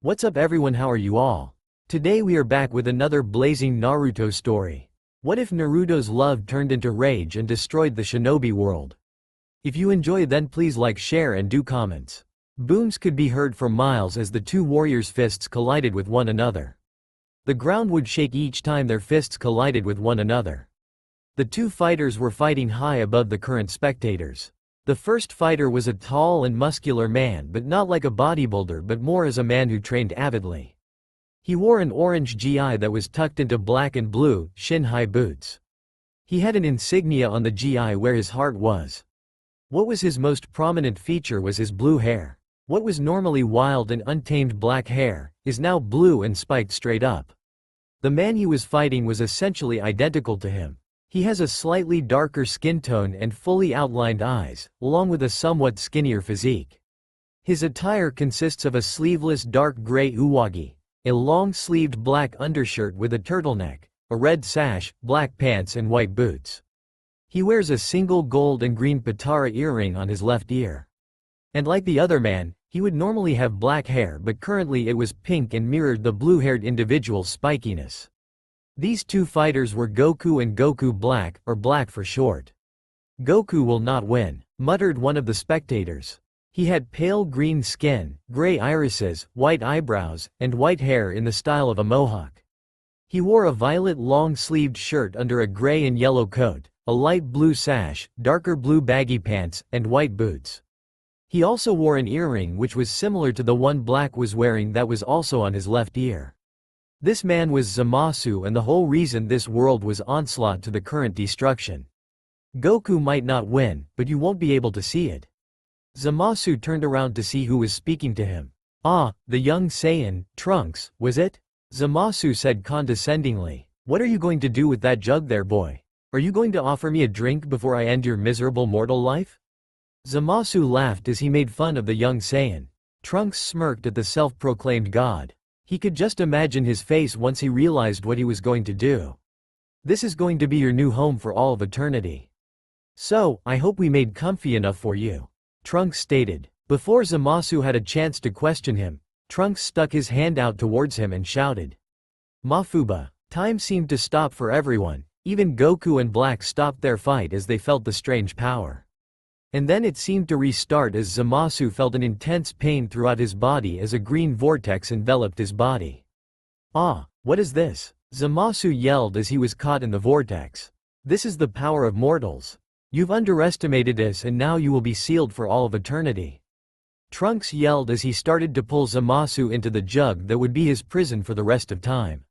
What's up everyone, how are you all? Today we are back with another blazing Naruto story. What if Naruto's love turned into rage and destroyed the Shinobi world? If you enjoy, then please like, share and do comments. Booms could be heard for miles as the two warriors' fists collided with one another. The ground would shake each time their fists collided with one another. The two fighters were fighting high above the current spectators. The first fighter was a tall and muscular man, but not like a bodybuilder but more as a man who trained avidly. He wore an orange gi that was tucked into black and blue, shin-high boots. He had an insignia on the gi where his heart was. What was his most prominent feature was his blue hair. What was normally wild and untamed black hair, is now blue and spiked straight up. The man he was fighting was essentially identical to him. He has a slightly darker skin tone and fully outlined eyes, along with a somewhat skinnier physique. His attire consists of a sleeveless dark gray uwagi, a long-sleeved black undershirt with a turtleneck, a red sash, black pants and white boots. He wears a single gold and green patara earring on his left ear. And like the other man, he would normally have black hair, but currently it was pink and mirrored the blue-haired individual's spikiness. These two fighters were Goku and Goku Black, or Black for short. "Goku will not win," muttered one of the spectators. He had pale green skin, gray irises, white eyebrows, and white hair in the style of a mohawk. He wore a violet long-sleeved shirt under a gray and yellow coat, a light blue sash, darker blue baggy pants, and white boots. He also wore an earring which was similar to the one Black was wearing that was also on his left ear. This man was Zamasu, and the whole reason this world was onslaught to the current destruction. Goku might not win, but you won't be able to see it. Zamasu turned around to see who was speaking to him. "Ah, the young Saiyan, Trunks, was it?" Zamasu said condescendingly. "What are you going to do with that jug there, boy? Are you going to offer me a drink before I end your miserable mortal life?" Zamasu laughed as he made fun of the young Saiyan. Trunks smirked at the self-proclaimed god. He could just imagine his face once he realized what he was going to do. "This is going to be your new home for all of eternity. So, I hope we made comfy enough for you," Trunks stated. Before Zamasu had a chance to question him, Trunks stuck his hand out towards him and shouted, "Mafuba." Time seemed to stop for everyone. Even Goku and Black stopped their fight as they felt the strange power. And then it seemed to restart as Zamasu felt an intense pain throughout his body as a green vortex enveloped his body. "Ah, what is this?" Zamasu yelled as he was caught in the vortex. "This is the power of mortals. You've underestimated us and now you will be sealed for all of eternity." Trunks yelled as he started to pull Zamasu into the jug that would be his prison for the rest of time.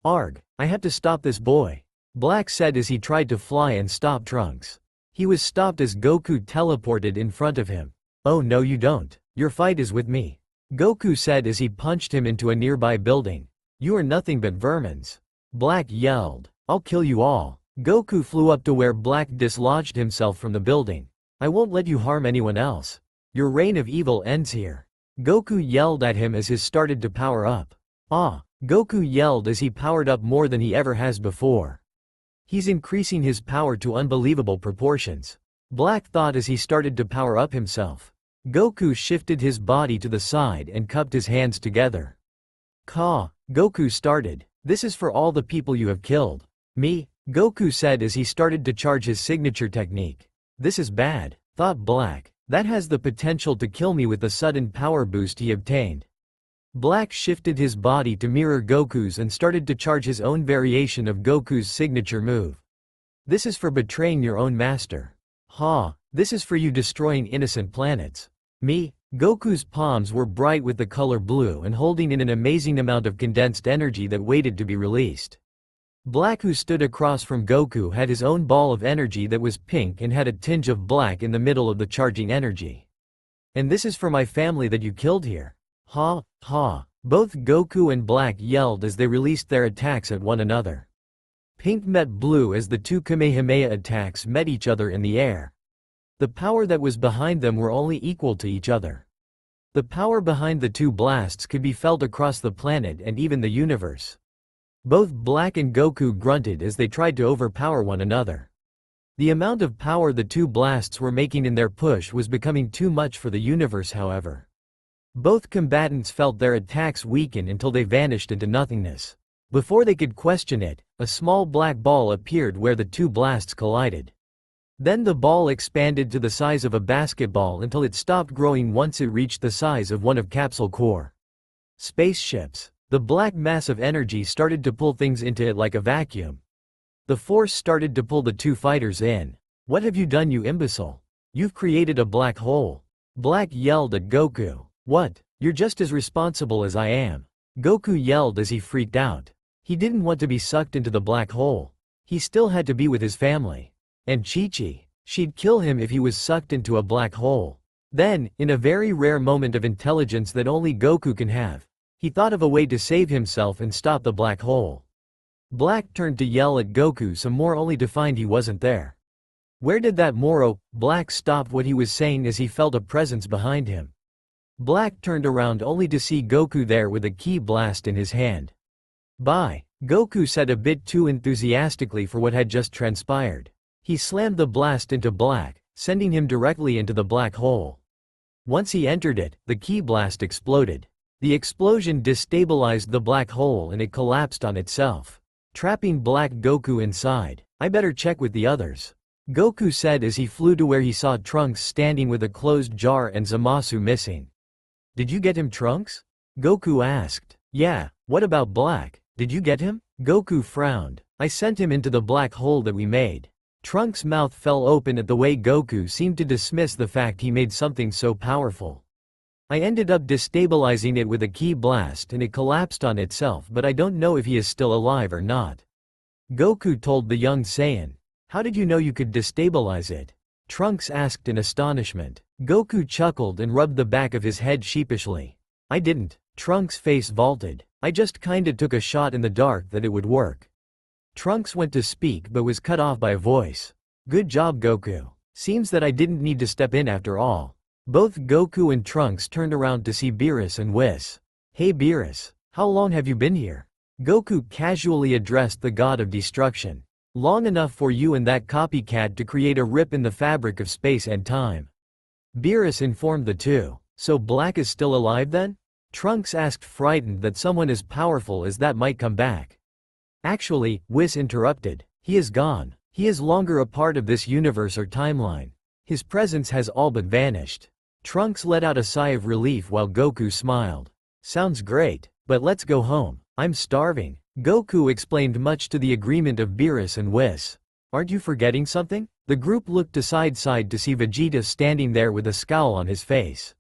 "Arg, I have to stop this boy," Black said as he tried to fly and stop Trunks. He was stopped as Goku teleported in front of him. "Oh no you don't. Your fight is with me," Goku said as he punched him into a nearby building. "You are nothing but vermins," Black yelled. "I'll kill you all." Goku flew up to where Black dislodged himself from the building. "I won't let you harm anyone else. Your reign of evil ends here," Goku yelled at him as his started to power up. "Ah," Goku yelled as he powered up more than he ever has before. He's increasing his power to unbelievable proportions, Black thought as he started to power up himself. Goku shifted his body to the side and cupped his hands together. "Ka," Goku started. "This is for all the people you have killed." "Me?" Goku said as he started to charge his signature technique. "This is bad," thought Black. "That has the potential to kill me with the sudden power boost he obtained." Black shifted his body to mirror Goku's and started to charge his own variation of Goku's signature move. "This is for betraying your own master." "Ha, this is for you destroying innocent planets." "Me?" Goku's palms were bright with the color blue and holding in an amazing amount of condensed energy that waited to be released. Black, who stood across from Goku, had his own ball of energy that was pink and had a tinge of black in the middle of the charging energy. "And this is for my family that you killed here." "Ha, ha." Both Goku and Black yelled as they released their attacks at one another. Pink met blue as the two Kamehameha attacks met each other in the air. The power that was behind them were only equal to each other. The power behind the two blasts could be felt across the planet and even the universe. Both Black and Goku grunted as they tried to overpower one another. The amount of power the two blasts were making in their push was becoming too much for the universe, however. Both combatants felt their attacks weaken until they vanished into nothingness. Before they could question it, a small black ball appeared where the two blasts collided. Then the ball expanded to the size of a basketball until it stopped growing once it reached the size of one of capsule core. Spaceships. The black mass of energy started to pull things into it like a vacuum. The force started to pull the two fighters in. "What have you done, you imbecile? You've created a black hole." Black yelled at Goku. "What? You're just as responsible as I am." Goku yelled as he freaked out. He didn't want to be sucked into the black hole. He still had to be with his family. And Chi-Chi. She'd kill him if he was sucked into a black hole. Then, in a very rare moment of intelligence that only Goku can have, he thought of a way to save himself and stop the black hole. Black turned to yell at Goku some more only to find he wasn't there. "Where did that Moro?" Black stopped what he was saying as he felt a presence behind him. Black turned around only to see Goku there with a ki blast in his hand. "Bye," Goku said a bit too enthusiastically for what had just transpired. He slammed the blast into Black, sending him directly into the black hole. Once he entered it, the ki blast exploded. The explosion destabilized the black hole and it collapsed on itself, trapping Black Goku inside. "I better check with the others," Goku said as he flew to where he saw Trunks standing with a closed jar and Zamasu missing. "Did you get him, Trunks?" Goku asked. "Yeah, what about Black? Did you get him?" Goku frowned. "I sent him into the black hole that we made." Trunks' mouth fell open at the way Goku seemed to dismiss the fact he made something so powerful. "I ended up destabilizing it with a ki blast and it collapsed on itself, but I don't know if he is still alive or not," Goku told the young Saiyan. "How did you know you could destabilize it?" Trunks asked in astonishment. Goku chuckled and rubbed the back of his head sheepishly. "I didn't." Trunks' face vaulted. "I just kinda took a shot in the dark that it would work." Trunks went to speak but was cut off by a voice. "Good job, Goku. Seems that I didn't need to step in after all." Both Goku and Trunks turned around to see Beerus and Whis. "Hey Beerus, how long have you been here?" Goku casually addressed the god of destruction. "Long enough for you and that copycat to create a rip in the fabric of space and time," Beerus informed the two. "So Black is still alive then?" Trunks asked, frightened that someone as powerful as that might come back. "Actually," Whis interrupted, "he is gone. He is longer a part of this universe or timeline. His presence has all but vanished." Trunks let out a sigh of relief while Goku smiled. "Sounds great, but let's go home. I'm starving." Goku explained, much to the agreement of Beerus and Whis. "Aren't you forgetting something?" The group looked to side to see Vegeta standing there with a scowl on his face.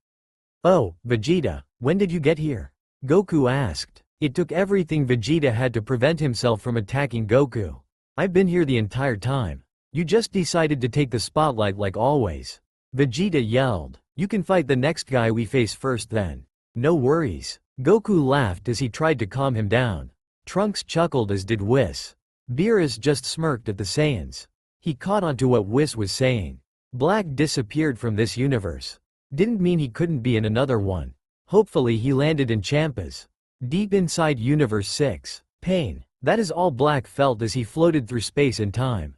"Oh, Vegeta, when did you get here?" Goku asked. It took everything Vegeta had to prevent himself from attacking Goku. "I've been here the entire time. You just decided to take the spotlight like always," Vegeta yelled. "You can fight the next guy we face first then." "No worries." Goku laughed as he tried to calm him down. Trunks chuckled, as did Whis. Beerus just smirked at the Saiyans. He caught on to what Whis was saying. Black disappeared from this universe. Didn't mean he couldn't be in another one. Hopefully he landed in Champas. Deep inside Universe 6. Pain. That is all Black felt as he floated through space and time.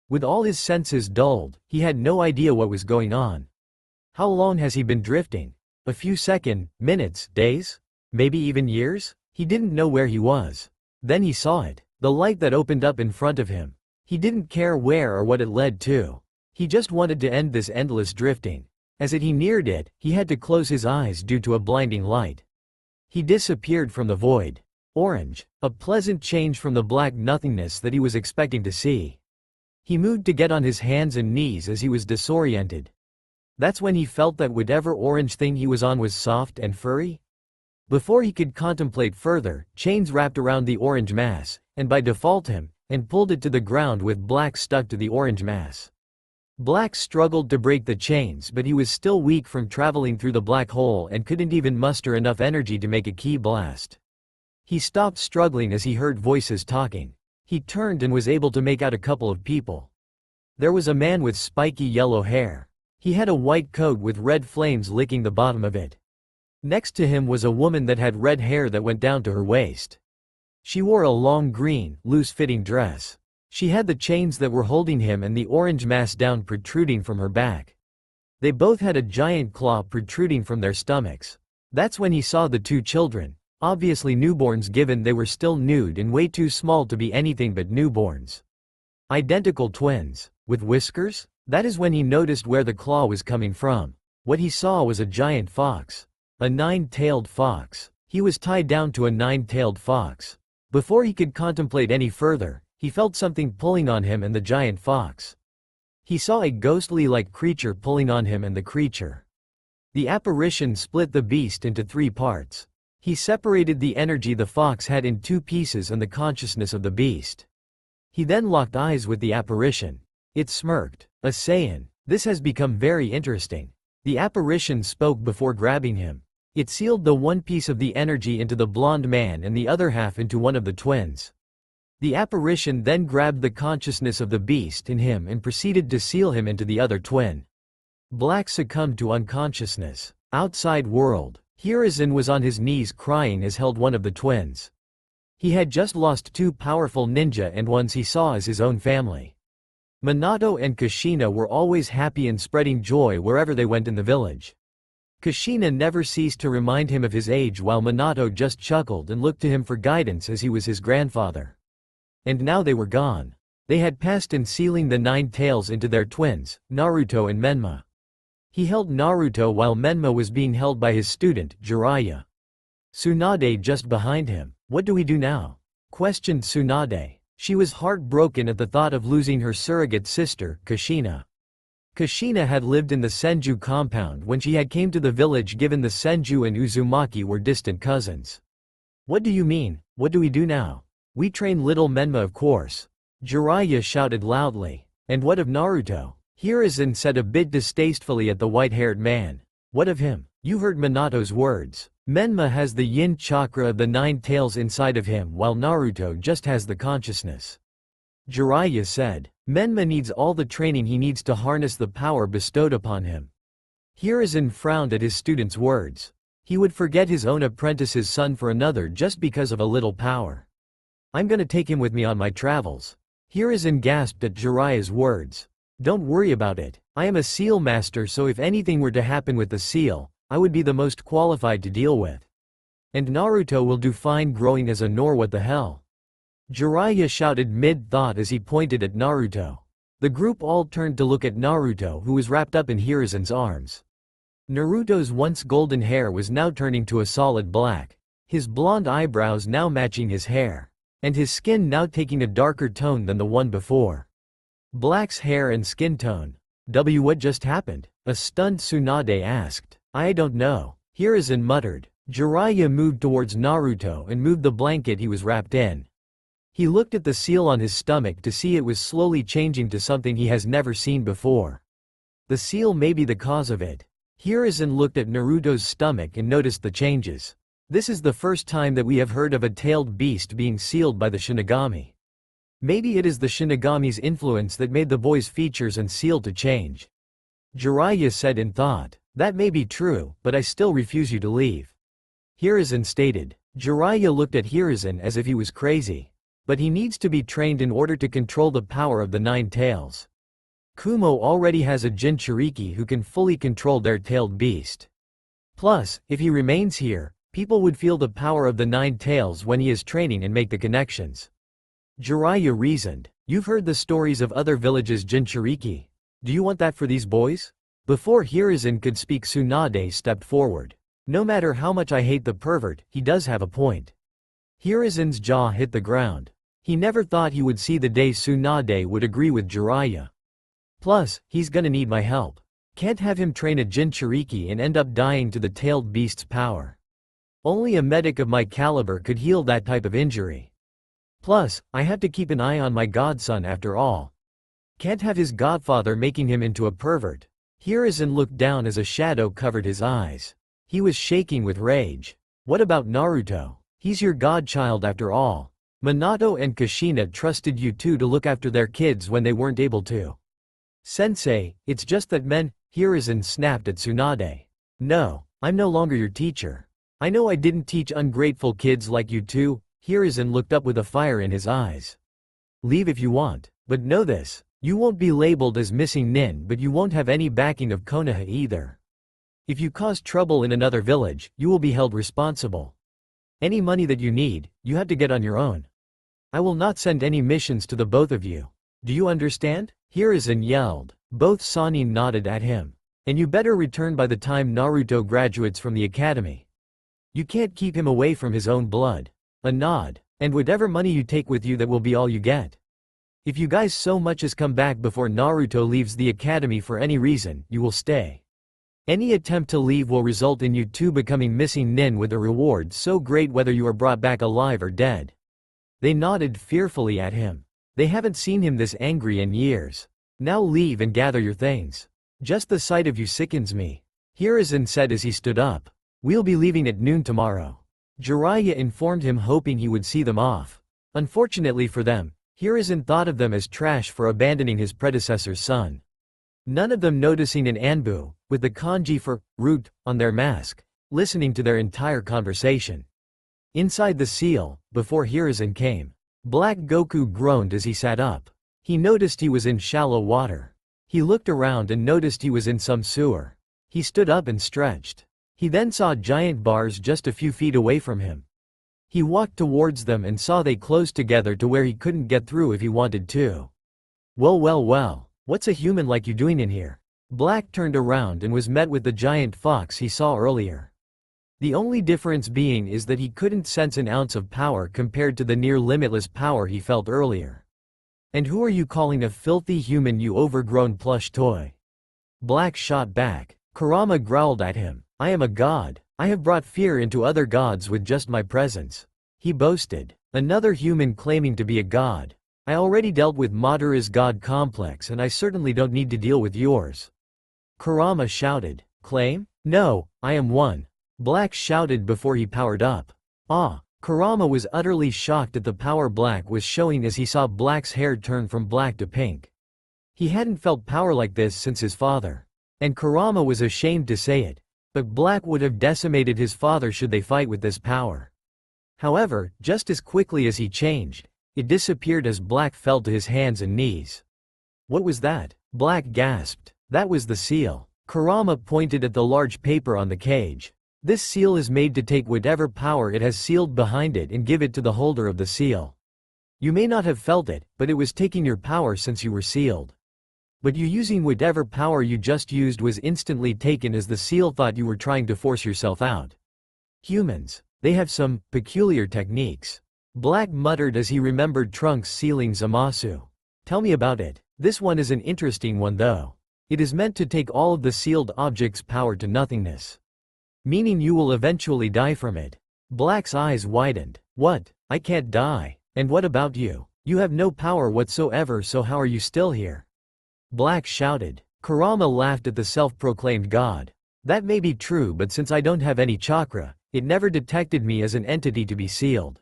With all his senses dulled, he had no idea what was going on. How long has he been drifting? A few seconds, minutes, days? Maybe even years? He didn't know where he was. Then he saw it. The light that opened up in front of him. He didn't care where or what it led to. He just wanted to end this endless drifting. As he neared it, he had to close his eyes due to a blinding light. He disappeared from the void. Orange. A pleasant change from the black nothingness that he was expecting to see. He moved to get on his hands and knees as he was disoriented. That's when he felt that whatever orange thing he was on was soft and furry. Before he could contemplate further, chains wrapped around the orange mass, and by default him, and pulled it to the ground with Black stuck to the orange mass. Black struggled to break the chains, but he was still weak from traveling through the black hole and couldn't even muster enough energy to make a ki blast. He stopped struggling as he heard voices talking. He turned and was able to make out a couple of people. There was a man with spiky yellow hair. He had a white coat with red flames licking the bottom of it. Next to him was a woman that had red hair that went down to her waist. She wore a long green, loose-fitting dress. She had the chains that were holding him and the orange mass down protruding from her back. They both had a giant claw protruding from their stomachs. That's when he saw the two children, obviously newborns given they were still nude and way too small to be anything but newborns. Identical twins. With whiskers? That is when he noticed where the claw was coming from. What he saw was a giant fox. A nine-tailed fox. He was tied down to a nine-tailed fox. Before he could contemplate any further, he felt something pulling on him and the giant fox. He saw a ghostly-like creature pulling on him and the creature. The apparition split the beast into 3 parts. He separated the energy the fox had in 2 pieces and the consciousness of the beast. He then locked eyes with the apparition. It smirked, saying, "This has become very interesting." The apparition spoke before grabbing him. It sealed the one piece of the energy into the blonde man and the other half into one of the twins. The apparition then grabbed the consciousness of the beast in him and proceeded to seal him into the other twin. Black succumbed to unconsciousness. Outside world. Hiruzen was on his knees crying as held one of the twins. He had just lost 2 powerful ninja and ones he saw as his own family. Minato and Kushina were always happy and spreading joy wherever they went in the village. Kushina never ceased to remind him of his age while Minato just chuckled and looked to him for guidance as he was his grandfather. And now they were gone. They had passed in sealing the 9 tails into their twins, Naruto and Menma. He held Naruto while Menma was being held by his student, Jiraiya. Tsunade just behind him. "What do we do now?" questioned Tsunade. She was heartbroken at the thought of losing her surrogate sister, Kushina. Kushina had lived in the Senju compound when she had came to the village given the Senju and Uzumaki were distant cousins. "What do you mean, what do we do now?" "We train little Menma of course." Jiraiya shouted loudly. "And what of Naruto?" Hiruzen said a bit distastefully at the white-haired man. "What of him?" "You heard Minato's words. Menma has the yin chakra of the 9 tails inside of him while Naruto just has the consciousness." Jiraiya said. "Menma needs all the training he needs to harness the power bestowed upon him." Hiruzen frowned at his student's words. He would forget his own apprentice's son for another just because of a little power. "I'm gonna take him with me on my travels." Hiruzen gasped at Jiraiya's words. "Don't worry about it. I am a seal master, so if anything were to happen with the seal, I would be the most qualified to deal with. And Naruto will do fine growing as a Nor what the hell." Jiraiya shouted mid-thought as he pointed at Naruto. The group all turned to look at Naruto who was wrapped up in Hiruzen's arms. Naruto's once golden hair was now turning to a solid black. His blonde eyebrows now matching his hair. And his skin now taking a darker tone than the one before. Black's hair and skin tone. What just happened?" a stunned Tsunade asked. "I don't know," Hiruzen muttered. Jiraiya moved towards Naruto and moved the blanket he was wrapped in. He looked at the seal on his stomach to see it was slowly changing to something he has never seen before. The seal may be the cause of it. Hiruzen looked at Naruto's stomach and noticed the changes. This is the first time that we have heard of a tailed beast being sealed by the Shinigami. Maybe it is the Shinigami's influence that made the boy's features and seal to change. Jiraiya said in thought. "That may be true, but I still refuse you to leave," Hiruzen stated. Jiraiya looked at Hiruzen as if he was crazy. "But he needs to be trained in order to control the power of the 9 tails. Kumo already has a Jinchuriki who can fully control their tailed beast. Plus, if he remains here, people would feel the power of the 9 tails when he is training and make the connections." Jiraiya reasoned. "You've heard the stories of other villages' Jinchuriki. Do you want that for these boys?" Before Hiruzen could speak, Tsunade stepped forward. "No matter how much I hate the pervert, he does have a point." Hiruzen's jaw hit the ground. He never thought he would see the day Tsunade would agree with Jiraiya. Plus, he's gonna need my help. Can't have him train a Jinchuriki and end up dying to the tailed beast's power. Only a medic of my caliber could heal that type of injury. Plus, I have to keep an eye on my godson after all. Can't have his godfather making him into a pervert. Hiruzen looked down as a shadow covered his eyes. He was shaking with rage. "What about Naruto? He's your godchild after all. Minato and Kushina trusted you two to look after their kids when they weren't able to." "Sensei, it's just that Hiruzen snapped at Tsunade. "No, I'm no longer your teacher. I know I didn't teach ungrateful kids like you two." Hiruzen looked up with a fire in his eyes. "Leave if you want, but know this. You won't be labeled as missing nin, but you won't have any backing of Konoha either. If you cause trouble in another village, you will be held responsible. Any money that you need, you have to get on your own. I will not send any missions to the both of you. Do you understand? Hiruzen yelled. Both Sannin nodded at him. And you better return by the time Naruto graduates from the academy. You can't keep him away from his own blood. A nod. And whatever money you take with you, that will be all you get. If you guys so much as come back before Naruto leaves the academy for any reason, you will stay. Any attempt to leave will result in you two becoming missing nin with a reward so great whether you are brought back alive or dead. They nodded fearfully at him. They haven't seen him this angry in years. Now leave and gather your things. Just the sight of you sickens me. Hiruzen said as he stood up. We'll be leaving at noon tomorrow. Jiraiya informed him, hoping he would see them off. Unfortunately for them, Hiruzen thought of them as trash for abandoning his predecessor's son. None of them noticing an Anbu, with the kanji for root on their mask, listening to their entire conversation. Inside the seal, before Hiruzen came, Black Goku groaned as he sat up. He noticed he was in shallow water. He looked around and noticed he was in some sewer. He stood up and stretched. He then saw giant bars just a few feet away from him. He walked towards them and saw they closed together to where he couldn't get through if he wanted to. Well, what's a human like you doing in here? Black turned around and was met with the giant fox he saw earlier. The only difference being is that he couldn't sense an ounce of power compared to the near limitless power he felt earlier. And who are you calling a filthy human, you overgrown plush toy? Black shot back. Kurama growled at him. I am a god. I have brought fear into other gods with just my presence. He boasted. Another human claiming to be a god. I already dealt with Madara's god complex and I certainly don't need to deal with yours. Kurama shouted. Claim? No, I am one. Black shouted before he powered up. Ah! Kurama was utterly shocked at the power Black was showing as he saw Black's hair turn from black to pink. He hadn't felt power like this since his father. And Kurama was ashamed to say it. But Black would have decimated his father should they fight with this power. However, just as quickly as he changed, it disappeared as Black fell to his hands and knees. What was that? Black gasped. That was the seal. Kurama pointed at the large paper on the cage. This seal is made to take whatever power it has sealed behind it and give it to the holder of the seal. You may not have felt it, but it was taking your power since you were sealed. But you using whatever power you just used was instantly taken as the seal thought you were trying to force yourself out. Humans. They have some peculiar techniques. Black muttered as he remembered Trunks sealing Zamasu. Tell me about it. This one is an interesting one though. It is meant to take all of the sealed object's power to nothingness. Meaning you will eventually die from it. Black's eyes widened. What? I can't die. And what about you? You have no power whatsoever, so how are you still here? Black shouted. Kurama laughed at the self-proclaimed god. That may be true, but since I don't have any chakra, it never detected me as an entity to be sealed.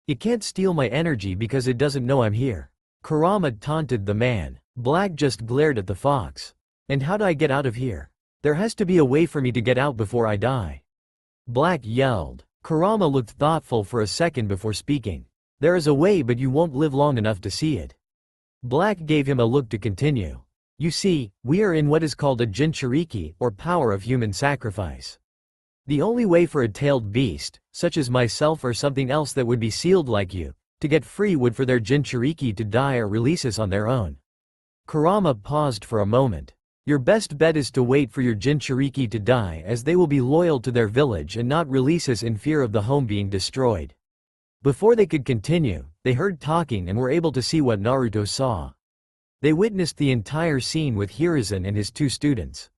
It can't steal my energy because it doesn't know I'm here. Kurama taunted the man. Black just glared at the fox. And how do I get out of here? There has to be a way for me to get out before I die. Black yelled. Kurama looked thoughtful for a second before speaking. There is a way, but you won't live long enough to see it. Black gave him a look to continue. You see, we are in what is called a Jinchuriki, or power of human sacrifice. The only way for a tailed beast, such as myself or something else that would be sealed like you, to get free would for their Jinchuriki to die or release us on their own. Kurama paused for a moment. Your best bet is to wait for your Jinchuriki to die, as they will be loyal to their village and not release us in fear of the home being destroyed. Before they could continue, they heard talking and were able to see what Naruto saw. They witnessed the entire scene with Hiruzen and his two students.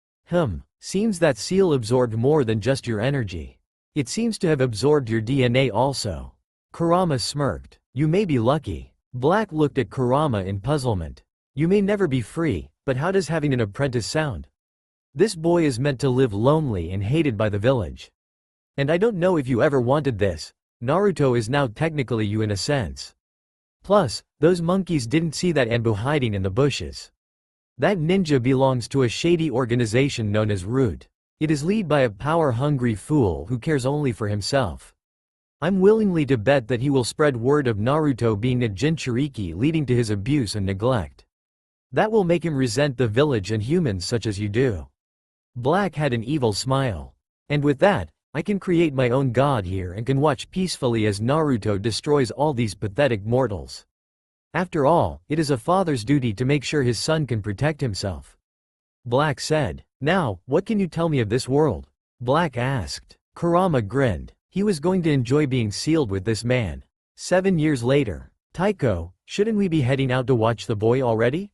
Seems that seal absorbed more than just your energy. It seems to have absorbed your DNA also. Kurama smirked. You may be lucky. Black looked at Kurama in puzzlement. You may never be free, but how does having an apprentice sound? This boy is meant to live lonely and hated by the village. And I don't know if you ever wanted this. Naruto is now technically you in a sense. Plus, those monkeys didn't see that Anbu hiding in the bushes. That ninja belongs to a shady organization known as Root. It is led by a power-hungry fool who cares only for himself. I'm willingly to bet that he will spread word of Naruto being a Jinchuriki, leading to his abuse and neglect. That will make him resent the village and humans such as you do. Black had an evil smile. And with that, I can create my own god here and can watch peacefully as Naruto destroys all these pathetic mortals. After all, it is a father's duty to make sure his son can protect himself. Black said. Now, what can you tell me of this world? Black asked. Kurama grinned. He was going to enjoy being sealed with this man. 7 years later. Taiko, shouldn't we be heading out to watch the boy already?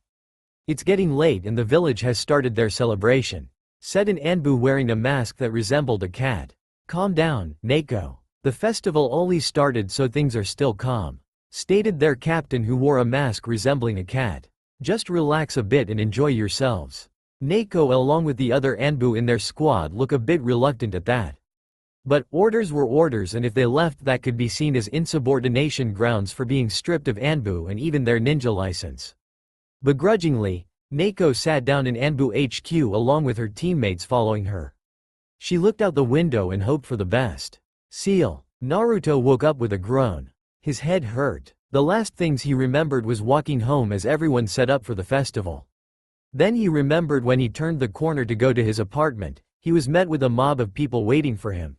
It's getting late and the village has started their celebration, said an Anbu wearing a mask that resembled a cat. Calm down, Neko. The festival only started so things are still calm, stated their captain who wore a mask resembling a cat. Just relax a bit and enjoy yourselves. Neko along with the other Anbu in their squad look a bit reluctant at that. But orders were orders, and if they left that could be seen as insubordination grounds for being stripped of Anbu and even their ninja license. Begrudgingly, Neko sat down in Anbu HQ along with her teammates following her. She looked out the window and hoped for the best. Seal. Naruto woke up with a groan. His head hurt. The last things he remembered was walking home as everyone set up for the festival. Then he remembered when he turned the corner to go to his apartment, he was met with a mob of people waiting for him.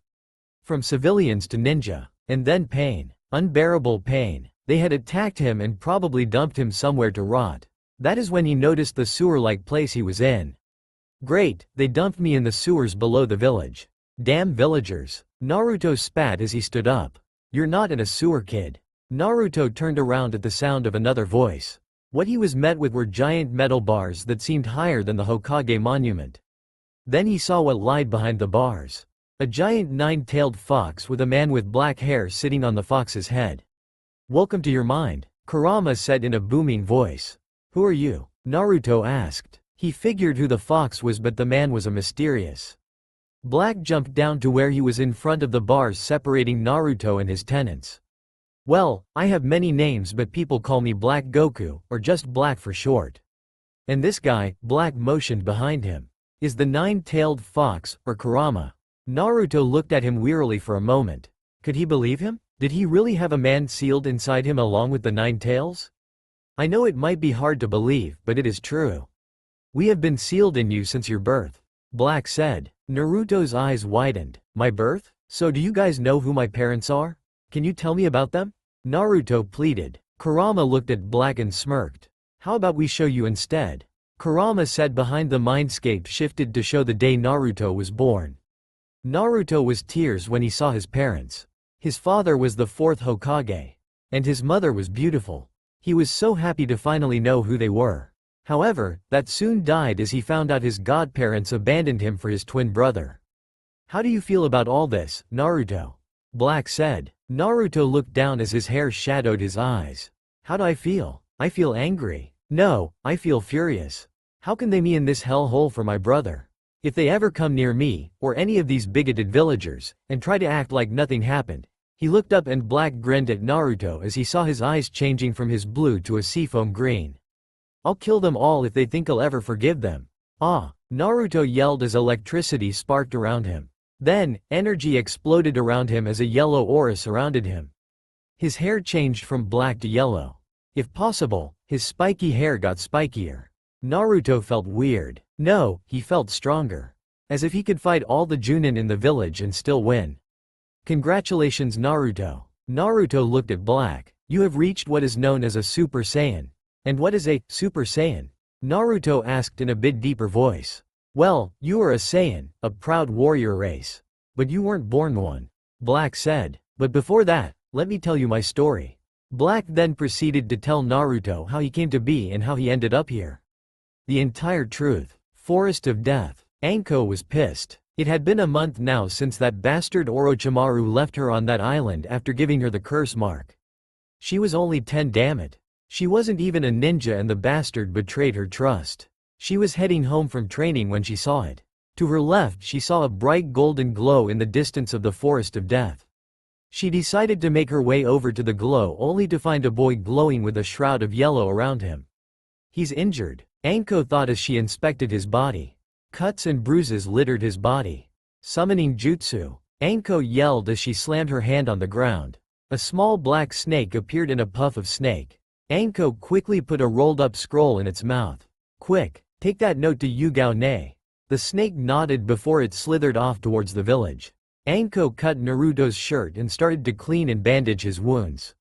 From civilians to ninja. And then pain. Unbearable pain. They had attacked him and probably dumped him somewhere to rot. That is when he noticed the sewer-like place he was in. Great, they dumped me in the sewers below the village. Damn villagers. Naruto spat as he stood up. You're not in a sewer, kid. Naruto turned around at the sound of another voice. What he was met with were giant metal bars that seemed higher than the Hokage monument. Then he saw what lied behind the bars. A giant nine-tailed fox with a man with black hair sitting on the fox's head. Welcome to your mind, Kurama said in a booming voice. Who are you? Naruto asked. He figured who the fox was, but the man was a mysterious. Black jumped down to where he was in front of the bars separating Naruto and his tenants. Well, I have many names but people call me Black Goku, or just Black for short. And this guy, Black motioned behind him, is the nine-tailed fox, or Kurama. Naruto looked at him wearily for a moment. Could he believe him? Did he really have a man sealed inside him along with the nine tails? I know it might be hard to believe, but it is true. We have been sealed in you since your birth, Black said. Naruto's eyes widened. My birth? So do you guys know who my parents are? Can you tell me about them? Naruto pleaded. Kurama looked at Black and smirked. How about we show you instead? Kurama said behind the mindscape shifted to show the day Naruto was born. Naruto was tears when he saw his parents. His father was the fourth Hokage. And his mother was beautiful. He was so happy to finally know who they were. However, that soon died as he found out his godparents abandoned him for his twin brother. How do you feel about all this, Naruto? Black said. Naruto looked down as his hair shadowed his eyes. How do I feel? I feel angry. No, I feel furious. How can they be in this hellhole for my brother? If they ever come near me, or any of these bigoted villagers, and try to act like nothing happened. He looked up and Black grinned at Naruto as he saw his eyes changing from his blue to a seafoam green. I'll kill them all if they think I'll ever forgive them. Ah! Naruto yelled as electricity sparked around him. Then, energy exploded around him as a yellow aura surrounded him. His hair changed from black to yellow. If possible, his spiky hair got spikier. Naruto felt weird. No, he felt stronger. As if he could fight all the Junin in the village and still win. Congratulations, Naruto. Naruto looked at Black. You have reached what is known as a Super Saiyan. And what is a Super Saiyan? Naruto asked in a bit deeper voice. Well, you are a Saiyan, a proud warrior race. But you weren't born one. Black said. But before that, let me tell you my story. Black then proceeded to tell Naruto how he came to be and how he ended up here. The entire truth. Forest of Death. Anko was pissed. It had been a month now since that bastard Orochimaru left her on that island after giving her the curse mark. She was only 10, damn it. She wasn't even a ninja and the bastard betrayed her trust. She was heading home from training when she saw it. To her left she saw a bright golden glow in the distance of the Forest of Death. She decided to make her way over to the glow only to find a boy glowing with a shroud of yellow around him. He's injured, Anko thought as she inspected his body. Cuts and bruises littered his body. Summoning jutsu, Anko yelled as she slammed her hand on the ground. A small black snake appeared in a puff of snake. Anko quickly put a rolled-up scroll in its mouth. Quick, take that note to Yugao Ne. The snake nodded before it slithered off towards the village. Anko cut Naruto's shirt and started to clean and bandage his wounds.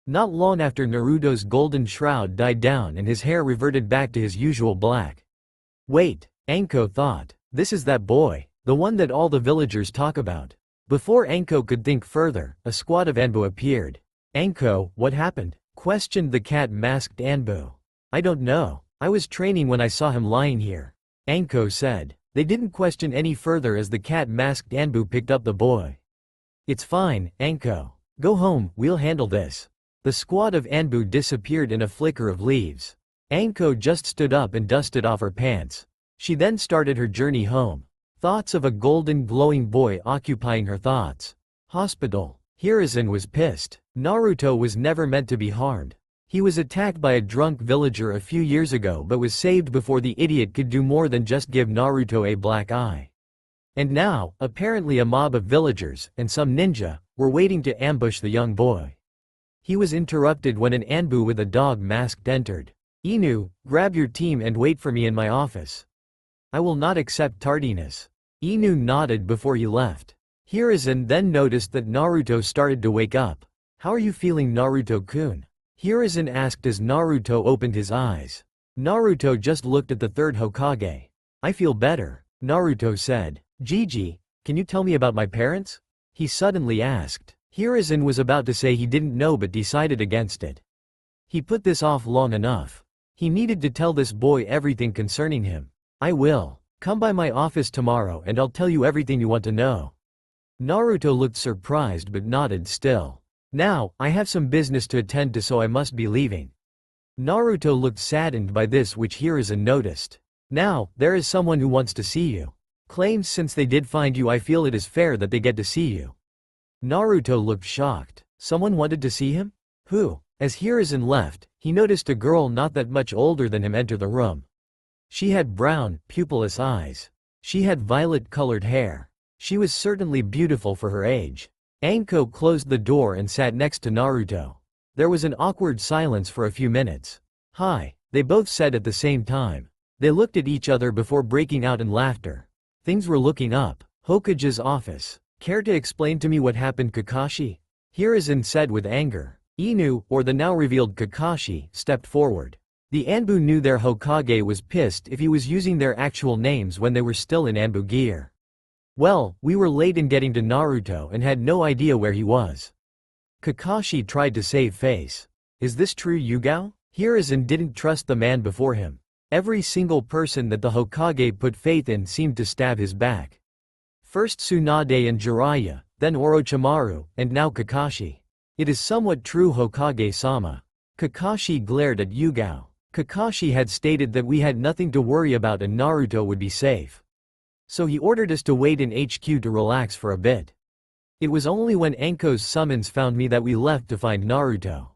Not long after, Naruto's golden shroud died down and his hair reverted back to his usual black. Wait, Anko thought. This is that boy, the one that all the villagers talk about. Before Anko could think further, a squad of Anbu appeared. Anko, what happened? Questioned the cat-masked Anbu. I don't know. I was training when I saw him lying here. Anko said. They didn't question any further as the cat-masked Anbu picked up the boy. It's fine, Anko. Go home, we'll handle this. The squad of Anbu disappeared in a flicker of leaves. Anko just stood up and dusted off her pants. She then started her journey home. Thoughts of a golden glowing boy occupying her thoughts. Hospital. Hiruzen was pissed. Naruto was never meant to be harmed. He was attacked by a drunk villager a few years ago but was saved before the idiot could do more than just give Naruto a black eye. And now, apparently a mob of villagers, and some ninja, were waiting to ambush the young boy. He was interrupted when an Anbu with a dog mask entered. Inu, grab your team and wait for me in my office. I will not accept tardiness. Inu nodded before he left. Hiruzen then noticed that Naruto started to wake up. How are you feeling, Naruto-kun? Hiruzen asked as Naruto opened his eyes. Naruto just looked at the third Hokage. I feel better, Naruto said. Gigi, can you tell me about my parents? He suddenly asked. Hiruzen was about to say he didn't know but decided against it. He put this off long enough. He needed to tell this boy everything concerning him. I will. Come by my office tomorrow and I'll tell you everything you want to know. Naruto looked surprised but nodded still. Now, I have some business to attend to, so I must be leaving. Naruto looked saddened by this, which Hiruzen noticed. Now, there is someone who wants to see you. Claims since they did find you, I feel it is fair that they get to see you. Naruto looked shocked. Someone wanted to see him? Who? As Hiruzen left, he noticed a girl not that much older than him enter the room. She had brown, pupilless eyes. She had violet-colored hair. She was certainly beautiful for her age. Anko closed the door and sat next to Naruto. There was an awkward silence for a few minutes. Hi, they both said at the same time. They looked at each other before breaking out in laughter. Things were looking up. Hokage's office. Care to explain to me what happened, Kakashi? Hiruzen said with anger. Inu, or the now revealed Kakashi, stepped forward. The Anbu knew their Hokage was pissed if he was using their actual names when they were still in Anbu gear. Well, we were late in getting to Naruto and had no idea where he was. Kakashi tried to save face. Is this true, Yugao? Hiruzen didn't trust the man before him. Every single person that the Hokage put faith in seemed to stab his back. First Tsunade and Jiraiya, then Orochimaru, and now Kakashi. It is somewhat true, Hokage-sama. Kakashi glared at Yugao. Kakashi had stated that we had nothing to worry about and Naruto would be safe. So he ordered us to wait in HQ to relax for a bit. It was only when Anko's summons found me that we left to find Naruto.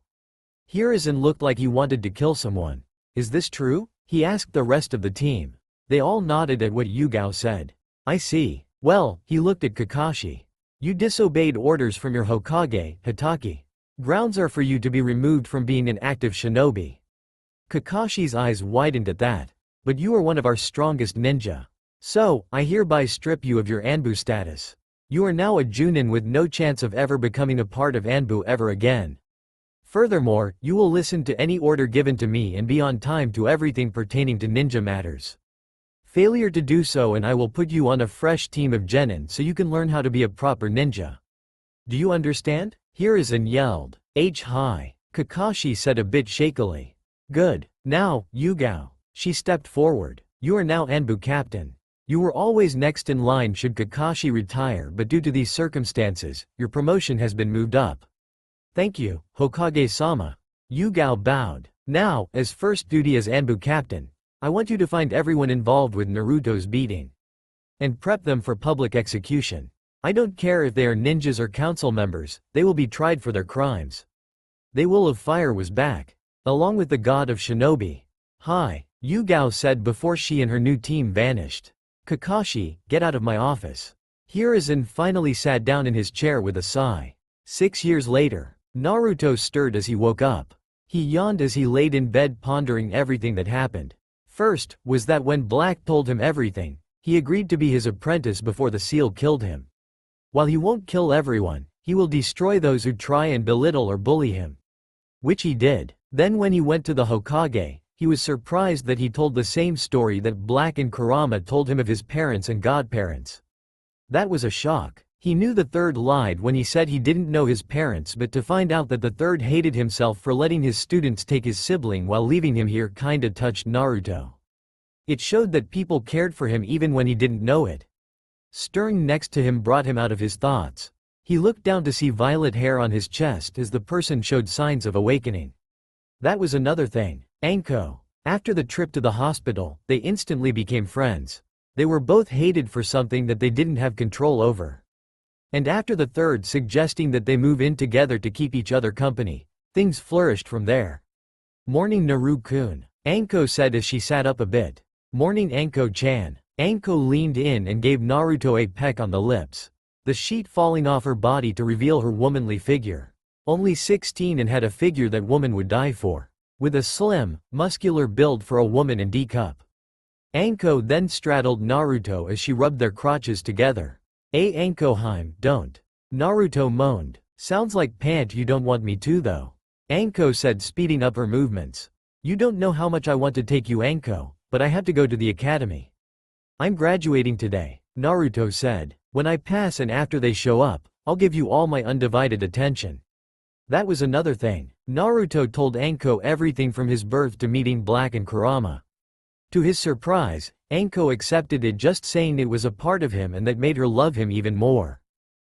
Hiruzen looked like he wanted to kill someone. Is this true? He asked the rest of the team. They all nodded at what Yugao said. I see. Well, he looked at Kakashi. You disobeyed orders from your Hokage, Hitaki. Grounds are for you to be removed from being an active shinobi. Kakashi's eyes widened at that. But you are one of our strongest ninja. So, I hereby strip you of your Anbu status. You are now a Junin with no chance of ever becoming a part of Anbu ever again. Furthermore, you will listen to any order given to me and be on time to everything pertaining to ninja matters. Failure to do so and I will put you on a fresh team of genin so you can learn how to be a proper ninja. Do you understand? Hiruzen yelled. High. Kakashi said a bit shakily. Good. Now, Yugao. She stepped forward. You are now Anbu captain. You were always next in line should Kakashi retire, but due to these circumstances, your promotion has been moved up. Thank you, Hokage-sama. Yugao bowed. Now, as first duty as Anbu captain, I want you to find everyone involved with Naruto's beating. And prep them for public execution. I don't care if they are ninjas or council members, they will be tried for their crimes. They will of fire was back. Along with the god of shinobi. Hi, Yugao said before she and her new team vanished. Kakashi, get out of my office. Hiruzen finally sat down in his chair with a sigh. 6 years later, Naruto stirred as he woke up. He yawned as he laid in bed pondering everything that happened. First, was that when Black told him everything, He agreed to be his apprentice before the seal killed him. While he won't kill everyone, he will destroy those who try and belittle or bully him. Which he did. Then when he went to the Hokage, he was surprised that he told the same story that Black and Kurama told him of his parents and godparents. That was a shock. He knew the third lied when he said he didn't know his parents, but to find out that the third hated himself for letting his students take his sibling while leaving him here kinda touched Naruto. It showed that people cared for him even when he didn't know it. Stirring next to him brought him out of his thoughts. He looked down to see violet hair on his chest as the person showed signs of awakening. That was another thing. Anko. After the trip to the hospital, they instantly became friends. They were both hated for something that they didn't have control over. And after the third suggesting that they move in together to keep each other company, things flourished from there. Morning Naru-kun, Anko said as she sat up a bit. Morning Anko-chan. Anko leaned in and gave Naruto a peck on the lips. The sheet falling off her body to reveal her womanly figure. Only 16 and had a figure that woman would die for. With a slim, muscular build for a woman in D-cup. Anko then straddled Naruto as she rubbed their crotches together. Anko-heim, don't. Naruto moaned. Sounds like pant you don't want me to though. Anko said, speeding up her movements. You don't know how much I want to take you, Anko, but I have to go to the academy. I'm graduating today, Naruto said. When I pass and after they show up, I'll give you all my undivided attention. That was another thing. Naruto told Anko everything from his birth to meeting Black and Kurama. To his surprise, Anko accepted it, just saying it was a part of him and that made her love him even more.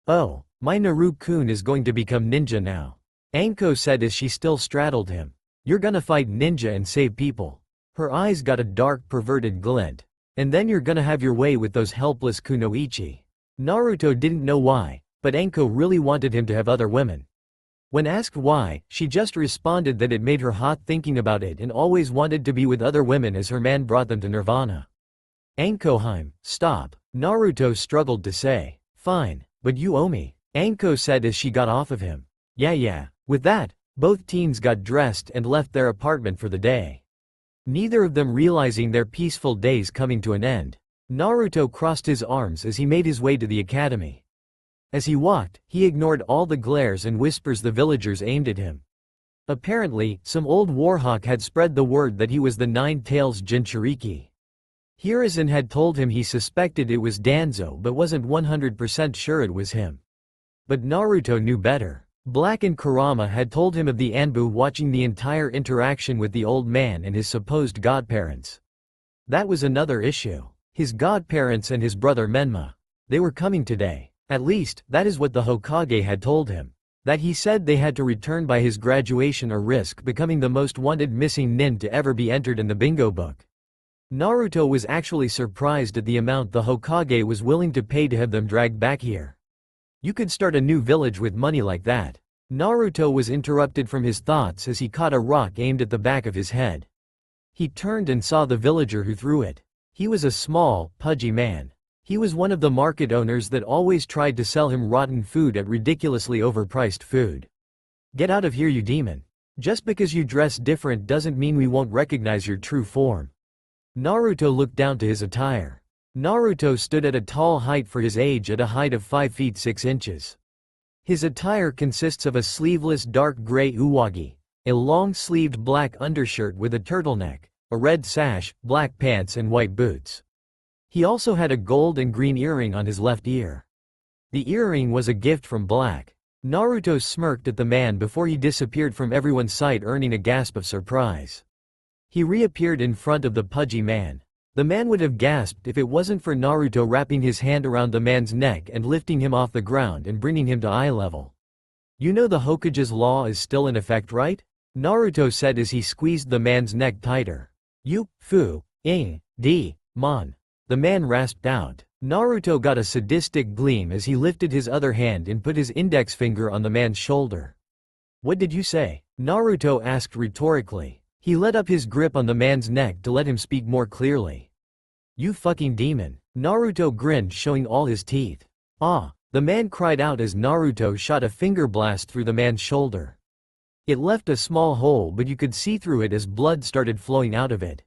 Oh, my Naru-kun is going to become ninja now. Anko said as she still straddled him. You're gonna fight ninja and save people. Her eyes got a dark perverted glint. And then you're gonna have your way with those helpless kunoichi. Naruto didn't know why, but Anko really wanted him to have other women. When asked why, she just responded that it made her hot thinking about it and always wanted to be with other women as her man brought them to nirvana. Anko-heim, stop, Naruto struggled to say. Fine, but you owe me, Anko said as she got off of him. Yeah. With that, both teens got dressed and left their apartment for the day. Neither of them realizing their peaceful days coming to an end. Naruto crossed his arms as he made his way to the academy. As he walked, he ignored all the glares and whispers the villagers aimed at him. Apparently, some old warhawk had spread the word that he was the Nine-Tails Jinchuriki. Hiruzen had told him he suspected it was Danzo but wasn't 100% sure it was him. But Naruto knew better. Black and Kurama had told him of the Anbu watching the entire interaction with the old man and his supposed godparents. That was another issue. His godparents and his brother Menma. They were coming today. At least, that is what the Hokage had told him. That he said they had to return by his graduation or risk becoming the most wanted missing nin to ever be entered in the bingo book. Naruto was actually surprised at the amount the Hokage was willing to pay to have them dragged back here. You could start a new village with money like that. Naruto was interrupted from his thoughts as he caught a rock aimed at the back of his head. He turned and saw the villager who threw it. He was a small, pudgy man. He was one of the market owners that always tried to sell him rotten food at ridiculously overpriced food. Get out of here, you demon. Just because you dress different doesn't mean we won't recognize your true form. Naruto looked down to his attire. Naruto stood at a tall height for his age at a height of 5 feet 6 inches. His attire consists of a sleeveless dark gray uwagi, a long-sleeved black undershirt with a turtleneck, a red sash, black pants and white boots. He also had a gold and green earring on his left ear. The earring was a gift from Black. Naruto smirked at the man before he disappeared from everyone's sight, earning a gasp of surprise. He reappeared in front of the pudgy man. The man would have gasped if it wasn't for Naruto wrapping his hand around the man's neck and lifting him off the ground and bringing him to eye level. You know the Hokage's law is still in effect, right? Naruto said as he squeezed the man's neck tighter. You, fu, ing, di, mon. The man rasped out. Naruto got a sadistic gleam as he lifted his other hand and put his index finger on the man's shoulder. What did you say? Naruto asked rhetorically. He let up his grip on the man's neck to let him speak more clearly. You fucking demon. Naruto grinned, showing all his teeth. Ah! The man cried out as Naruto shot a finger blast through the man's shoulder. It left a small hole, but you could see through it as blood started flowing out of it.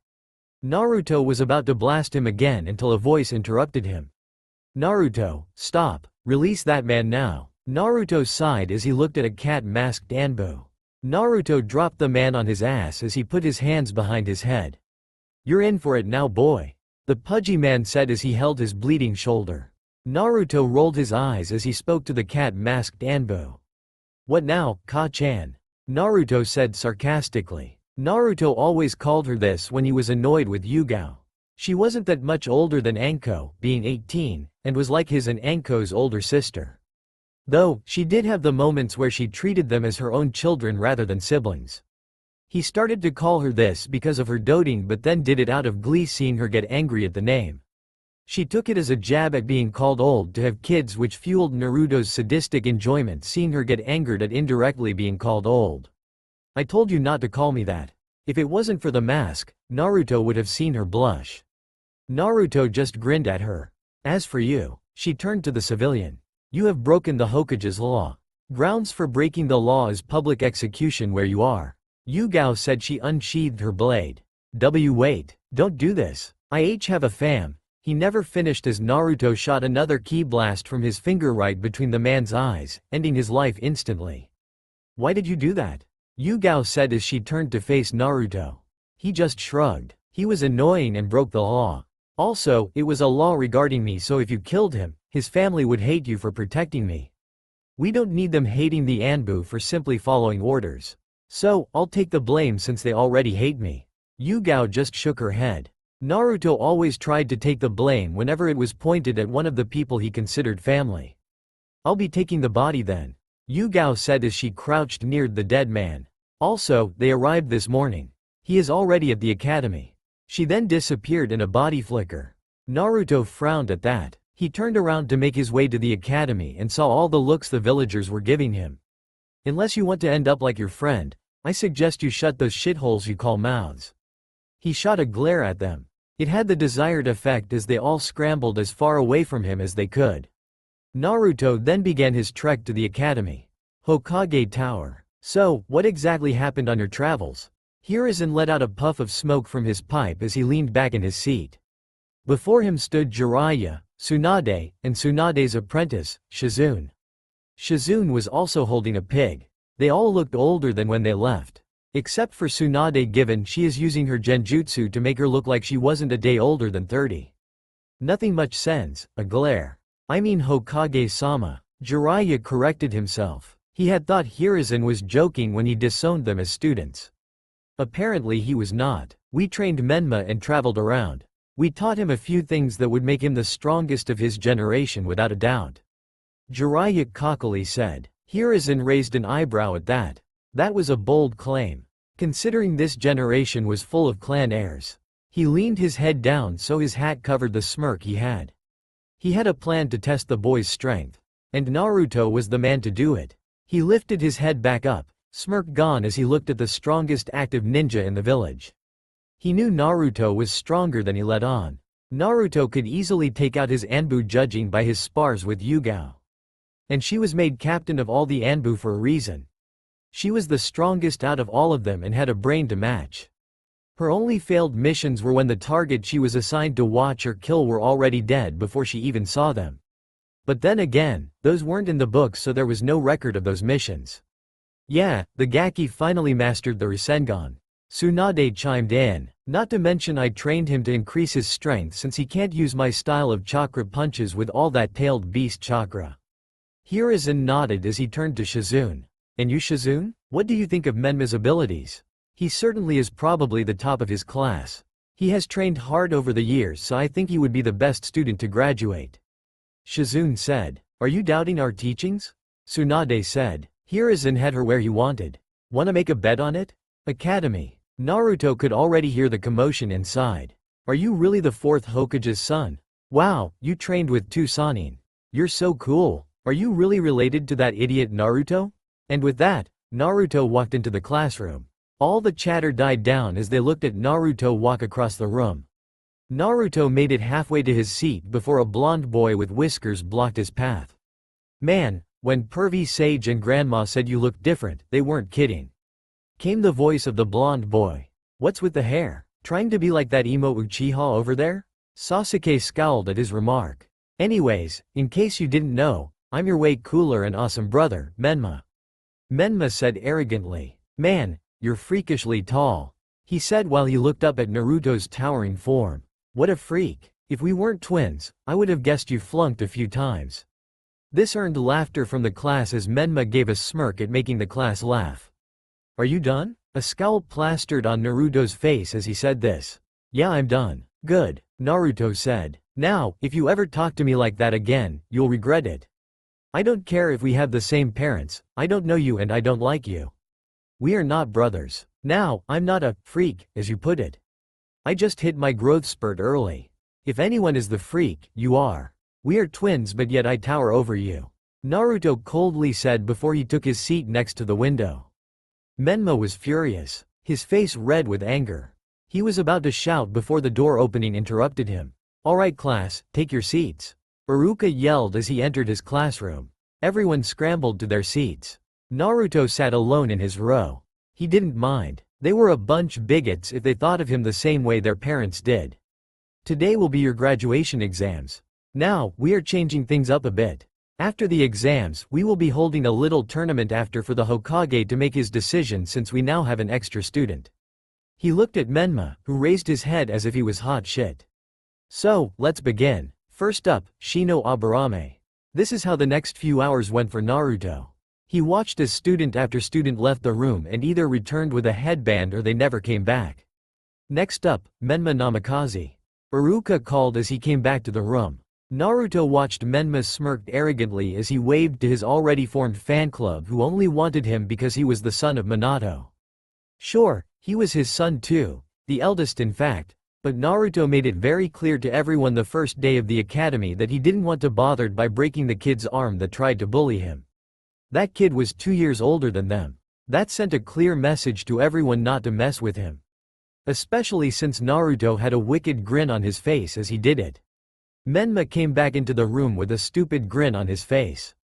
Naruto was about to blast him again until a voice interrupted him. Naruto, stop, release that man now. Naruto sighed as he looked at a cat-masked Anbu. Naruto dropped the man on his ass as he put his hands behind his head. You're in for it now, boy, the pudgy man said as he held his bleeding shoulder. Naruto rolled his eyes as he spoke to the cat-masked Anbu. What now, Ka-chan? Naruto said sarcastically. Naruto always called her this when he was annoyed with Yugao. She wasn't that much older than Anko, being 18, and was like his and Anko's older sister. Though, she did have the moments where she treated them as her own children rather than siblings. He started to call her this because of her doting, but then did it out of glee seeing her get angry at the name. She took it as a jab at being called old to have kids, which fueled Naruto's sadistic enjoyment seeing her get angered at indirectly being called old. I told you not to call me that. If it wasn't for the mask, Naruto would have seen her blush. Naruto just grinned at her. As for you, she turned to the civilian. You have broken the Hokage's law. Grounds for breaking the law is public execution where you are. Yugao said. She unsheathed her blade. Wait, don't do this. I have a fam. He never finished as Naruto shot another ki blast from his finger right between the man's eyes, ending his life instantly. Why did you do that? Yugao said as she turned to face Naruto. He just shrugged. He was annoying and broke the law. Also, it was a law regarding me, so if you killed him, his family would hate you for protecting me. We don't need them hating the Anbu for simply following orders. So, I'll take the blame since they already hate me. Yugao just shook her head. Naruto always tried to take the blame whenever it was pointed at one of the people he considered family. I'll be taking the body then, Yugao said as she crouched near the dead man. Also, they arrived this morning. He is already at the academy. She then disappeared in a body flicker. Naruto frowned at that. He turned around to make his way to the academy and saw all the looks the villagers were giving him. Unless you want to end up like your friend, I suggest you shut those shitholes you call mouths. He shot a glare at them. It had the desired effect as they all scrambled as far away from him as they could. Naruto then began his trek to the academy. Hokage Tower. So, what exactly happened on your travels? Hiruzen let out a puff of smoke from his pipe as he leaned back in his seat. Before him stood Jiraiya, Tsunade, and Tsunade's apprentice, Shizune. Shizune was also holding a pig. They all looked older than when they left. Except for Tsunade, given she is using her genjutsu to make her look like she wasn't a day older than 30. Nothing much sense, a glare. I mean Hokage-sama. Jiraiya corrected himself. He had thought Hiruzen was joking when he disowned them as students. Apparently he was not. We trained Menma and traveled around. We taught him a few things that would make him the strongest of his generation without a doubt. Jiraiya cockily said. Hiruzen raised an eyebrow at that. That was a bold claim, considering this generation was full of clan heirs. He leaned his head down so his hat covered the smirk he had. He had a plan to test the boy's strength, and Naruto was the man to do it. He lifted his head back up, smirk gone as he looked at the strongest active ninja in the village. He knew Naruto was stronger than he let on. Naruto could easily take out his Anbu judging by his spars with Yugao. And she was made captain of all the Anbu for a reason. She was the strongest out of all of them and had a brain to match. Her only failed missions were when the target she was assigned to watch or kill were already dead before she even saw them. But then again, those weren't in the book, so there was no record of those missions. Yeah, the Gaki finally mastered the Rasengan. Tsunade chimed in. Not to mention I trained him to increase his strength since he can't use my style of chakra punches with all that tailed beast chakra. Hiruzen nodded as he turned to Shizune. And you, Shizune? What do you think of Menma's abilities? He certainly is probably the top of his class. He has trained hard over the years, so I think he would be the best student to graduate. Shizune said. Are you doubting our teachings? Tsunade said. Hiruzen had her where he wanted. Wanna make a bet on it? Academy. Naruto could already hear the commotion inside. Are you really the fourth Hokage's son? Wow, you trained with two Sannin. You're so cool. Are you really related to that idiot Naruto? And with that, Naruto walked into the classroom. All the chatter died down as they looked at Naruto walk across the room. Naruto made it halfway to his seat before a blonde boy with whiskers blocked his path. Man, when Pervy Sage and Grandma said you looked different, they weren't kidding. Came the voice of the blonde boy. What's with the hair? Trying to be like that emo Uchiha over there? Sasuke scowled at his remark. Anyways, in case you didn't know, I'm your way cooler and awesome brother, Menma. Menma said arrogantly. Man, you're freakishly tall, he said while he looked up at Naruto's towering form. What a freak. If we weren't twins, I would have guessed you flunked a few times. This earned laughter from the class as Menma gave a smirk at making the class laugh. Are you done? A scowl plastered on Naruto's face as he said this. Yeah, I'm done. Good, Naruto said. Now, if you ever talk to me like that again, you'll regret it. I don't care if we have the same parents, I don't know you and I don't like you. We are not brothers. Now, I'm not a freak, as you put it. I just hit my growth spurt early. If anyone is the freak, you are. We are twins but yet I tower over you, Naruto coldly said before he took his seat next to the window. Menma was furious, his face red with anger. He was about to shout before the door opening interrupted him. Alright class, take your seats. Iruka yelled as he entered his classroom. Everyone scrambled to their seats. Naruto sat alone in his row. He didn't mind. They were a bunch bigots if they thought of him the same way their parents did. Today will be your graduation exams. Now, we are changing things up a bit. After the exams, we will be holding a little tournament after for the Hokage to make his decision since we now have an extra student. He looked at Menma, who raised his head as if he was hot shit. So, let's begin. First up, StuphinUrMuphin. This is how the next few hours went for Naruto. He watched as student after student left the room and either returned with a headband or they never came back. Next up, Menma Namikaze. Iruka called as he came back to the room. Naruto watched Menma smirked arrogantly as he waved to his already formed fan club who only wanted him because he was the son of Minato. Sure, he was his son too, the eldest in fact, but Naruto made it very clear to everyone the first day of the academy that he didn't want to bothered by breaking the kid's arm that tried to bully him. That kid was 2 years older than them. That sent a clear message to everyone not to mess with him. Especially since Naruto had a wicked grin on his face as he did it. Menma came back into the room with a stupid grin on his face.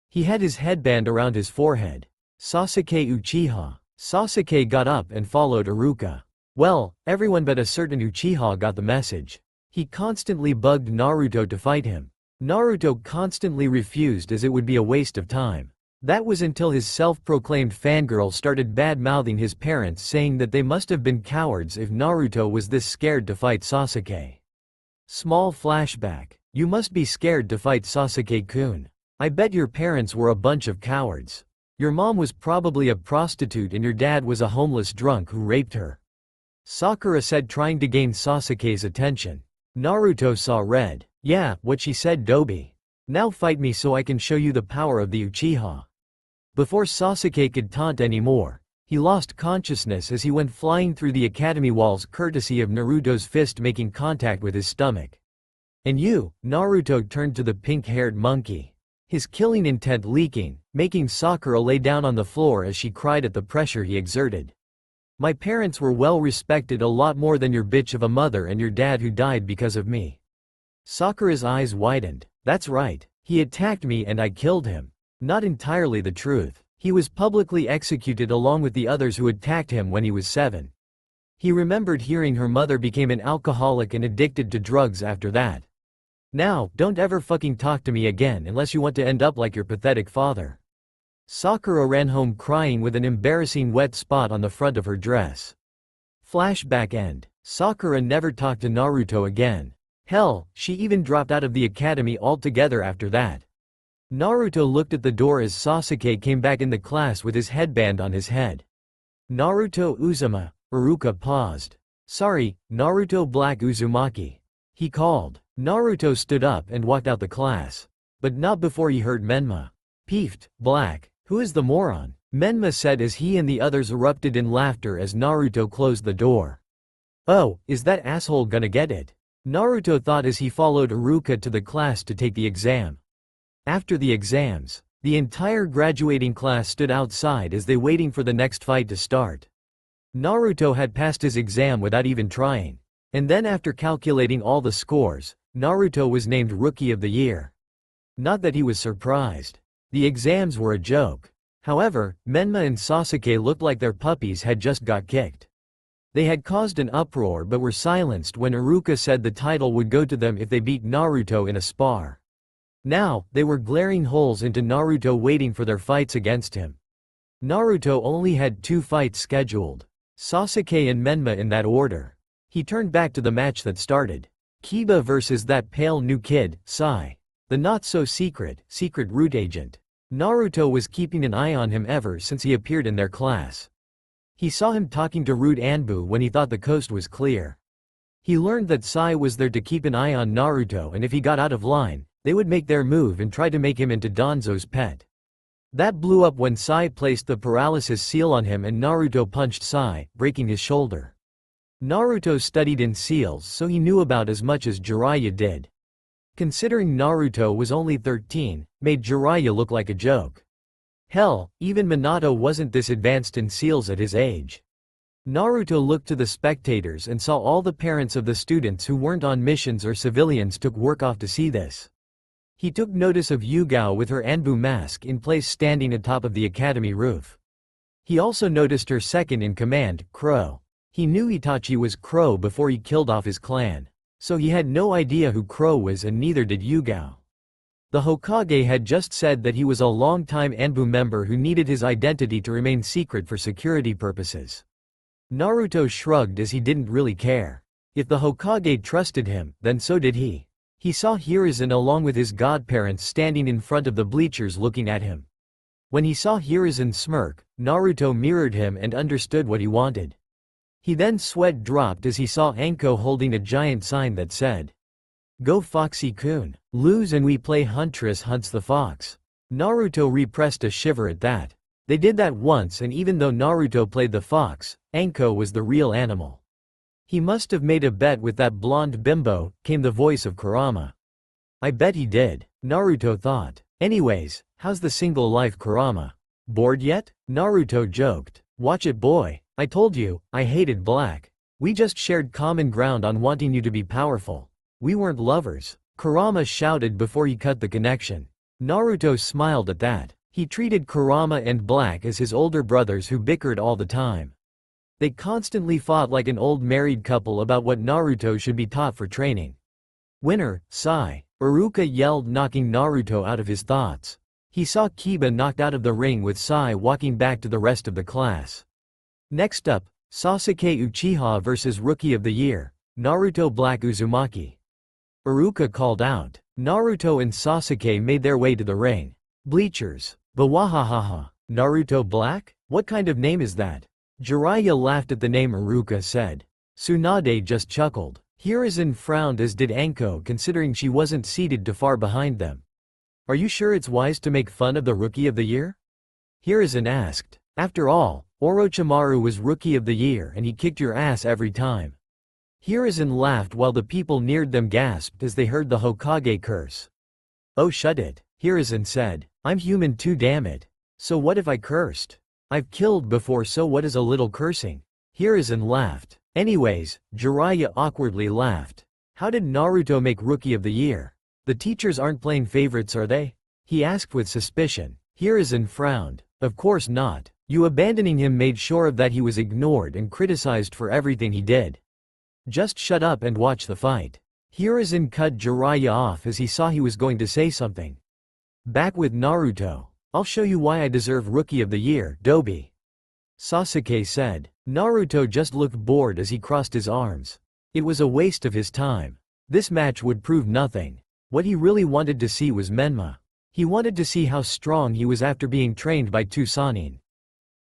He had his headband around his forehead. Sasuke Uchiha. Sasuke got up and followed Iruka. Well, everyone but a certain Uchiha got the message. He constantly bugged Naruto to fight him. Naruto constantly refused as it would be a waste of time. That was until his self-proclaimed fangirl started bad-mouthing his parents saying that they must have been cowards if Naruto was this scared to fight Sasuke. Small flashback. You must be scared to fight Sasuke-kun. I bet your parents were a bunch of cowards. Your mom was probably a prostitute and your dad was a homeless drunk who raped her. Sakura said trying to gain Sasuke's attention. Naruto saw red. Yeah, what she said Dobi. Now fight me so I can show you the power of the Uchiha. Before Sasuke could taunt anymore, he lost consciousness as he went flying through the academy walls courtesy of Naruto's fist making contact with his stomach. And you, Naruto turned to the pink-haired monkey. His killing intent leaking, making Sakura lay down on the floor as she cried at the pressure he exerted. My parents were well respected a lot more than your bitch of a mother and your dad who died because of me. Sakura's eyes widened. That's right, he attacked me and I killed him. Not entirely the truth. He was publicly executed along with the others who attacked him when he was 7. He remembered hearing her mother became an alcoholic and addicted to drugs after that. Now, don't ever fucking talk to me again unless you want to end up like your pathetic father. Sakura ran home crying with an embarrassing wet spot on the front of her dress. Flashback end. Sakura never talked to Naruto again. Hell, she even dropped out of the academy altogether after that. Naruto looked at the door as Sasuke came back in the class with his headband on his head. Naruto Uzuma. Iruka paused. Sorry, Naruto Black Uzumaki. He called. Naruto stood up and walked out the class. But not before he heard Menma. Peeved, Black, who is the moron? Menma said as he and the others erupted in laughter as Naruto closed the door. Oh, is that asshole gonna get it? Naruto thought as he followed Iruka to the class to take the exam. After the exams, the entire graduating class stood outside as they waiting for the next fight to start. Naruto had passed his exam without even trying. And then after calculating all the scores, Naruto was named Rookie of the Year. Not that he was surprised. The exams were a joke. However, Menma and Sasuke looked like their puppies had just got kicked. They had caused an uproar but were silenced when Iruka said the title would go to them if they beat Naruto in a spar. Now, they were glaring holes into Naruto waiting for their fights against him. Naruto only had 2 fights scheduled. Sasuke and Menma in that order. He turned back to the match that started. Kiba versus that pale new kid, Sai. The not-so-secret root agent. Naruto was keeping an eye on him ever since he appeared in their class. He saw him talking to Root Anbu when he thought the coast was clear. He learned that Sai was there to keep an eye on Naruto, and if he got out of line, they would make their move and try to make him into Danzo's pet. That blew up when Sai placed the paralysis seal on him and Naruto punched Sai, breaking his shoulder. Naruto studied in seals, so he knew about as much as Jiraiya did. Considering Naruto was only 13, made Jiraiya look like a joke. Hell, even Minato wasn't this advanced in seals at his age. Naruto looked to the spectators and saw all the parents of the students who weren't on missions or civilians took work off to see this. He took notice of Yugao with her Anbu mask in place standing atop of the academy roof. He also noticed her second-in-command, Crow. He knew Itachi was Crow before he killed off his clan, so he had no idea who Crow was and neither did Yugao. The Hokage had just said that he was a long-time Anbu member who needed his identity to remain secret for security purposes. Naruto shrugged as he didn't really care. If the Hokage trusted him, then so did he. He saw Hiruzen along with his godparents standing in front of the bleachers looking at him. When he saw Hiruzen smirk, Naruto mirrored him and understood what he wanted. He then sweat dropped as he saw Anko holding a giant sign that said, "Go Foxy-kun, lose and we play Huntress hunts the fox." Naruto repressed a shiver at that. They did that once, and even though Naruto played the fox, Anko was the real animal. He must have made a bet with that blonde bimbo, came the voice of Kurama. I bet he did, Naruto thought. Anyways, how's the single life, Kurama? Bored yet? Naruto joked. Watch it, boy. I told you, I hated black. We just shared common ground on wanting you to be powerful. We weren't lovers. Kurama shouted before he cut the connection. Naruto smiled at that. He treated Kurama and Black as his older brothers who bickered all the time. They constantly fought like an old married couple about what Naruto should be taught for training. Winner, Sai. Iruka yelled, knocking Naruto out of his thoughts. He saw Kiba knocked out of the ring with Sai walking back to the rest of the class. Next up, Sasuke Uchiha versus Rookie of the Year, Naruto Black Uzumaki. Iruka called out. Naruto and Sasuke made their way to the ring. Bleachers. Bawahahaha. Naruto Black? What kind of name is that? Jiraiya laughed at the name Iruka said. Tsunade just chuckled. Hiruzen frowned as did Anko, considering she wasn't seated too far behind them. Are you sure it's wise to make fun of the Rookie of the Year? Hiruzen asked. After all, Orochimaru was Rookie of the Year and he kicked your ass every time. Hiruzen laughed while the people near them gasped as they heard the Hokage curse. Oh, shut it, Hiruzen said. I'm human too, damn it. So what if I cursed? I've killed before, so what is a little cursing? Hiruzen laughed. Anyways, Jiraiya awkwardly laughed. How did Naruto make Rookie of the Year? The teachers aren't playing favorites, are they? He asked with suspicion. Hiruzen frowned. Of course not. You abandoning him made sure of that he was ignored and criticized for everything he did. Just shut up and watch the fight. Hiruzen cut Jiraiya off as he saw he was going to say something. Back with Naruto. I'll show you why I deserve Rookie of the Year, Dobi. Sasuke said. Naruto just looked bored as he crossed his arms. It was a waste of his time. This match would prove nothing. What he really wanted to see was Menma. He wanted to see how strong he was after being trained by two Sannin.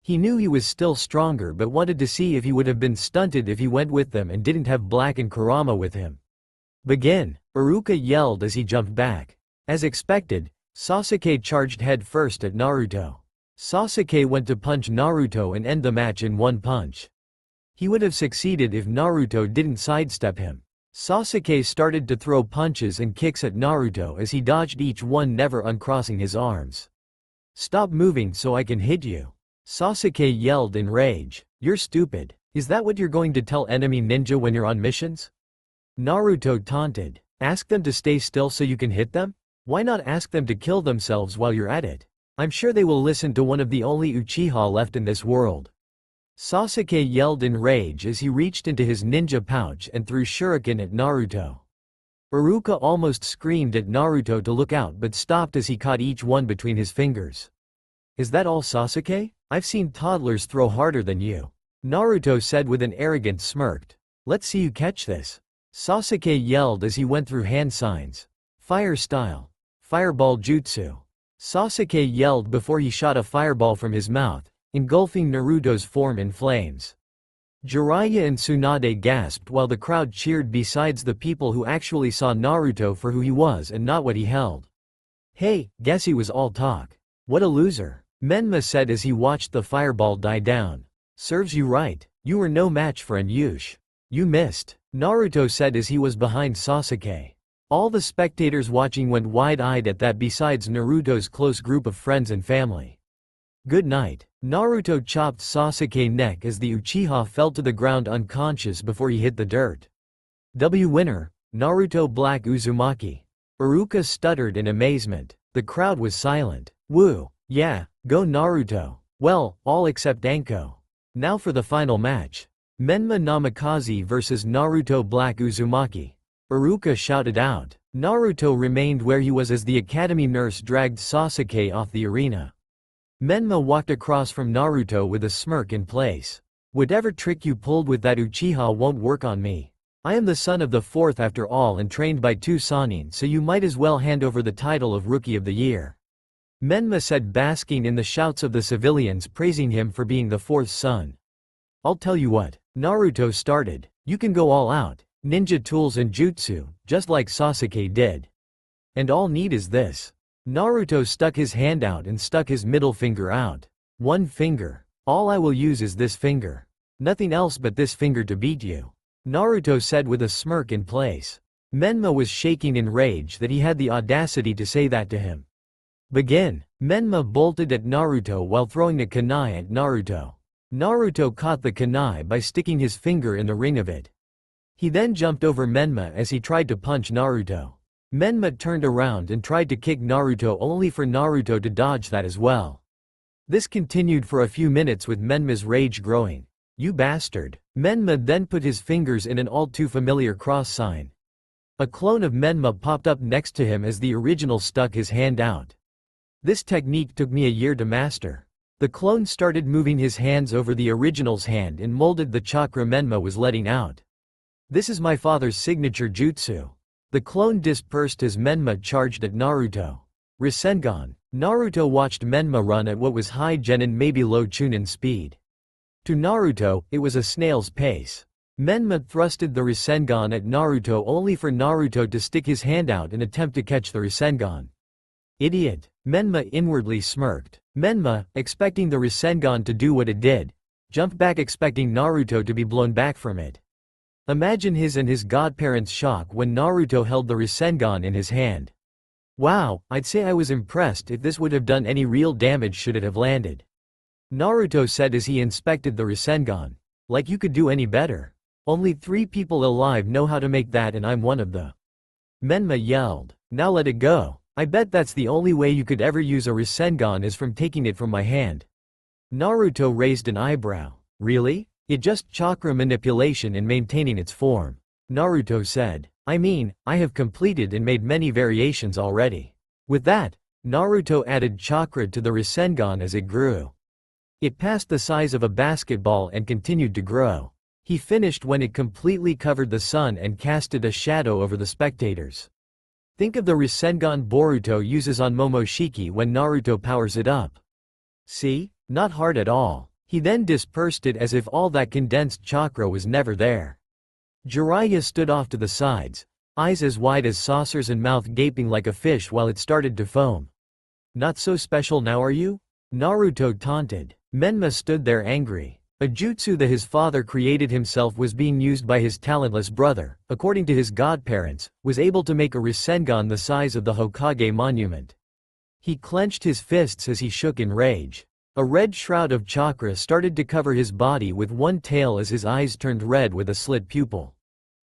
He knew he was still stronger but wanted to see if he would have been stunted if he went with them and didn't have Black and Kurama with him. Begin, Iruka yelled as he jumped back. As expected, Sasuke charged head first at Naruto. Sasuke went to punch Naruto and end the match in one punch. He would have succeeded if Naruto didn't sidestep him. Sasuke started to throw punches and kicks at Naruto as he dodged each one, never uncrossing his arms. Stop moving so I can hit you. Sasuke yelled in rage. You're stupid. Is that what you're going to tell enemy ninja when you're on missions? Naruto taunted. Ask them to stay still so you can hit them? Why not ask them to kill themselves while you're at it? I'm sure they will listen to one of the only Uchiha left in this world. Sasuke yelled in rage as he reached into his ninja pouch and threw shuriken at Naruto. Iruka almost screamed at Naruto to look out but stopped as he caught each one between his fingers. "Is that all, Sasuke? I've seen toddlers throw harder than you," Naruto said with an arrogant smirk. "Let's see you catch this." Sasuke yelled as he went through hand signs. "Fire style. Fireball jutsu." Sasuke yelled before he shot a fireball from his mouth, engulfing Naruto's form in flames. Jiraiya and Tsunade gasped while the crowd cheered besides the people who actually saw Naruto for who he was and not what he held. "Hey, guess he was all talk. What a loser," Menma said as he watched the fireball die down. "Serves you right, you were no match for Anyush. You missed," Naruto said as he was behind Sasuke. All the spectators watching went wide-eyed at that besides Naruto's close group of friends and family. "Good night." Naruto chopped Sasuke's neck as the Uchiha fell to the ground unconscious before he hit the dirt. Winner, Naruto Black Uzumaki. Iruka stuttered in amazement. The crowd was silent. "Woo, yeah, go Naruto. Well, all except Anko. Now for the final match. Menma Namikaze vs Naruto Black Uzumaki." Iruka shouted out. Naruto remained where he was as the academy nurse dragged Sasuke off the arena. Menma walked across from Naruto with a smirk in place. "Whatever trick you pulled with that Uchiha won't work on me. I am the son of the fourth after all and trained by two Sannin, so you might as well hand over the title of Rookie of the Year," Menma said, basking in the shouts of the civilians praising him for being the fourth son. "I'll tell you what," Naruto started, "you can go all out, ninja tools and jutsu, just like Sasuke did. And all need is this." Naruto stuck his hand out and stuck his middle finger out. "One finger. All I will use is this finger. Nothing else but this finger to beat you," Naruto said with a smirk in place. Menma was shaking in rage that he had the audacity to say that to him. "Begin." Menma bolted at Naruto while throwing a kunai at Naruto. Naruto caught the kunai by sticking his finger in the ring of it. He then jumped over Menma as he tried to punch Naruto. Menma turned around and tried to kick Naruto only for Naruto to dodge that as well. This continued for a few minutes with Menma's rage growing. "You bastard." Menma then put his fingers in an all too familiar cross sign. A clone of Menma popped up next to him as the original stuck his hand out. "This technique took me a year to master." The clone started moving his hands over the original's hand and molded the chakra Menma was letting out. "This is my father's signature jutsu." The clone dispersed as Menma charged at Naruto. Rasengan. Naruto watched Menma run at what was high genin maybe low chunin speed. To Naruto, it was a snail's pace. Menma thrusted the Rasengan at Naruto only for Naruto to stick his hand out and attempt to catch the Rasengan. "Idiot." Menma inwardly smirked. Menma, expecting the Rasengan to do what it did, jumped back expecting Naruto to be blown back from it. Imagine his and his godparents' shock when Naruto held the Rasengan in his hand. "Wow, I'd say I was impressed if this would have done any real damage should it have landed," Naruto said as he inspected the Rasengan. "Like you could do any better. Only 3 people alive know how to make that and I'm one of them." Menma yelled. "Now let it go. I bet that's the only way you could ever use a Rasengan is from taking it from my hand." Naruto raised an eyebrow. "Really? It just chakra manipulation in maintaining its form," Naruto said. "I mean, I have completed and made many variations already." With that, Naruto added chakra to the Rasengan as it grew. It passed the size of a basketball and continued to grow. He finished when it completely covered the sun and casted a shadow over the spectators. Think of the Rasengan Boruto uses on Momoshiki when Naruto powers it up. See? Not hard at all. He then dispersed it as if all that condensed chakra was never there. Jiraiya stood off to the sides, eyes as wide as saucers and mouth gaping like a fish while it started to foam. "Not so special now are you?" Naruto taunted. Menma stood there angry. A jutsu that his father created himself was being used by his talentless brother, according to his godparents, was able to make a Rasengan the size of the Hokage monument. He clenched his fists as he shook in rage. A red shroud of chakra started to cover his body with one tail as his eyes turned red with a slit pupil.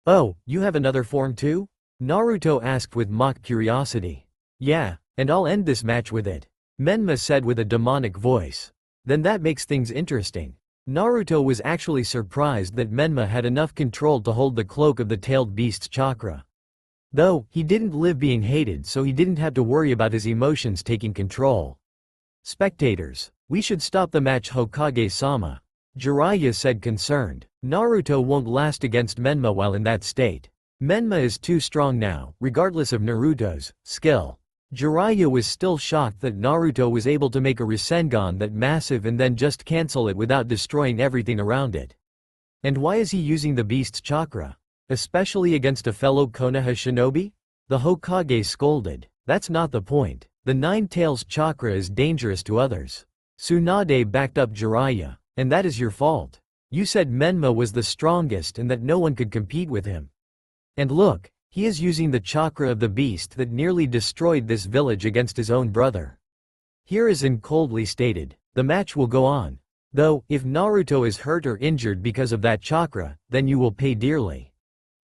"Oh, you have another form too?" Naruto asked with mock curiosity. "Yeah, and I'll end this match with it," Menma said with a demonic voice. "Then that makes things interesting." Naruto was actually surprised that Menma had enough control to hold the cloak of the tailed beast's chakra. Though, he didn't live being hated, so he didn't have to worry about his emotions taking control. Spectators, we should stop the match, Hokage-sama, Jiraiya said, concerned. Naruto won't last against Menma while in that state. Menma is too strong now, regardless of Naruto's skill. Jiraiya was still shocked that Naruto was able to make a Rasengan that massive and then just cancel it without destroying everything around it. And why is he using the beast's chakra? Especially against a fellow Konoha shinobi? The Hokage scolded. That's not the point. The Nine Tails chakra is dangerous to others. Tsunade backed up Jiraiya. And that is your fault. You said Menma was the strongest and that no one could compete with him. And look, he is using the chakra of the beast that nearly destroyed this village against his own brother. Hiruzen coldly stated, the match will go on. Though, if Naruto is hurt or injured because of that chakra, then you will pay dearly.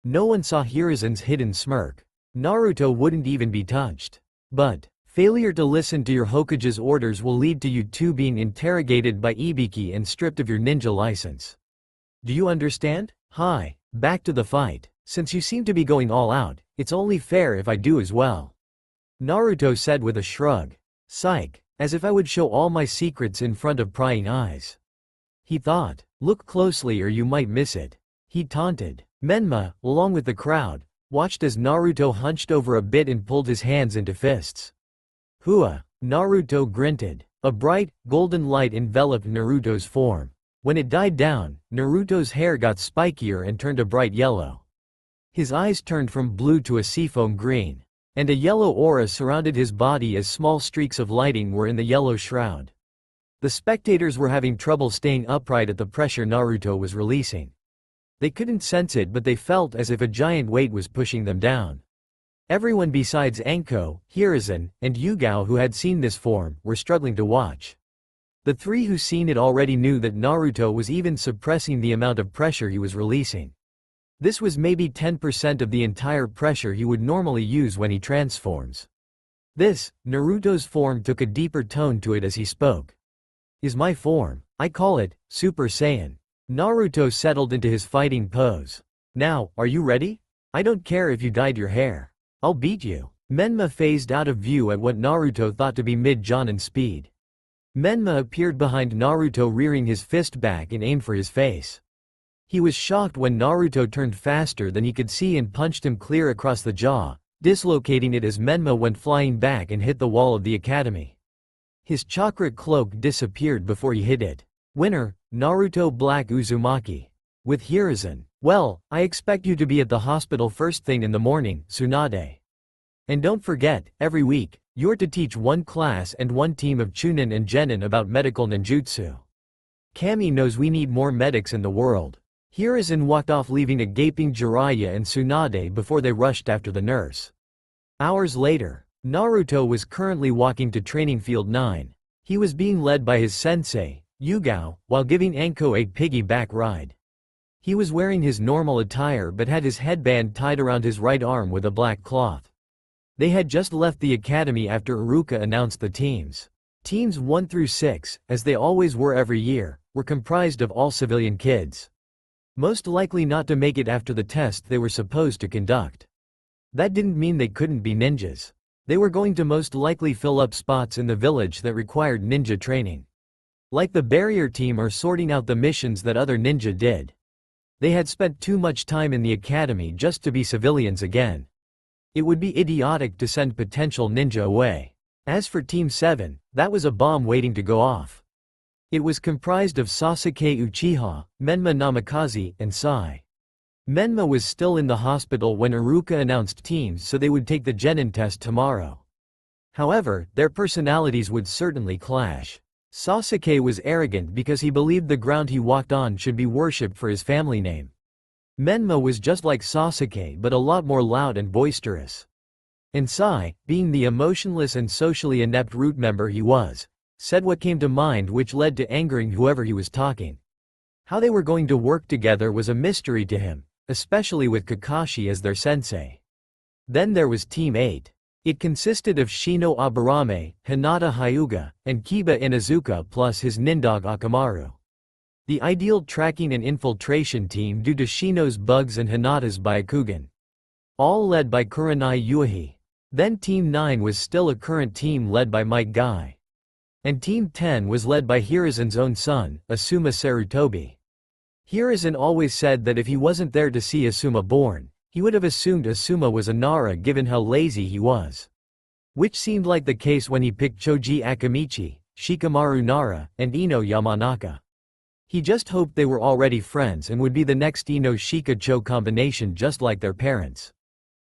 No one saw Hiruzen's hidden smirk. Naruto wouldn't even be touched. But, failure to listen to your Hokage's orders will lead to you two being interrogated by Ibiki and stripped of your ninja license. Do you understand? Hi, back to the fight. Since you seem to be going all out, it's only fair if I do as well. Naruto said with a shrug. Psych, as if I would show all my secrets in front of prying eyes. He thought, look closely or you might miss it. He taunted. Menma, along with the crowd, watched as Naruto hunched over a bit and pulled his hands into fists. Hua, Naruto grunted. A bright, golden light enveloped Naruto's form. When it died down, Naruto's hair got spikier and turned a bright yellow. His eyes turned from blue to a seafoam green. And a yellow aura surrounded his body as small streaks of lighting were in the yellow shroud. The spectators were having trouble staying upright at the pressure Naruto was releasing. They couldn't sense it, but they felt as if a giant weight was pushing them down. Everyone besides Anko, Hiruzen, and Yugao who had seen this form, were struggling to watch. The three who seen it already knew that Naruto was even suppressing the amount of pressure he was releasing. This was maybe 10% of the entire pressure he would normally use when he transforms. Naruto's form took a deeper tone to it as he spoke. Is my form. I call it, Super Saiyan. Naruto settled into his fighting pose. Now, are you ready? I don't care if you dyed your hair. I'll beat you. Menma phased out of view at what Naruto thought to be mid-Jonin speed. Menma appeared behind Naruto, rearing his fist back and aimed for his face. He was shocked when Naruto turned faster than he could see and punched him clear across the jaw, dislocating it as Menma went flying back and hit the wall of the academy. His chakra cloak disappeared before he hit it. Winner, Naruto Black Uzumaki. With Hiruzen. Well, I expect you to be at the hospital first thing in the morning, Tsunade. And don't forget, every week, you're to teach one class and one team of Chunin and Genin about medical ninjutsu. Kami knows we need more medics in the world. Hiruzen walked off, leaving a gaping Jiraiya and Tsunade before they rushed after the nurse. Hours later, Naruto was currently walking to Training Field 9. He was being led by his sensei, Yugao, while giving Anko a piggyback ride. He was wearing his normal attire but had his headband tied around his right arm with a black cloth. They had just left the academy after Iruka announced the teams. Teams 1 through 6, as they always were every year, were comprised of all civilian kids. Most likely not to make it after the test they were supposed to conduct. That didn't mean they couldn't be ninjas. They were going to most likely fill up spots in the village that required ninja training. Like the barrier team, or sorting out the missions that other ninja did. They had spent too much time in the academy just to be civilians again. It would be idiotic to send potential ninja away. As for Team 7, that was a bomb waiting to go off. It was comprised of Sasuke Uchiha, Menma Namikaze, and Sai. Menma was still in the hospital when Iruka announced teams, so they would take the Genin test tomorrow. However, their personalities would certainly clash. Sasuke was arrogant because he believed the ground he walked on should be worshipped for his family name. Menma was just like Sasuke but a lot more loud and boisterous. And Sai, being the emotionless and socially inept root member he was, said what came to mind, which led to angering whoever he was talking. How they were going to work together was a mystery to him, especially with Kakashi as their sensei. Then there was Team 8. It consisted of Shino Aburame, Hinata Hyuga, and Kiba Inazuka plus his nindog Akamaru. The ideal tracking and infiltration team due to Shino's bugs and Hinata's Byakugan. All led by Kurenai Yuihi. Then Team 9 was still a current team led by Might Guy. And Team 10 was led by Hiruzen's own son, Asuma Sarutobi. Hiruzen always said that if he wasn't there to see Asuma born, he would have assumed Asuma was a Nara given how lazy he was. Which seemed like the case when he picked Choji Akamichi, Shikamaru Nara, and Ino Yamanaka. He just hoped they were already friends and would be the next Ino-Shika-Cho combination just like their parents.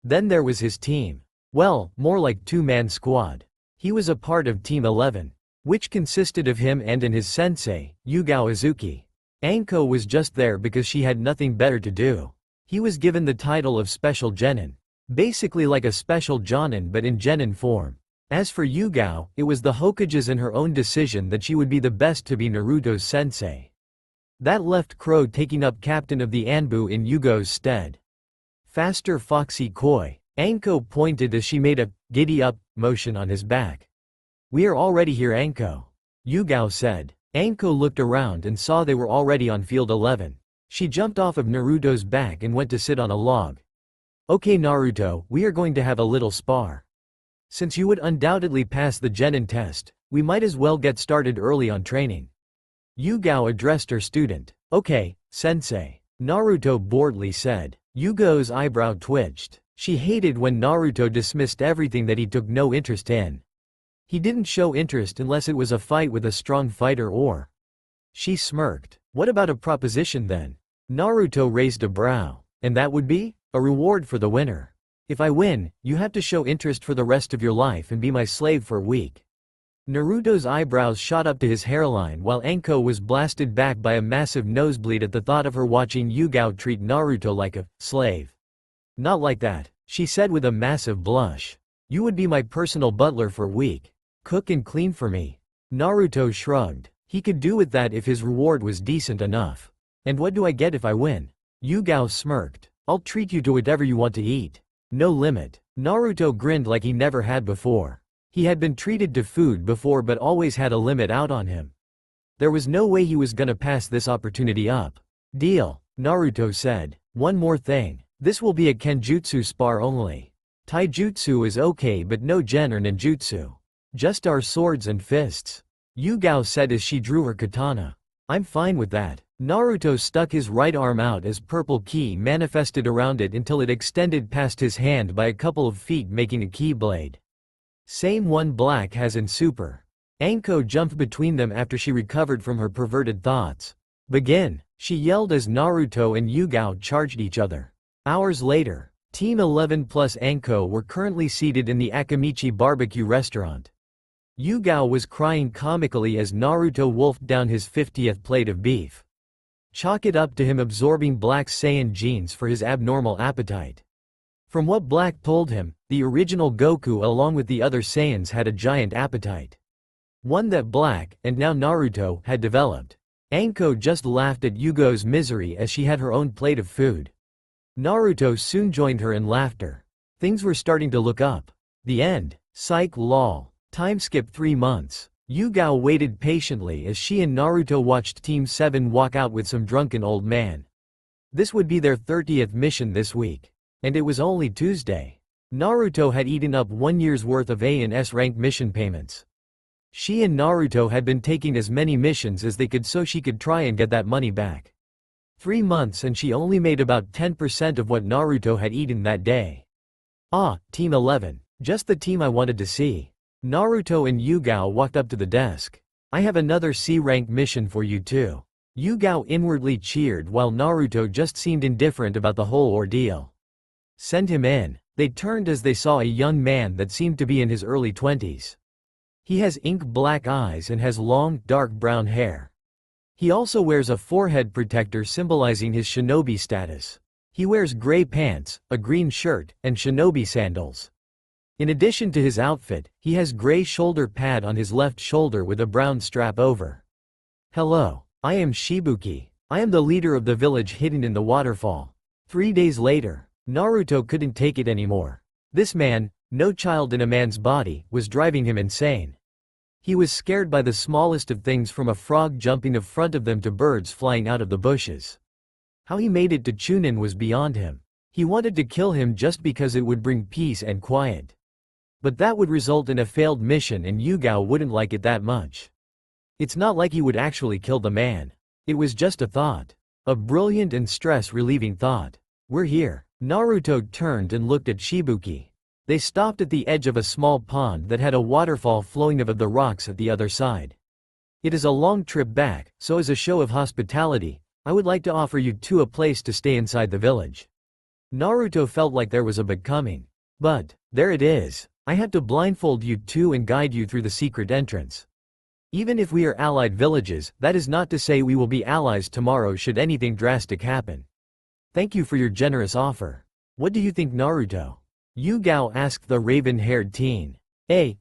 Then there was his team. Well, more like two-man squad. He was a part of Team 11, which consisted of him and his sensei, Yugao Izuki. Anko was just there because she had nothing better to do. He was given the title of Special Genin. Basically like a Special Jonin but in Genin form. As for Yugao, it was the Hokage's and her own decision that she would be the best to be Naruto's sensei. That left Crow taking up captain of the Anbu in Yugo's stead. Faster Foxy Koi, Anko pointed as she made a giddy-up motion on his back. We are already here, Anko. Yugao said. Anko looked around and saw they were already on field 11. She jumped off of Naruto's back and went to sit on a log. Okay Naruto, we are going to have a little spar. Since you would undoubtedly pass the Genin test, we might as well get started early on training. Yugao addressed her student. Okay, sensei. Naruto boredly said. Yugo's eyebrow twitched. She hated when Naruto dismissed everything that he took no interest in. He didn't show interest unless it was a fight with a strong fighter or... She smirked. What about a proposition then? Naruto raised a brow. And that would be? A reward for the winner. If I win, you have to show interest for the rest of your life and be my slave for a week. Naruto's eyebrows shot up to his hairline while Anko was blasted back by a massive nosebleed at the thought of her watching Yugao treat Naruto like a slave. Not like that, she said with a massive blush. You would be my personal butler for a week. Cook and clean for me. Naruto shrugged. He could do with that if his reward was decent enough. And what do I get if I win? Yugao smirked. I'll treat you to whatever you want to eat. No limit. Naruto grinned like he never had before. He had been treated to food before but always had a limit out on him. There was no way he was gonna pass this opportunity up. Deal, Naruto said. One more thing. This will be a Kenjutsu spar only. Taijutsu is okay but no Gen or Ninjutsu. Just our swords and fists. Yugao said as she drew her katana. I'm fine with that. Naruto stuck his right arm out as purple ki manifested around it until it extended past his hand by a couple of feet making a keyblade. Same one Black has in Super. Anko jumped between them after she recovered from her perverted thoughts. Begin, she yelled as Naruto and Yugao charged each other. Hours later, Team 11 plus Anko were currently seated in the Akamichi barbecue restaurant. Yugao was crying comically as Naruto wolfed down his 50th plate of beef. Chalk it up to him absorbing Black Saiyan genes for his abnormal appetite. From what Black told him, the original Goku along with the other Saiyans had a giant appetite. One that Black, and now Naruto, had developed. Anko just laughed at Yugo's misery as she had her own plate of food. Naruto soon joined her in laughter. Things were starting to look up. The end. Psych lol. Time skip 3 months. Yugao waited patiently as she and Naruto watched Team 7 walk out with some drunken old man. This would be their 30th mission this week. And it was only Tuesday. Naruto had eaten up 1 year's worth of A and S rank mission payments. She and Naruto had been taking as many missions as they could so she could try and get that money back. 3 months and she only made about 10% of what Naruto had eaten that day. Ah, Team 11. Just the team I wanted to see. Naruto and Yugao walked up to the desk. I have another C-rank mission for you too. Yugao inwardly cheered while Naruto just seemed indifferent about the whole ordeal. Send him in. They turned as they saw a young man that seemed to be in his early 20s. He has ink black eyes and has long, dark brown hair. He also wears a forehead protector symbolizing his shinobi status. He wears gray pants, a green shirt, and shinobi sandals. In addition to his outfit, he has gray shoulder pad on his left shoulder with a brown strap over. Hello. I am Shibuki. I am the leader of the village hidden in the waterfall. 3 days later. Naruto couldn't take it anymore. This man, no child in a man's body, was driving him insane. He was scared by the smallest of things, from a frog jumping in front of them to birds flying out of the bushes. How he made it to Chunin was beyond him. He wanted to kill him just because it would bring peace and quiet. But that would result in a failed mission, and Yugao wouldn't like it that much. It's not like he would actually kill the man. It was just a thought. A brilliant and stress-relieving thought. We're here. Naruto turned and looked at Shibuki. They stopped at the edge of a small pond that had a waterfall flowing out of the rocks at the other side. It is a long trip back, so as a show of hospitality, I would like to offer you two a place to stay inside the village. Naruto felt like there was a but coming. But, there it is. I have to blindfold you two and guide you through the secret entrance. Even if we are allied villages, that is not to say we will be allies tomorrow should anything drastic happen. Thank you for your generous offer. What do you think, Naruto? Yugao asked the raven-haired teen.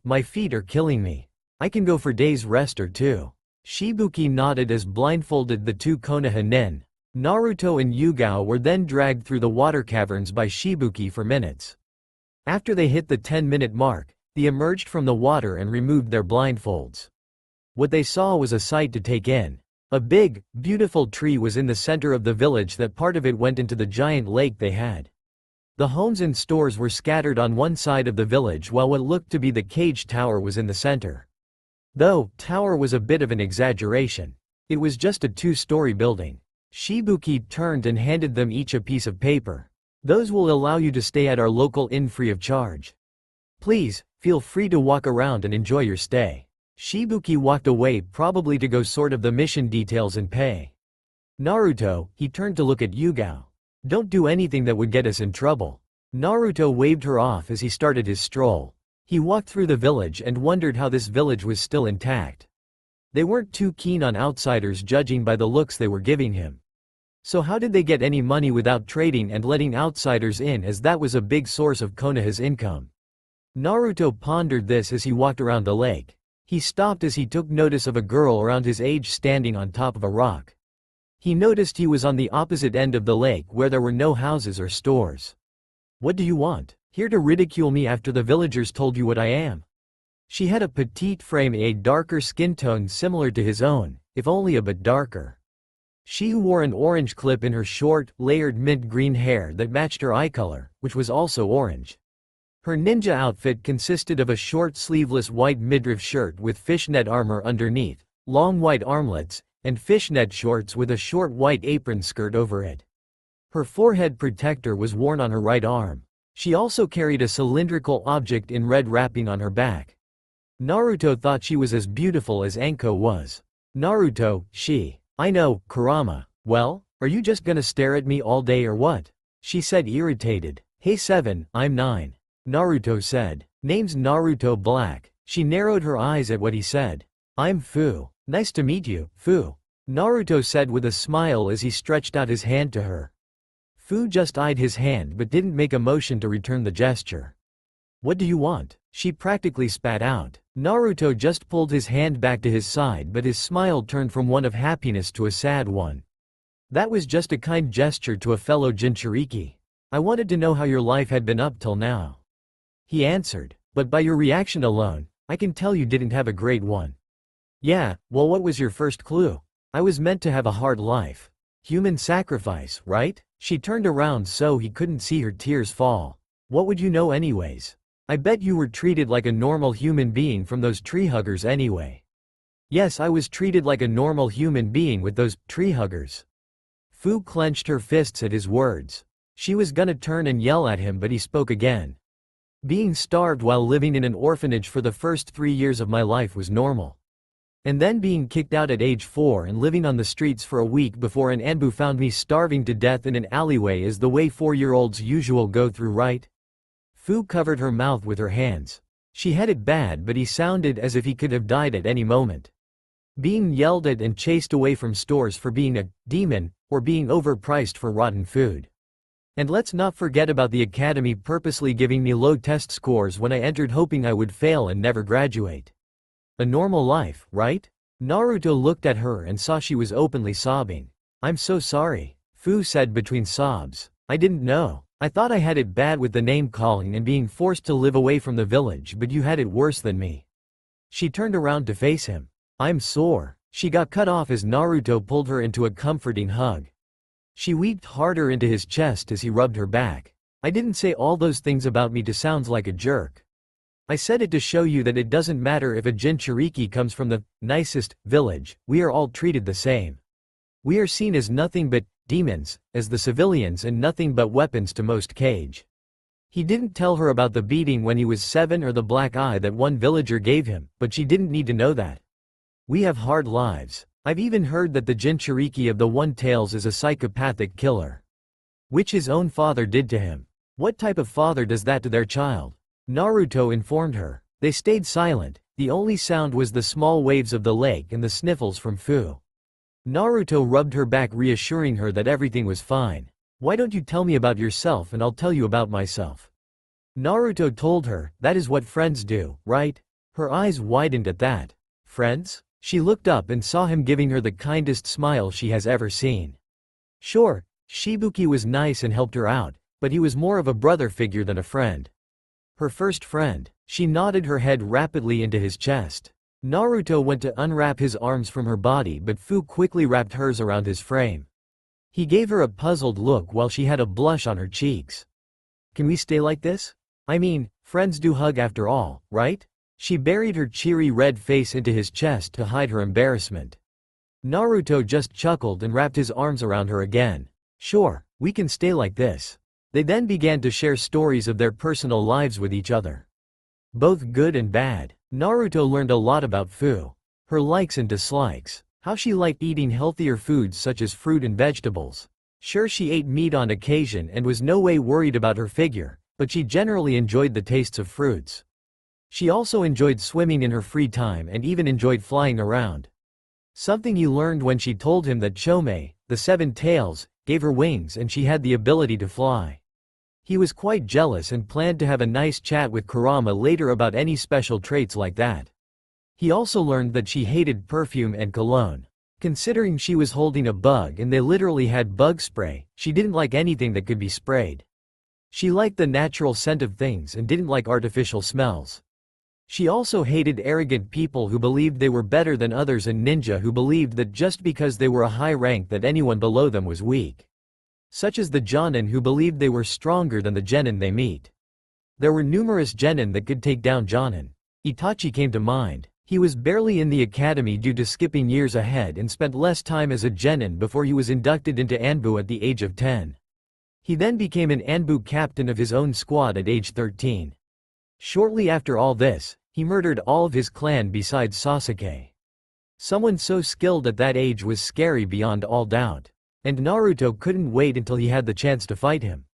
My feet are killing me. I can go for days rest or two. Shibuki nodded as blindfolded the two Konoha nen. Naruto and Yugao were then dragged through the water caverns by Shibuki for minutes. After they hit the 10-minute mark, they emerged from the water and removed their blindfolds. What they saw was a sight to take in. A big, beautiful tree was in the center of the village that part of it went into the giant lake they had. The homes and stores were scattered on one side of the village, while what looked to be the cage tower was in the center. Though, tower was a bit of an exaggeration. It was just a two-story building. Shibuki turned and handed them each a piece of paper. Those will allow you to stay at our local inn free of charge. Please, feel free to walk around and enjoy your stay. Shibuki walked away, probably to go sort of the mission details and pay. Naruto, he turned to look at Yugao. Don't do anything that would get us in trouble. Naruto waved her off as he started his stroll. He walked through the village and wondered how this village was still intact. They weren't too keen on outsiders, judging by the looks they were giving him. So how did they get any money without trading and letting outsiders in, as that was a big source of Konoha's income? Naruto pondered this as he walked around the lake. He stopped as he took notice of a girl around his age standing on top of a rock. He noticed he was on the opposite end of the lake, where there were no houses or stores. What do you want? Here to ridicule me after the villagers told you what I am? She had a petite frame, a darker skin tone similar to his own, if only a bit darker. She wore an orange clip in her short, layered mint-green hair that matched her eye color, which was also orange. Her ninja outfit consisted of a short sleeveless white midriff shirt with fishnet armor underneath, long white armlets, and fishnet shorts with a short white apron skirt over it. Her forehead protector was worn on her right arm. She also carried a cylindrical object in red wrapping on her back. Naruto thought she was as beautiful as Anko was. Naruto, I know, Kurama. Well, are you just gonna stare at me all day or what? She said, irritated. Hey 7, I'm 9. Naruto said. Name's Naruto Black. She narrowed her eyes at what he said. I'm Fu. Nice to meet you, Fu. Naruto said with a smile as he stretched out his hand to her. Fu just eyed his hand but didn't make a motion to return the gesture. What do you want? She practically spat out. Naruto just pulled his hand back to his side, but his smile turned from one of happiness to a sad one. That was just a kind gesture to a fellow Jinchuriki. I wanted to know how your life had been up till now. He answered, but by your reaction alone, I can tell you didn't have a great one. Yeah, well, what was your first clue? I was meant to have a hard life. Human sacrifice, right? She turned around so he couldn't see her tears fall. What would you know anyways? I bet you were treated like a normal human being from those tree huggers anyway. Yes, I was treated like a normal human being with those tree huggers. Fu clenched her fists at his words. She was gonna turn and yell at him, but he spoke again. Being starved while living in an orphanage for the first 3 years of my life was normal. And then being kicked out at age 4 and living on the streets for a week before an Anbu found me starving to death in an alleyway is the way 4-year-olds usual go through, right? Fu covered her mouth with her hands. She had it bad, but he sounded as if he could have died at any moment. Being yelled at and chased away from stores for being a demon, or being overpriced for rotten food. And let's not forget about the academy purposely giving me low test scores when I entered, hoping I would fail and never graduate. A normal life, right? Naruto looked at her and saw she was openly sobbing. I'm so sorry, Fu said between sobs. I didn't know. I thought I had it bad with the name calling and being forced to live away from the village, but you had it worse than me. She turned around to face him. I'm sore. She got cut off as Naruto pulled her into a comforting hug. She weeped harder into his chest as he rubbed her back. I didn't say all those things about me to sound like a jerk. I said it to show you that it doesn't matter if a Jinchuriki comes from the nicest village, we are all treated the same. We are seen as nothing but demons, as the civilians, and nothing but weapons to most Kage. He didn't tell her about the beating when he was 7 or the black eye that one villager gave him, but she didn't need to know that. We have hard lives. I've even heard that the Jinchuriki of the One-Tails is a psychopathic killer. Which his own father did to him. What type of father does that to their child? Naruto informed her. They stayed silent, the only sound was the small waves of the lake and the sniffles from Fu. Naruto rubbed her back, reassuring her that everything was fine. Why don't you tell me about yourself and I'll tell you about myself? Naruto told her, that is what friends do, right? Her eyes widened at that. Friends? She looked up and saw him giving her the kindest smile she has ever seen. Sure, Shibuki was nice and helped her out, but he was more of a brother figure than a friend. Her first friend. She nodded her head rapidly into his chest. Naruto went to unwrap his arms from her body, but Fu quickly wrapped hers around his frame. He gave her a puzzled look while she had a blush on her cheeks. Can we stay like this? I mean, friends do hug after all, right? She buried her cheery red face into his chest to hide her embarrassment. Naruto just chuckled and wrapped his arms around her again. Sure, we can stay like this. They then began to share stories of their personal lives with each other. Both good and bad. Naruto learned a lot about Fu. Her likes and dislikes. How she liked eating healthier foods such as fruit and vegetables. Sure, she ate meat on occasion and was no way worried about her figure, but she generally enjoyed the tastes of fruits. She also enjoyed swimming in her free time and even enjoyed flying around. Something he learned when she told him that Chome, the 7 tails, gave her wings and she had the ability to fly. He was quite jealous and planned to have a nice chat with Kurama later about any special traits like that. He also learned that she hated perfume and cologne. Considering she was holding a bug and they literally had bug spray, she didn't like anything that could be sprayed. She liked the natural scent of things and didn't like artificial smells. She also hated arrogant people who believed they were better than others and ninja who believed that just because they were a high rank that anyone below them was weak. Such as the Jonin who believed they were stronger than the Genin they meet. There were numerous Genin that could take down Jonin. Itachi came to mind. He was barely in the academy due to skipping years ahead and spent less time as a Genin before he was inducted into Anbu at the age of 10. He then became an Anbu captain of his own squad at age 13. Shortly after all this, he murdered all of his clan besides Sasuke. Someone so skilled at that age was scary beyond all doubt. And Naruto couldn't wait until he had the chance to fight him.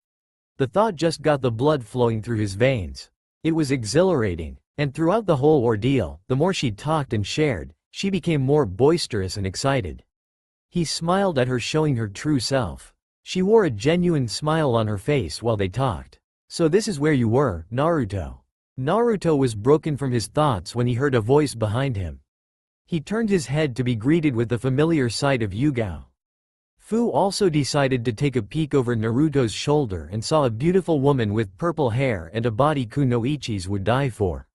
The thought just got the blood flowing through his veins. It was exhilarating, and throughout the whole ordeal, the more she talked and shared, she became more boisterous and excited. He smiled at her, showing her true self. She wore a genuine smile on her face while they talked. So this is where you were, Naruto. Naruto was broken from his thoughts when he heard a voice behind him. He turned his head to be greeted with the familiar sight of Yugao. Fu also decided to take a peek over Naruto's shoulder and saw a beautiful woman with purple hair and a body kunoichis would die for.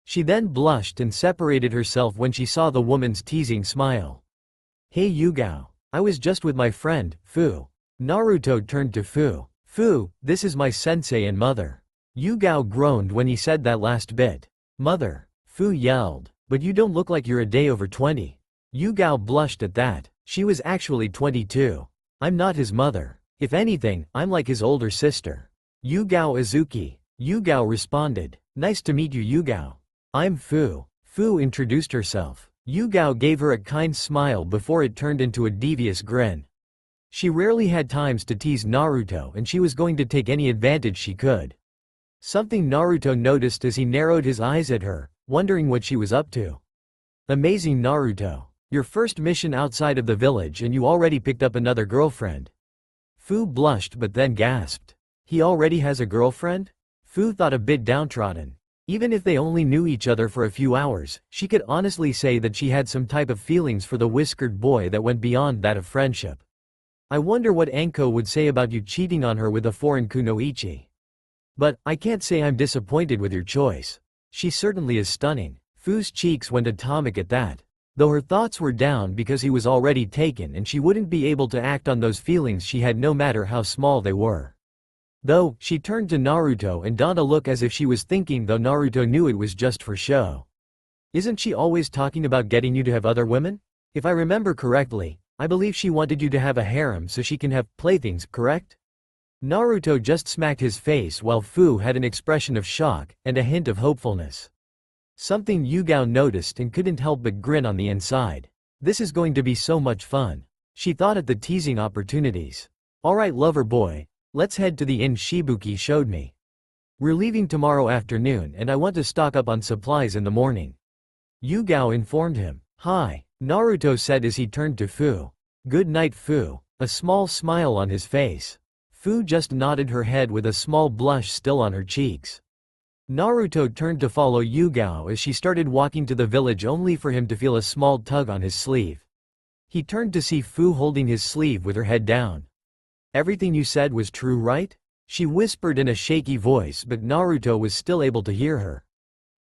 She then blushed and separated herself when she saw the woman's teasing smile. Hey Yugao. I was just with my friend, Fu. Naruto turned to Fu. Fu, this is my sensei and mother. Yugao groaned when he said that last bit. Mother. Fu yelled. But you don't look like you're a day over 20. Yugao blushed at that. She was actually 22. I'm not his mother. If anything, I'm like his older sister. Yugao Izuki. Yugao responded. Nice to meet you Yugao. I'm Fu. Fu introduced herself. Yugao gave her a kind smile before it turned into a devious grin. She rarely had times to tease Naruto and she was going to take any advantage she could. Something Naruto noticed as he narrowed his eyes at her, wondering what she was up to. Amazing Naruto. Your first mission outside of the village and you already picked up another girlfriend. Fu blushed but then gasped. He already has a girlfriend? Fu thought a bit downtrodden. Even if they only knew each other for a few hours, she could honestly say that she had some type of feelings for the whiskered boy that went beyond that of friendship. I wonder what Anko would say about you cheating on her with a foreign kunoichi. But, I can't say I'm disappointed with your choice. She certainly is stunning. Fu's cheeks went atomic at that. Though her thoughts were down because he was already taken and she wouldn't be able to act on those feelings she had no matter how small they were. Though, she turned to Naruto and donned a look as if she was thinking though Naruto knew it was just for show. Isn't she always talking about getting you to have other women? If I remember correctly, I believe she wanted you to have a harem so she can have playthings, correct? Naruto just smacked his face while Fu had an expression of shock and a hint of hopefulness. Something Yugao noticed and couldn't help but grin on the inside. This is going to be so much fun. She thought at the teasing opportunities. Alright lover boy, let's head to the inn Shibuki showed me. We're leaving tomorrow afternoon and I want to stock up on supplies in the morning. Yugao informed him. Hi, Naruto said as he turned to Fu. Good night Fu, a small smile on his face. Fu just nodded her head with a small blush still on her cheeks. Naruto turned to follow Yugao as she started walking to the village only for him to feel a small tug on his sleeve. He turned to see Fu holding his sleeve with her head down. Everything you said was true, right? She whispered in a shaky voice but Naruto was still able to hear her.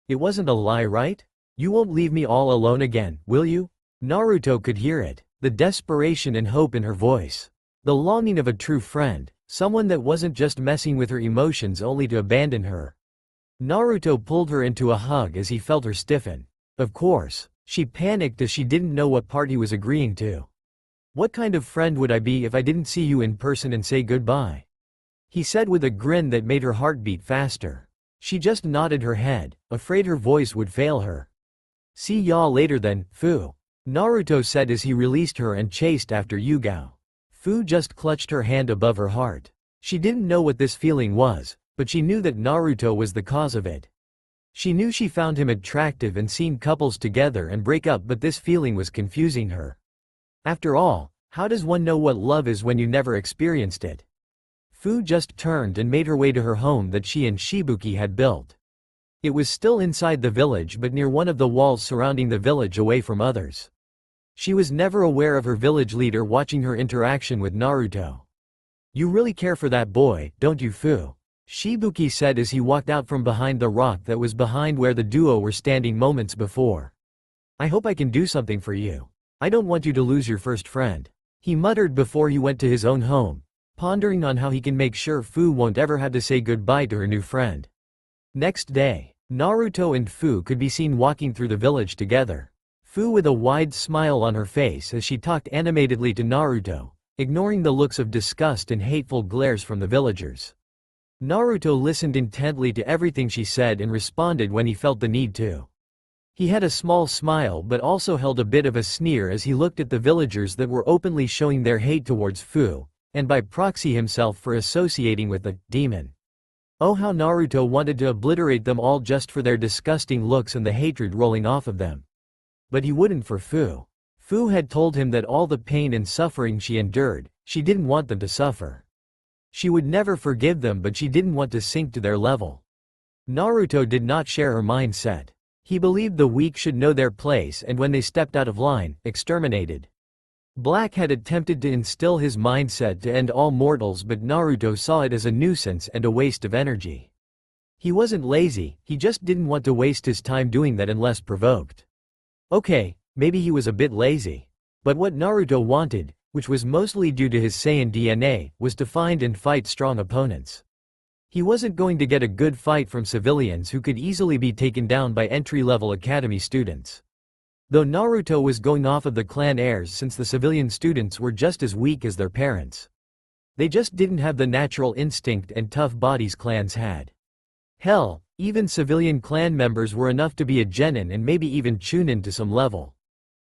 It wasn't a lie, right? You won't leave me all alone again, will you? Naruto could hear it, the desperation and hope in her voice. The longing of a true friend, someone that wasn't just messing with her emotions only to abandon her. Naruto pulled her into a hug as he felt her stiffen. Of course, she panicked as she didn't know what part he was agreeing to. What kind of friend would I be if I didn't see you in person and say goodbye? He said with a grin that made her heart beat faster. She just nodded her head, afraid her voice would fail her. See y'all later then, Fu. Naruto said as he released her and chased after Yugao. Fu just clutched her hand above her heart. She didn't know what this feeling was, but she knew that Naruto was the cause of it. She knew she found him attractive and seen couples together and break up, but this feeling was confusing her. After all, how does one know what love is when you never experienced it? Fu just turned and made her way to her home that she and Shibuki had built. It was still inside the village but near one of the walls surrounding the village away from others. She was never aware of her village leader watching her interaction with Naruto. You really care for that boy, don't you Fu? Shibuki said as he walked out from behind the rock that was behind where the duo were standing moments before. I hope I can do something for you. I don't want you to lose your first friend. He muttered before he went to his own home, pondering on how he can make sure Fu won't ever have to say goodbye to her new friend. Next day, Naruto and Fu could be seen walking through the village together. Fu with a wide smile on her face as she talked animatedly to Naruto, ignoring the looks of disgust and hateful glares from the villagers. Naruto listened intently to everything she said and responded when he felt the need to. He had a small smile but also held a bit of a sneer as he looked at the villagers that were openly showing their hate towards Fu, and by proxy himself for associating with the demon. Oh, how Naruto wanted to obliterate them all just for their disgusting looks and the hatred rolling off of them. But he wouldn't for Fu. Fu had told him that all the pain and suffering she endured, she didn't want them to suffer. She would never forgive them but she didn't want to sink to their level. Naruto did not share her mindset. He believed the weak should know their place and when they stepped out of line, exterminated. Black had attempted to instill his mindset to end all mortals but Naruto saw it as a nuisance and a waste of energy. He wasn't lazy, he just didn't want to waste his time doing that unless provoked. Okay, maybe he was a bit lazy. But what Naruto wanted, which was mostly due to his Saiyan DNA, was to find and fight strong opponents. He wasn't going to get a good fight from civilians who could easily be taken down by entry-level academy students. Though Naruto was going off of the clan heirs since the civilian students were just as weak as their parents. They just didn't have the natural instinct and tough bodies clans had. Hell, even civilian clan members were enough to be a genin and maybe even chunin to some level.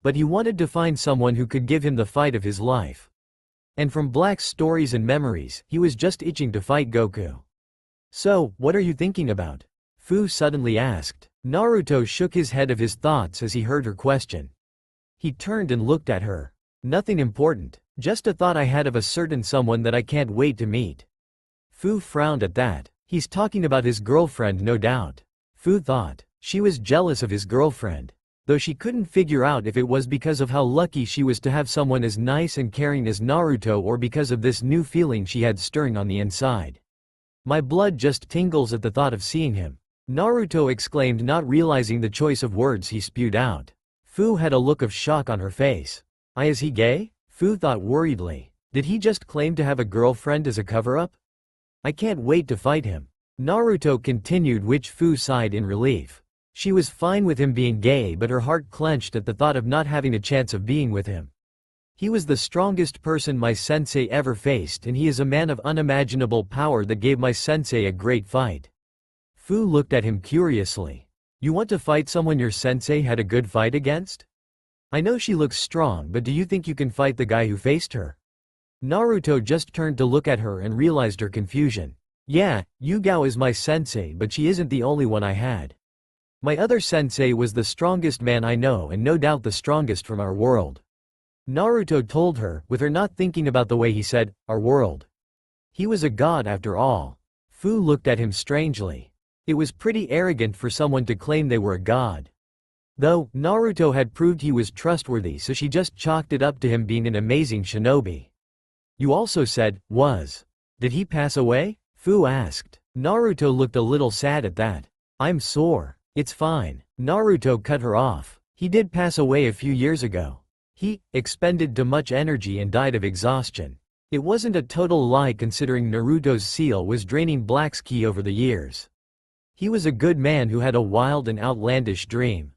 But he wanted to find someone who could give him the fight of his life. And from Black's stories and memories, he was just itching to fight Goku. So, what are you thinking about? Fu suddenly asked. Naruto shook his head of his thoughts as he heard her question. He turned and looked at her. Nothing important, just a thought I had of a certain someone that I can't wait to meet. Fu frowned at that. He's talking about his girlfriend no doubt. Fu thought. She was jealous of his girlfriend. Though she couldn't figure out if it was because of how lucky she was to have someone as nice and caring as Naruto or because of this new feeling she had stirring on the inside. My blood just tingles at the thought of seeing him. Naruto exclaimed, not realizing the choice of words he spewed out. Fu had a look of shock on her face. Is he gay? Fu thought worriedly. Did he just claim to have a girlfriend as a cover-up? I can't wait to fight him. Naruto continued, which Fu sighed in relief. She was fine with him being gay, but her heart clenched at the thought of not having a chance of being with him. He was the strongest person my sensei ever faced, and he is a man of unimaginable power that gave my sensei a great fight. Fu looked at him curiously. You want to fight someone your sensei had a good fight against? I know she looks strong, but do you think you can fight the guy who faced her? Naruto just turned to look at her and realized her confusion. Yeah, Yugao is my sensei, but she isn't the only one I had. My other sensei was the strongest man I know, and no doubt the strongest from our world. Naruto told her, with her not thinking about the way he said, our world. He was a god after all. Fu looked at him strangely. It was pretty arrogant for someone to claim they were a god. Though, Naruto had proved he was trustworthy, so she just chalked it up to him being an amazing shinobi. You also said, was. Did he pass away? Fu asked. Naruto looked a little sad at that. I'm sore. It's fine. Naruto cut her off. He did pass away a few years ago. He expended too much energy and died of exhaustion. It wasn't a total lie considering Naruto's seal was draining Black's ki over the years. He was a good man who had a wild and outlandish dream.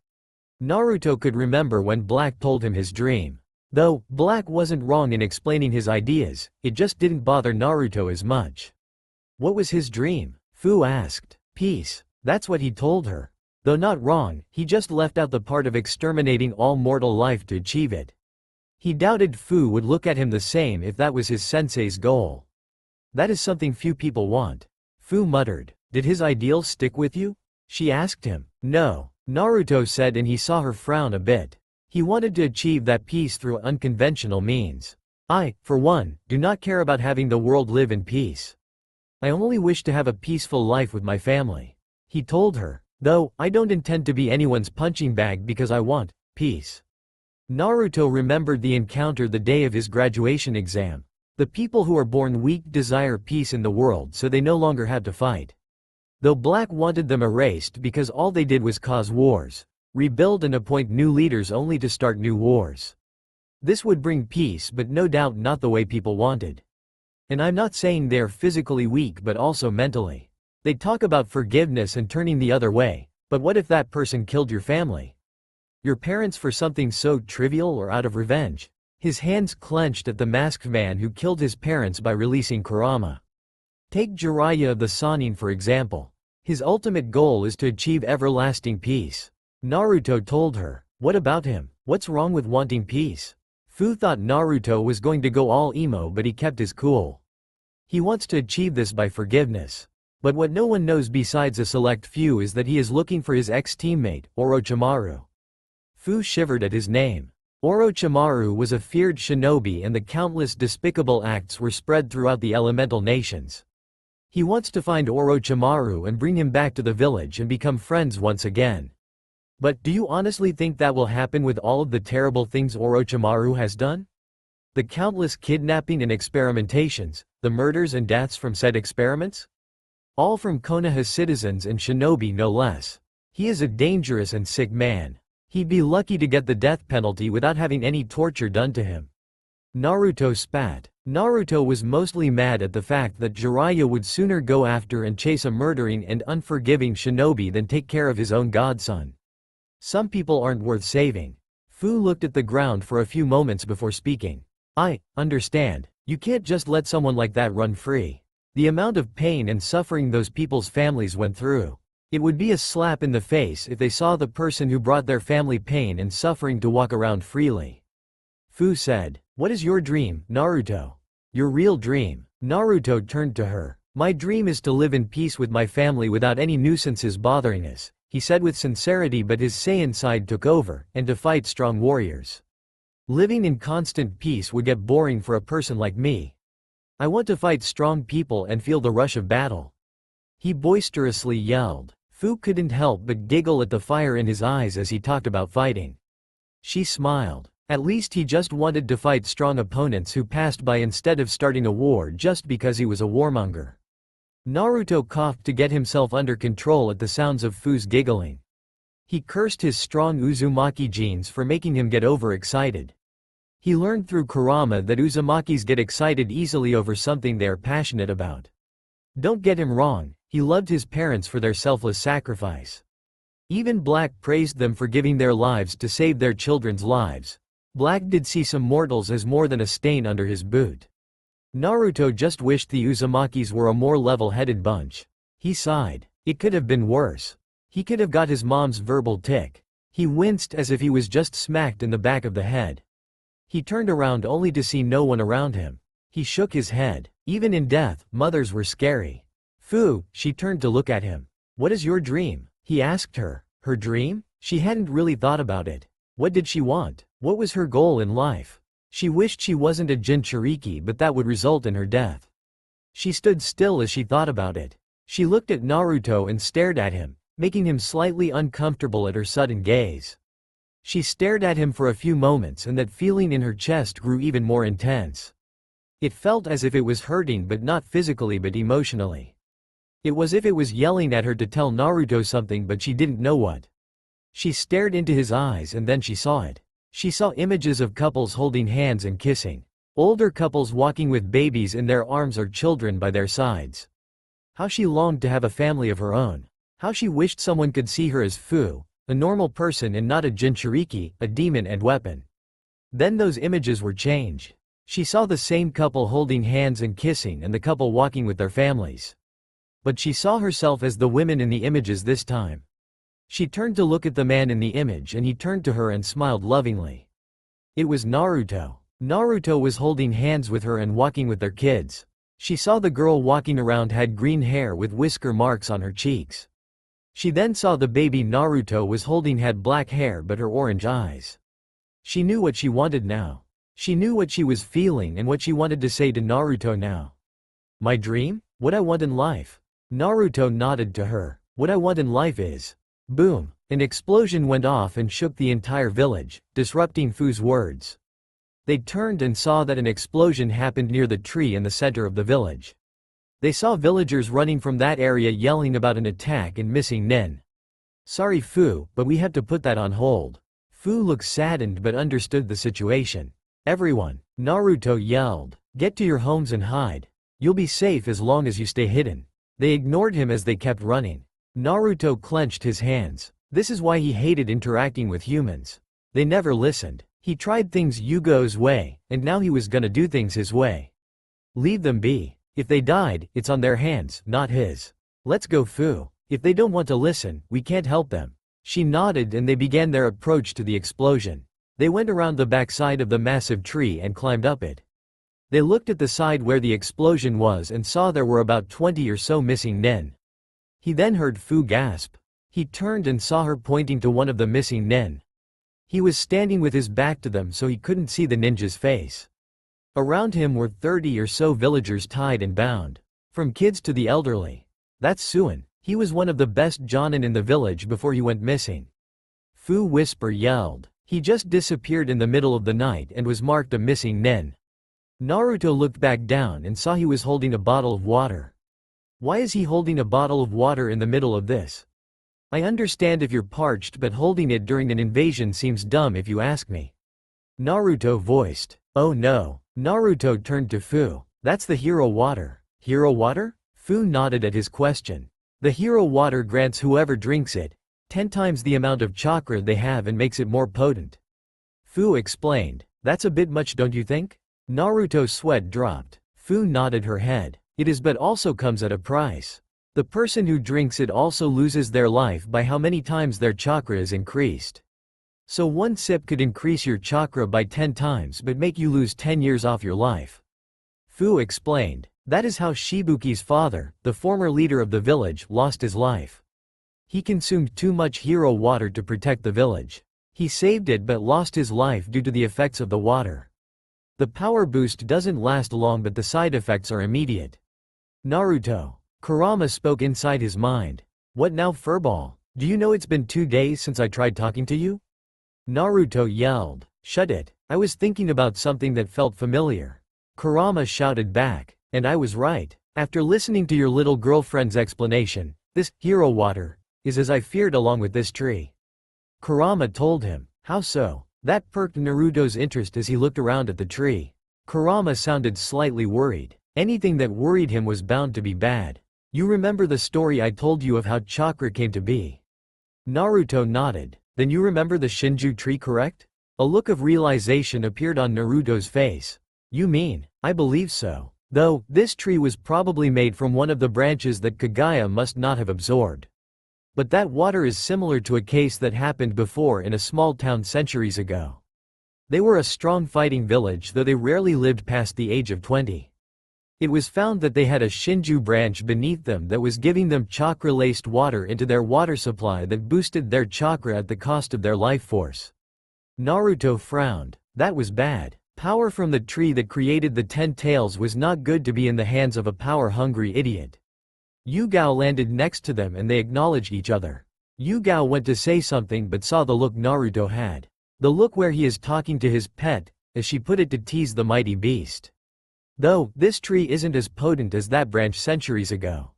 Naruto could remember when Black told him his dream. Though, Black wasn't wrong in explaining his ideas, it just didn't bother Naruto as much. What was his dream? Fu asked. Peace. That's what he told her. Though not wrong, he just left out the part of exterminating all mortal life to achieve it. He doubted Fu would look at him the same if that was his sensei's goal. That is something few people want. Fu muttered. Did his ideals stick with you? She asked him. No, Naruto said, and he saw her frown a bit. He wanted to achieve that peace through unconventional means. I, for one, do not care about having the world live in peace. I only wish to have a peaceful life with my family. He told her. Though, I don't intend to be anyone's punching bag because I want peace. Naruto remembered the encounter the day of his graduation exam. The people who are born weak desire peace in the world, so they no longer have to fight. Though Black wanted them erased because all they did was cause wars, rebuild and appoint new leaders only to start new wars. This would bring peace, but no doubt not the way people wanted. And I'm not saying they're physically weak but also mentally. They talk about forgiveness and turning the other way, but what if that person killed your family? Your parents for something so trivial or out of revenge? His hands clenched at the masked man who killed his parents by releasing Kurama. Take Jiraiya of the Sannin for example. His ultimate goal is to achieve everlasting peace. Naruto told her. What about him? What's wrong with wanting peace? Fu thought Naruto was going to go all emo, but he kept his cool. He wants to achieve this by forgiveness. But what no one knows besides a select few is that he is looking for his ex-teammate, Orochimaru. Fu shivered at his name. Orochimaru was a feared shinobi, and the countless despicable acts were spread throughout the elemental nations. He wants to find Orochimaru and bring him back to the village and become friends once again. But do you honestly think that will happen with all of the terrible things Orochimaru has done? The countless kidnapping and experimentations, the murders and deaths from said experiments? All from Konoha citizens and shinobi no less. He is a dangerous and sick man. He'd be lucky to get the death penalty without having any torture done to him. Naruto spat. Naruto was mostly mad at the fact that Jiraiya would sooner go after and chase a murdering and unforgiving shinobi than take care of his own godson. Some people aren't worth saving. Fu looked at the ground for a few moments before speaking. I understand. You can't just let someone like that run free. The amount of pain and suffering those people's families went through. It would be a slap in the face if they saw the person who brought their family pain and suffering to walk around freely. Fu said, "What is your dream, Naruto? Your real dream?" Naruto turned to her. "My dream is to live in peace with my family without any nuisances bothering us," he said with sincerity, but his Saiyan side took over, and to fight strong warriors. Living in constant peace would get boring for a person like me. I want to fight strong people and feel the rush of battle. He boisterously yelled. Fu couldn't help but giggle at the fire in his eyes as he talked about fighting. She smiled. At least he just wanted to fight strong opponents who passed by instead of starting a war just because he was a warmonger. Naruto coughed to get himself under control at the sounds of Fu's giggling. He cursed his strong Uzumaki genes for making him get overexcited. He learned through Kurama that Uzumakis get excited easily over something they are passionate about. Don't get him wrong, he loved his parents for their selfless sacrifice. Even Black praised them for giving their lives to save their children's lives. Black did see some mortals as more than a stain under his boot. Naruto just wished the Uzumakis were a more level-headed bunch. He sighed. It could have been worse. He could have got his mom's verbal tick. He winced as if he was just smacked in the back of the head. He turned around only to see no one around him. He shook his head. Even in death, mothers were scary. Fu, she turned to look at him. What is your dream? He asked her. Her dream? She hadn't really thought about it. What did she want? What was her goal in life? She wished she wasn't a Jinchuriki, but that would result in her death. She stood still as she thought about it. She looked at Naruto and stared at him, making him slightly uncomfortable at her sudden gaze. She stared at him for a few moments and that feeling in her chest grew even more intense. It felt as if it was hurting but not physically but emotionally. It was as if it was yelling at her to tell Naruto something but she didn't know what. She stared into his eyes and then she saw it. She saw images of couples holding hands and kissing. Older couples walking with babies in their arms or children by their sides. How she longed to have a family of her own. How she wished someone could see her as Fu, a normal person and not a Jinchuriki, a demon and weapon. Then those images were changed. She saw the same couple holding hands and kissing and the couple walking with their families. But she saw herself as the women in the images this time. She turned to look at the man in the image and he turned to her and smiled lovingly. It was Naruto. Naruto was holding hands with her and walking with their kids. She saw the girl walking around had green hair with whisker marks on her cheeks. She then saw the baby Naruto was holding had black hair but her orange eyes. She knew what she wanted now. She knew what she was feeling and what she wanted to say to Naruto now. My dream? What I want in life. Naruto nodded to her. What I want in life is. Boom! An explosion went off and shook the entire village, disrupting Fu's words. They turned and saw that an explosion happened near the tree in the center of the village. They saw villagers running from that area yelling about an attack and missing Nin. Sorry Fu, but we have to put that on hold. Fu looked saddened but understood the situation. Everyone, Naruto yelled, get to your homes and hide. You'll be safe as long as you stay hidden. They ignored him as they kept running. Naruto clenched his hands. This is why he hated interacting with humans. They never listened. He tried things Yugo's way, and now he was gonna do things his way. Leave them be. If they died, it's on their hands, not his. Let's go Fu. If they don't want to listen, we can't help them. She nodded and they began their approach to the explosion. They went around the backside of the massive tree and climbed up it. They looked at the side where the explosion was and saw there were about 20 or so missing Nin. He then heard Fu gasp. He turned and saw her pointing to one of the missing Nin. He was standing with his back to them so he couldn't see the ninja's face. Around him were 30 or so villagers tied and bound. From kids to the elderly. That's Suin. He was one of the best jonin in the village before he went missing. Fu Whisper yelled. He just disappeared in the middle of the night and was marked a missing Nin. Naruto looked back down and saw he was holding a bottle of water. Why is he holding a bottle of water in the middle of this? I understand if you're parched, but holding it during an invasion seems dumb if you ask me. Naruto voiced. Oh no. Naruto turned to Fu. That's the hero water. Hero water? Fu nodded at his question. The hero water grants whoever drinks it 10 times the amount of chakra they have and makes it more potent. Fu explained. That's a bit much, don't you think? Naruto's sweat dropped. Fu nodded her head. It is, but also comes at a price. The person who drinks it also loses their life by how many times their chakra is increased. So one sip could increase your chakra by 10 times but make you lose 10 years off your life. Fu explained. That is how Shibuki's father, the former leader of the village, lost his life. He consumed too much hero water to protect the village. He saved it but lost his life due to the effects of the water. The power boost doesn't last long but the side effects are immediate. Naruto. Kurama spoke inside his mind. What now furball? Do you know it's been 2 days since I tried talking to you? Naruto yelled. Shut it. I was thinking about something that felt familiar. Kurama shouted back. And I was right. After listening to your little girlfriend's explanation, this hero water is as I feared along with this tree. Kurama told him. How so? That perked Naruto's interest as he looked around at the tree. Kurama sounded slightly worried. Anything that worried him was bound to be bad. You remember the story I told you of how chakra came to be? Naruto nodded. Then you remember the Shinju tree, correct? A look of realization appeared on Naruto's face. You mean? I believe so. Though, this tree was probably made from one of the branches that Kagaya must not have absorbed. But that water is similar to a case that happened before in a small town centuries ago. They were a strong fighting village, though they rarely lived past the age of 20. It was found that they had a Shinju branch beneath them that was giving them chakra-laced water into their water supply that boosted their chakra at the cost of their life force. Naruto frowned. That was bad. Power from the tree that created the 10 tails was not good to be in the hands of a power-hungry idiot. Yugao landed next to them and they acknowledged each other. Yugao went to say something but saw the look Naruto had. The look where he is talking to his pet, as she put it, to tease the mighty beast. Though, this tree isn't as potent as that branch centuries ago.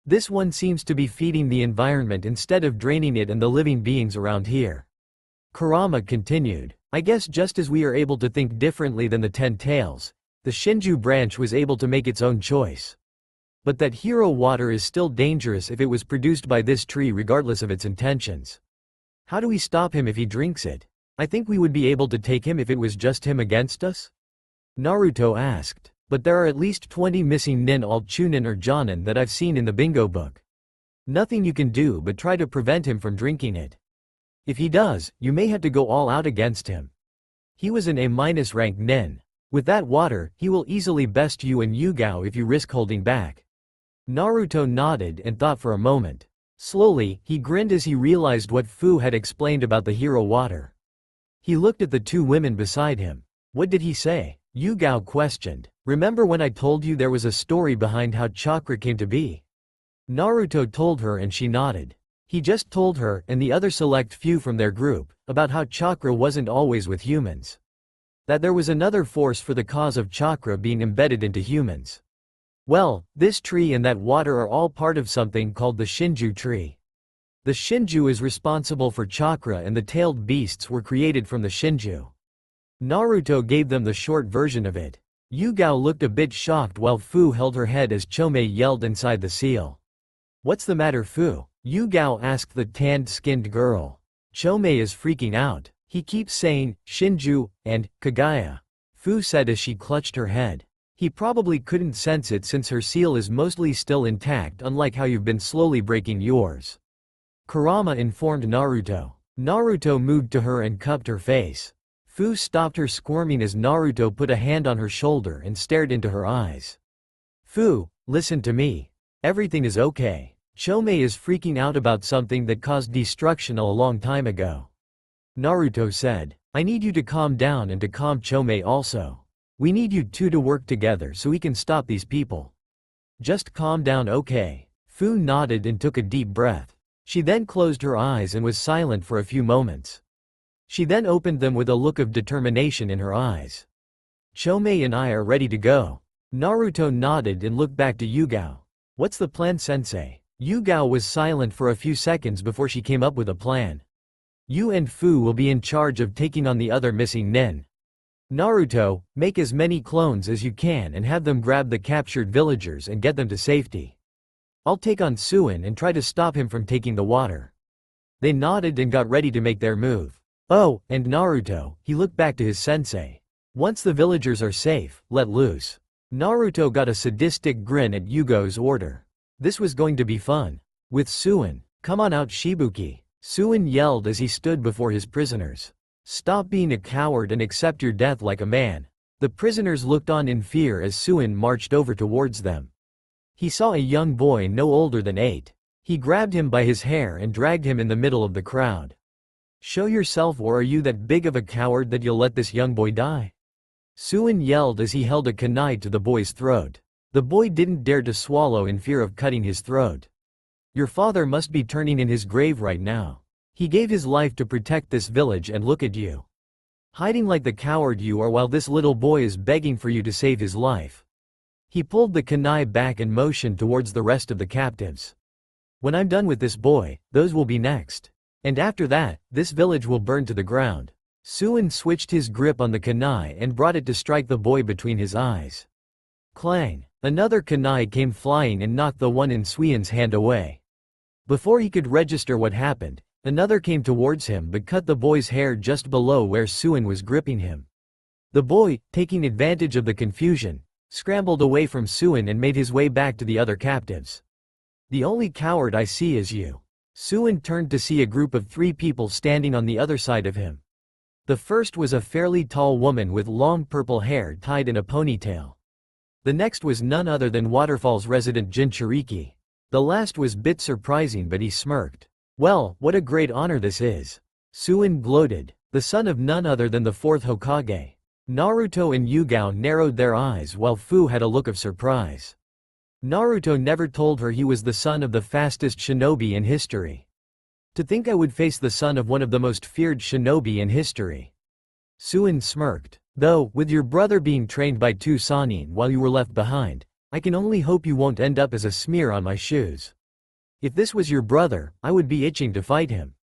This one seems to be feeding the environment instead of draining it and the living beings around here. Kurama continued. I guess just as we are able to think differently than the 10 tails, the Shinju branch was able to make its own choice. But that hero water is still dangerous if it was produced by this tree regardless of its intentions. How do we stop him if he drinks it? I think we would be able to take him if it was just him against us? Naruto asked. But there are at least 20 missing nin all chunin or jonin that I've seen in the bingo book. Nothing you can do but try to prevent him from drinking it. If he does, you may have to go all out against him. He was an A- rank nin. With that water, he will easily best you and Yugao if you risk holding back. Naruto nodded and thought for a moment. Slowly, he grinned as he realized what Fu had explained about the hero water. He looked at the two women beside him. What did he say? Yugao questioned. Remember when I told you there was a story behind how chakra came to be? Naruto told her and she nodded. He just told her, and the other select few from their group, about how chakra wasn't always with humans. That there was another force for the cause of chakra being embedded into humans. Well, this tree and that water are all part of something called the Shinju tree. The Shinju is responsible for chakra and the tailed beasts were created from the Shinju. Naruto gave them the short version of it. Yugao looked a bit shocked while Fu held her head as Chomei yelled inside the seal. What's the matter, Fu? Yugao asked the tanned-skinned girl. Chomei is freaking out. He keeps saying, Shinju, and, Kagaya. Fu said as she clutched her head. He probably couldn't sense it since her seal is mostly still intact, unlike how you've been slowly breaking yours. Kurama informed Naruto. Naruto moved to her and cupped her face. Fu stopped her squirming as Naruto put a hand on her shoulder and stared into her eyes. Fu, listen to me. Everything is okay. Chomei is freaking out about something that caused destruction a long time ago. Naruto said. I need you to calm down and to calm Chomei also. We need you two to work together so we can stop these people. Just calm down, okay? Fu nodded and took a deep breath. She then closed her eyes and was silent for a few moments. She then opened them with a look of determination in her eyes. Chomei and I are ready to go. Naruto nodded and looked back to Yugao. What's the plan, sensei? Yugao was silent for a few seconds before she came up with a plan. You and Fu will be in charge of taking on the other missing nin. Naruto, make as many clones as you can and have them grab the captured villagers and get them to safety. I'll take on Suin and try to stop him from taking the water. They nodded and got ready to make their move. Oh, and Naruto, he looked back to his sensei. Once the villagers are safe, let loose. Naruto got a sadistic grin at Yugo's order. This was going to be fun. With Suin, come on out Shibuki. Suin yelled as he stood before his prisoners. Stop being a coward and accept your death like a man. The prisoners looked on in fear as Suin marched over towards them. He saw a young boy no older than 8. He grabbed him by his hair and dragged him in the middle of the crowd. Show yourself, or are you that big of a coward that you'll let this young boy die? Suin yelled as he held a kunai to the boy's throat. The boy didn't dare to swallow in fear of cutting his throat. Your father must be turning in his grave right now. He gave his life to protect this village and look at you. Hiding like the coward you are while this little boy is begging for you to save his life. He pulled the kunai back and motioned towards the rest of the captives. When I'm done with this boy, those will be next. And after that, this village will burn to the ground. Suin switched his grip on the kunai and brought it to strike the boy between his eyes. Clang! Another kunai came flying and knocked the one in Suin's hand away. Before he could register what happened, another came towards him but cut the boy's hair just below where Suin was gripping him. The boy, taking advantage of the confusion, scrambled away from Suin and made his way back to the other captives. The only coward I see is you. Suin turned to see a group of 3 people standing on the other side of him. The first was a fairly tall woman with long purple hair tied in a ponytail. The next was none other than Waterfall's resident Jinchuriki. The last was bit surprising, but he smirked. Well, what a great honor this is. Suin gloated, the son of none other than the 4th Hokage. Naruto and Yugao narrowed their eyes while Fu had a look of surprise. Naruto never told her he was the son of the fastest shinobi in history. To think I would face the son of one of the most feared shinobi in history. Suin smirked. Though, with your brother being trained by 2 Sannin while you were left behind, I can only hope you won't end up as a smear on my shoes. If this was your brother, I would be itching to fight him.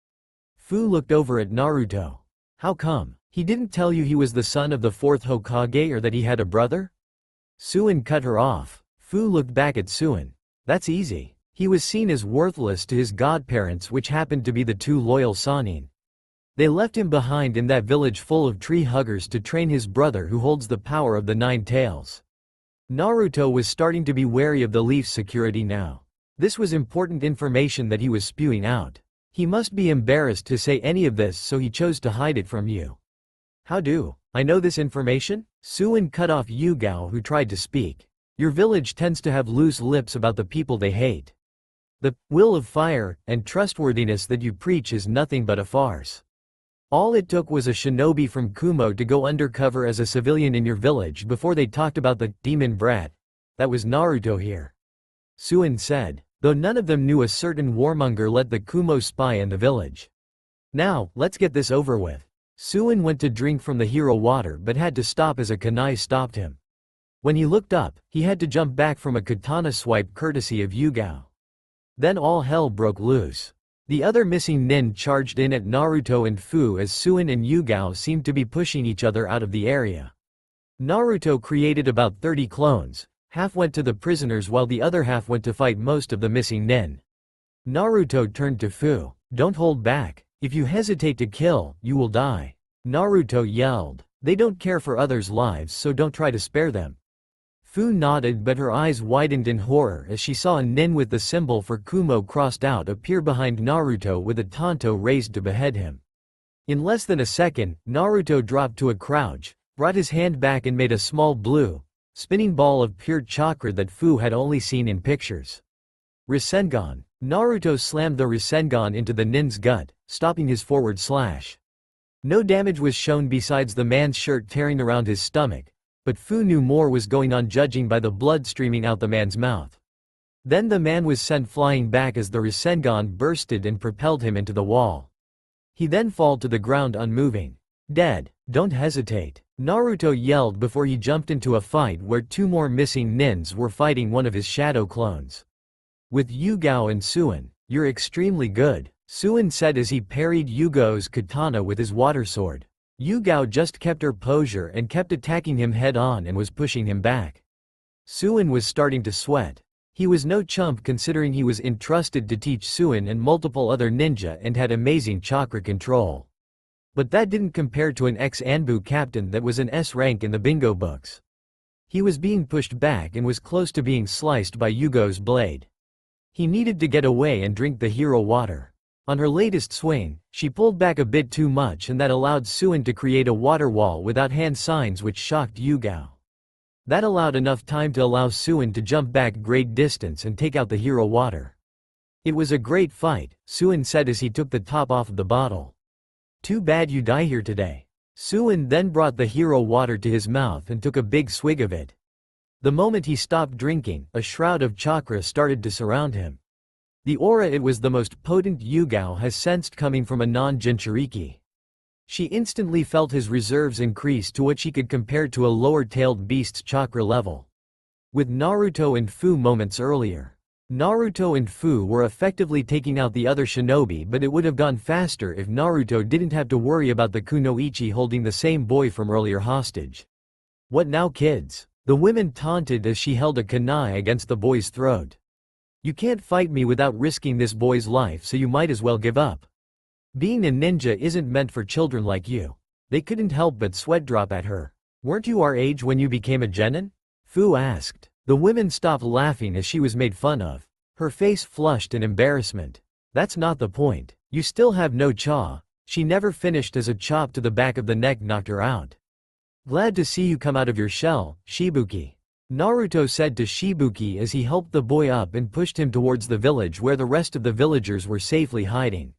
Fu looked over at Naruto. How come? He didn't tell you he was the son of the 4th Hokage or that he had a brother? Suin cut her off. Fu looked back at Suin. That's easy. He was seen as worthless to his godparents, which happened to be the 2 loyal Sannin. They left him behind in that village full of tree huggers to train his brother who holds the power of the 9 tails. Naruto was starting to be wary of the Leaf's security now. This was important information that he was spewing out. He must be embarrassed to say any of this, so he chose to hide it from you. How do I know this information? Suin cut off Yugao, who tried to speak. Your village tends to have loose lips about the people they hate. The will of fire and trustworthiness that you preach is nothing but a farce. All it took was a shinobi from Kumo to go undercover as a civilian in your village before they talked about the demon brat. That was Naruto here. Suin said, though none of them knew a certain warmonger let the Kumo spy in the village. Now, let's get this over with. Suin went to drink from the hero water but had to stop as a kunai stopped him. When he looked up, he had to jump back from a katana swipe courtesy of Yugao. Then all hell broke loose. The other missing nin charged in at Naruto and Fu as Suin and Yugao seemed to be pushing each other out of the area. Naruto created about 30 clones. Half went to the prisoners while the other half went to fight most of the missing nin. Naruto turned to Fu. Don't hold back. If you hesitate to kill, you will die. Naruto yelled. They don't care for others' lives, so don't try to spare them. Fu nodded, but her eyes widened in horror as she saw a nin with the symbol for Kumo crossed out appear behind Naruto with a tanto raised to behead him. In less than a second, Naruto dropped to a crouch, brought his hand back and made a small blue, spinning ball of pure chakra that Fu had only seen in pictures. Rasengan. Naruto slammed the Rasengan into the nin's gut, stopping his forward slash. No damage was shown besides the man's shirt tearing around his stomach, but Fu knew more was going on judging by the blood streaming out the man's mouth. Then the man was sent flying back as the Rasengan bursted and propelled him into the wall. He then fell to the ground unmoving. Dead. Don't hesitate. Naruto yelled before he jumped into a fight where 2 more missing nins were fighting one of his shadow clones. With Yugao and Suin, you're extremely good, Suin said as he parried Yugao's katana with his water sword. Yugao just kept her posture and kept attacking him head-on and was pushing him back. Suin was starting to sweat. He was no chump considering he was entrusted to teach Suin and multiple other ninja and had amazing chakra control. But that didn't compare to an ex-Anbu captain that was an S rank in the bingo books. He was being pushed back and was close to being sliced by Yugao's blade. He needed to get away and drink the hero water. On her latest swing, she pulled back a bit too much and that allowed Suin to create a water wall without hand signs which shocked Yugao. That allowed enough time to allow Suin to jump back great distance and take out the hero water. It was a great fight, Suin said as he took the top off of the bottle. Too bad you die here today. Suin then brought the hero water to his mouth and took a big swig of it. The moment he stopped drinking, a shroud of chakra started to surround him. The aura it was the most potent Yugao has sensed coming from a non-Jinchuriki. She instantly felt his reserves increase to what she could compare to a lower-tailed beast's chakra level. with Naruto and Fu moments earlier. Naruto and Fu were effectively taking out the other shinobi, but it would have gone faster if Naruto didn't have to worry about the kunoichi holding the same boy from earlier hostage. "What now, kids?" the women taunted as she held a kunai against the boy's throat. "You can't fight me without risking this boy's life, so you might as well give up. Being a ninja isn't meant for children like you." They couldn't help but sweat drop at her. "Weren't you our age when you became a genin?" Fu asked. The women stopped laughing as she was made fun of. Her face flushed in embarrassment. "That's not the point. You still have no cha." She never finished as a chop to the back of the neck knocked her out. "Glad to see you come out of your shell, Shibuki," Naruto said to Shibuki as he helped the boy up and pushed him towards the village where the rest of the villagers were safely hiding.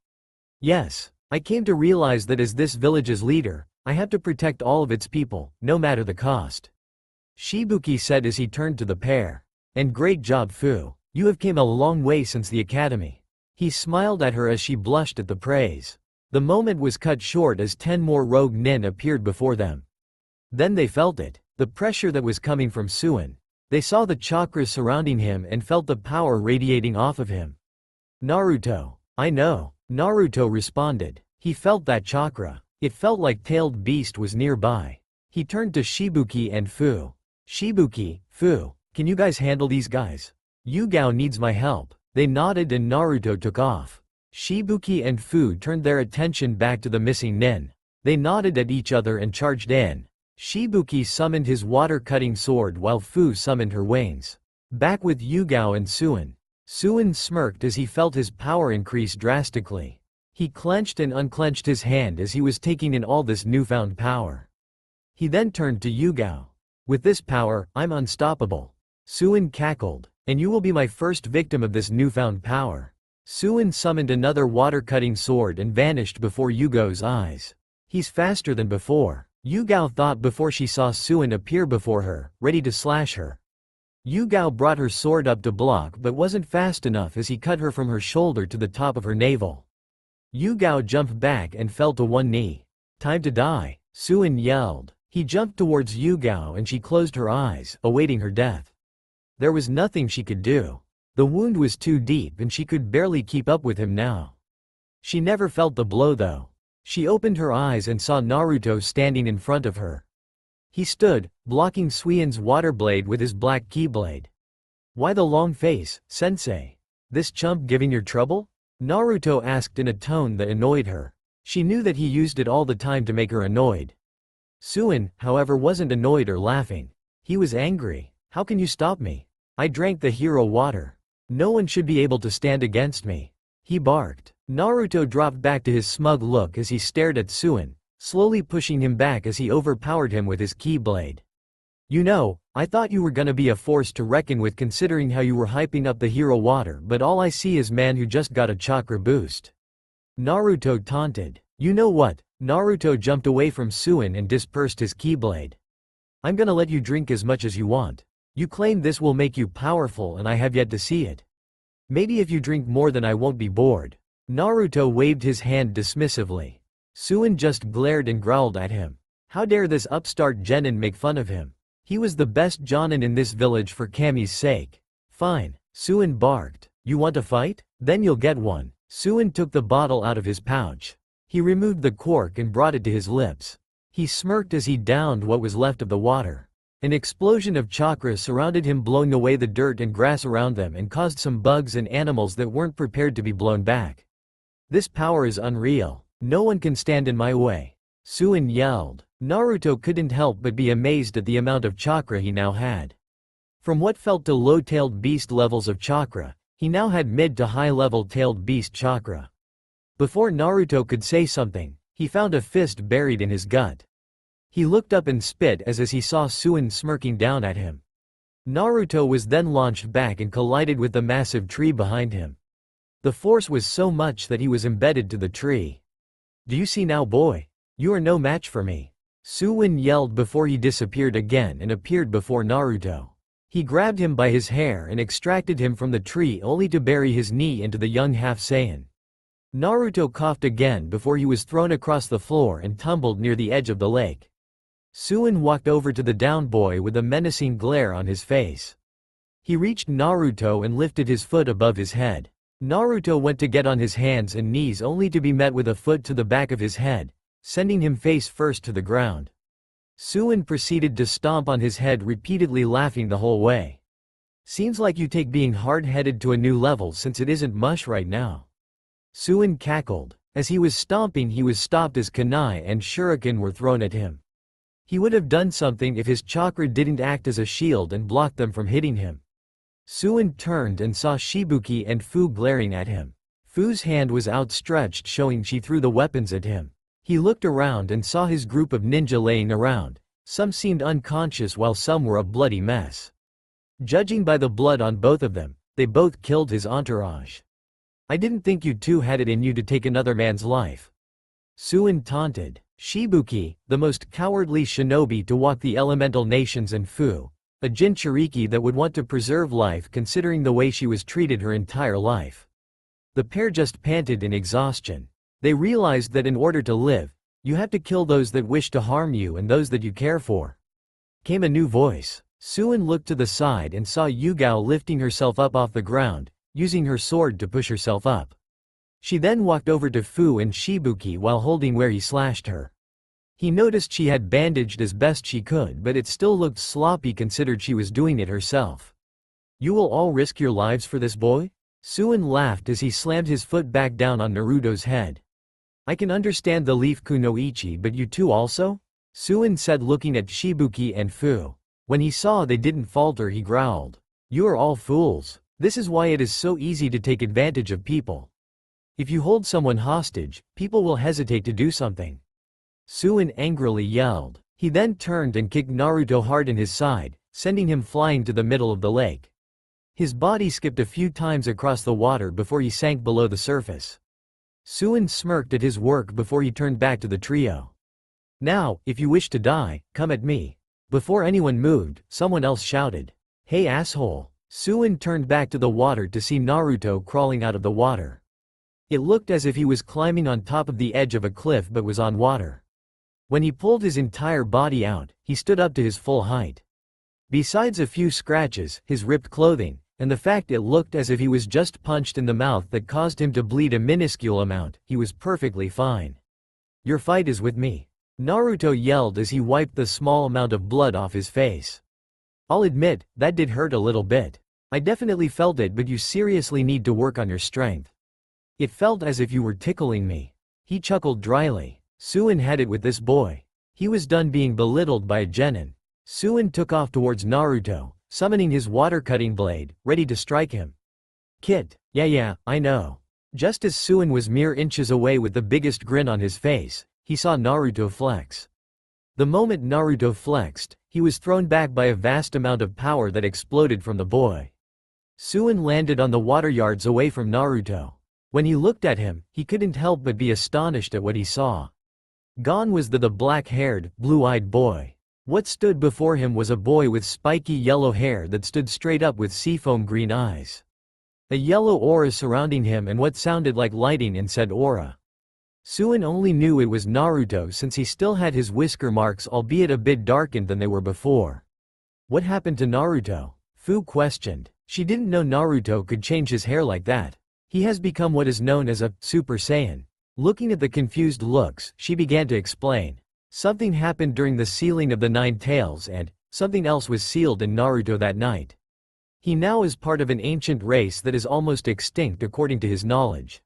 "Yes, I came to realize that as this village's leader, I have to protect all of its people, no matter the cost," Shibuki said as he turned to the pair. "And great job, Fu. You have came a long way since the academy." He smiled at her as she blushed at the praise. The moment was cut short as 10 more rogue nin appeared before them. Then they felt it, the pressure that was coming from Suin. They saw the chakras surrounding him and felt the power radiating off of him. "Naruto, I know," Naruto responded. He felt that chakra. It felt like Tailed Beast was nearby. He turned to Shibuki and Fu. "Shibuki, Fu, can you guys handle these guys? Yugao needs my help." They nodded and Naruto took off. Shibuki and Fu turned their attention back to the missing nin. They nodded at each other and charged in. Shibuki summoned his water-cutting sword while Fu summoned her wings. Back with Yugao and Suin. Suin smirked as he felt his power increase drastically. He clenched and unclenched his hand as he was taking in all this newfound power. He then turned to Yugao. "With this power, I'm unstoppable." Suin cackled. "And you will be my first victim of this newfound power." Suin summoned another water-cutting sword and vanished before Yugao's eyes. "He's faster than before," Yugao thought before she saw Suin appear before her, ready to slash her. Yugao brought her sword up to block but wasn't fast enough as he cut her from her shoulder to the top of her navel. Yugao jumped back and fell to one knee. "Time to die," Suin yelled. He jumped towards Yugao and she closed her eyes, awaiting her death. There was nothing she could do. The wound was too deep and she could barely keep up with him now. She never felt the blow though. She opened her eyes and saw Naruto standing in front of her. He stood, blocking Suin's water blade with his black keyblade. "Why the long face, sensei? This chump giving your trouble?" Naruto asked in a tone that annoyed her. She knew that he used it all the time to make her annoyed. Suin, however, wasn't annoyed or laughing. He was angry. "How can you stop me? I drank the hero water. No one should be able to stand against me," he barked. Naruto dropped back to his smug look as he stared at Suin, slowly pushing him back as he overpowered him with his keyblade. "You know, I thought you were gonna be a force to reckon with considering how you were hyping up the hero water, but all I see is man who just got a chakra boost," Naruto taunted. "You know what?" Naruto jumped away from Suin and dispersed his keyblade. "I'm gonna let you drink as much as you want. You claim this will make you powerful and I have yet to see it. Maybe if you drink more then I won't be bored." Naruto waved his hand dismissively. Suin just glared and growled at him. How dare this upstart genin make fun of him? He was the best jonin in this village for Kami's sake. "Fine," Suin barked. "You want to fight? Then you'll get one." Suin took the bottle out of his pouch. He removed the cork and brought it to his lips. He smirked as he downed what was left of the water. An explosion of chakra surrounded him, blowing away the dirt and grass around them and caused some bugs and animals that weren't prepared to be blown back. "This power is unreal. No one can stand in my way," Suin yelled. Naruto couldn't help but be amazed at the amount of chakra he now had. From what felt to low-tailed beast levels of chakra, he now had mid to high-level tailed beast chakra. Before Naruto could say something, he found a fist buried in his gut. He looked up and spit as he saw Suin smirking down at him. Naruto was then launched back and collided with the massive tree behind him. The force was so much that he was embedded to the tree. "Do you see now, boy? You are no match for me," Suin yelled before he disappeared again and appeared before Naruto. He grabbed him by his hair and extracted him from the tree only to bury his knee into the young half-Saiyan. Naruto coughed again before he was thrown across the floor and tumbled near the edge of the lake. Suin walked over to the down boy with a menacing glare on his face. He reached Naruto and lifted his foot above his head. Naruto went to get on his hands and knees only to be met with a foot to the back of his head, sending him face first to the ground. Suin proceeded to stomp on his head repeatedly, laughing the whole way. Seems like you take being hard-headed to a new level since it isn't mush right now. Suin cackled. As he was stomping, he was stopped as kunai and shuriken were thrown at him. He would have done something if his chakra didn't act as a shield and block them from hitting him. Suin turned and saw Shibuki and Fu glaring at him. Fu's hand was outstretched, showing she threw the weapons at him. He looked around and saw his group of ninja laying around. Some seemed unconscious while some were a bloody mess. Judging by the blood on both of them, they both killed his entourage. I didn't think you two had it in you to take another man's life. Suin taunted. Shibuki, the most cowardly shinobi to walk the elemental nations, and Fu, a Jinchuriki that would want to preserve life considering the way she was treated her entire life. The pair just panted in exhaustion. They realized that in order to live, you have to kill those that wish to harm you and those that you care for. Came a new voice. Suin looked to the side and saw Yugao lifting herself up off the ground, using her sword to push herself up. She then walked over to Fu and Shibuki while holding where he slashed her. He noticed she had bandaged as best she could, but it still looked sloppy considered she was doing it herself. You will all risk your lives for this boy? Suin laughed as he slammed his foot back down on Naruto's head. I can understand the leaf kunoichi, but you two also? Suin said, looking at Shibuki and Fu. When he saw they didn't falter, he growled. You are all fools. This is why it is so easy to take advantage of people. If you hold someone hostage, people will hesitate to do something. Suin angrily yelled. He then turned and kicked Naruto hard in his side, sending him flying to the middle of the lake. His body skipped a few times across the water before he sank below the surface. Suin smirked at his work before he turned back to the trio. Now, if you wish to die, come at me. Before anyone moved, someone else shouted. Hey asshole. Suin turned back to the water to see Naruto crawling out of the water. It looked as if he was climbing on top of the edge of a cliff but was on water. When he pulled his entire body out, he stood up to his full height. Besides a few scratches, his ripped clothing, and the fact it looked as if he was just punched in the mouth that caused him to bleed a minuscule amount, he was perfectly fine. Your fight is with me. Naruto yelled as he wiped the small amount of blood off his face. I'll admit, that did hurt a little bit. I definitely felt it, but you seriously need to work on your strength. It felt as if you were tickling me. He chuckled dryly. Suin had it with this boy. He was done being belittled by a genin. Suin took off towards Naruto, summoning his water-cutting blade, ready to strike him. Kit, yeah, I know. Just as Suin was mere inches away with the biggest grin on his face, he saw Naruto flex. The moment Naruto flexed, he was thrown back by a vast amount of power that exploded from the boy. Suin landed on the water yards away from Naruto. When he looked at him, he couldn't help but be astonished at what he saw. Gone was the black-haired, blue-eyed boy. What stood before him was a boy with spiky yellow hair that stood straight up with seafoam green eyes. A yellow aura surrounding him and what sounded like lighting in said aura. Suin only knew it was Naruto since he still had his whisker marks, albeit a bit darkened than they were before. What happened to Naruto? Fu questioned. She didn't know Naruto could change his hair like that. He has become what is known as a Super Saiyan. Looking at the confused looks, she began to explain. Something happened during the sealing of the 9 tails and something else was sealed in Naruto that night. He now is part of an ancient race that is almost extinct according to his knowledge.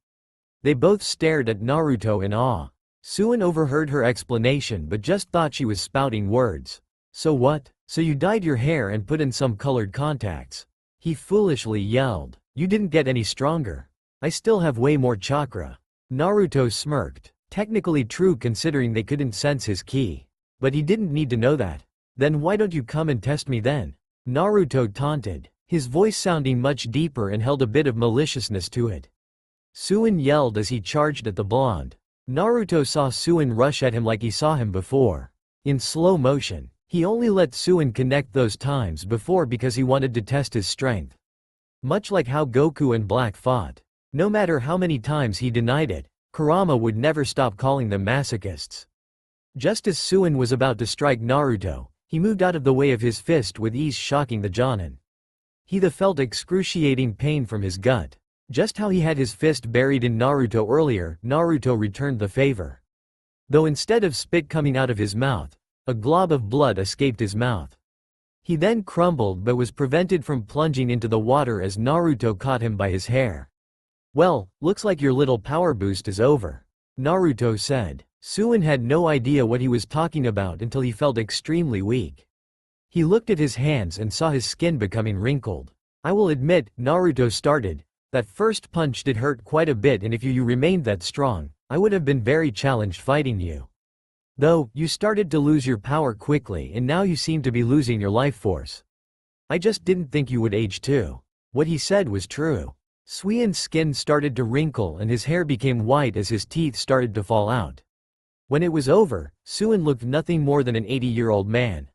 They both stared at Naruto in awe. Suin overheard her explanation but just thought she was spouting words. So what? So you dyed your hair and put in some colored contacts? He foolishly yelled. You didn't get any stronger. I still have way more chakra. Naruto smirked. Technically true considering they couldn't sense his ki. But he didn't need to know that. Then why don't you come and test me then? Naruto taunted, his voice sounding much deeper and held a bit of maliciousness to it. Suin yelled as he charged at the blonde. Naruto saw Suin rush at him like he saw him before. In slow motion. He only let Suin connect those times before because he wanted to test his strength. Much like how Goku and Black fought. No matter how many times he denied it, Kurama would never stop calling them masochists. Just as Suin was about to strike Naruto, he moved out of the way of his fist with ease, shocking the Jonin. He felt excruciating pain from his gut. Just how he had his fist buried in Naruto earlier, Naruto returned the favor. Though instead of spit coming out of his mouth, a glob of blood escaped his mouth. He then crumbled but was prevented from plunging into the water as Naruto caught him by his hair. "Well, looks like your little power boost is over," Naruto said. Suin had no idea what he was talking about until he felt extremely weak. He looked at his hands and saw his skin becoming wrinkled. "I will admit," Naruto started, "that first punch did hurt quite a bit, and if you remained that strong, I would have been very challenged fighting you. Though, you started to lose your power quickly and now you seem to be losing your life force. I just didn't think you would age too." What he said was true. Suin's skin started to wrinkle and his hair became white as his teeth started to fall out. When it was over, Suin looked nothing more than an 80-year-old man.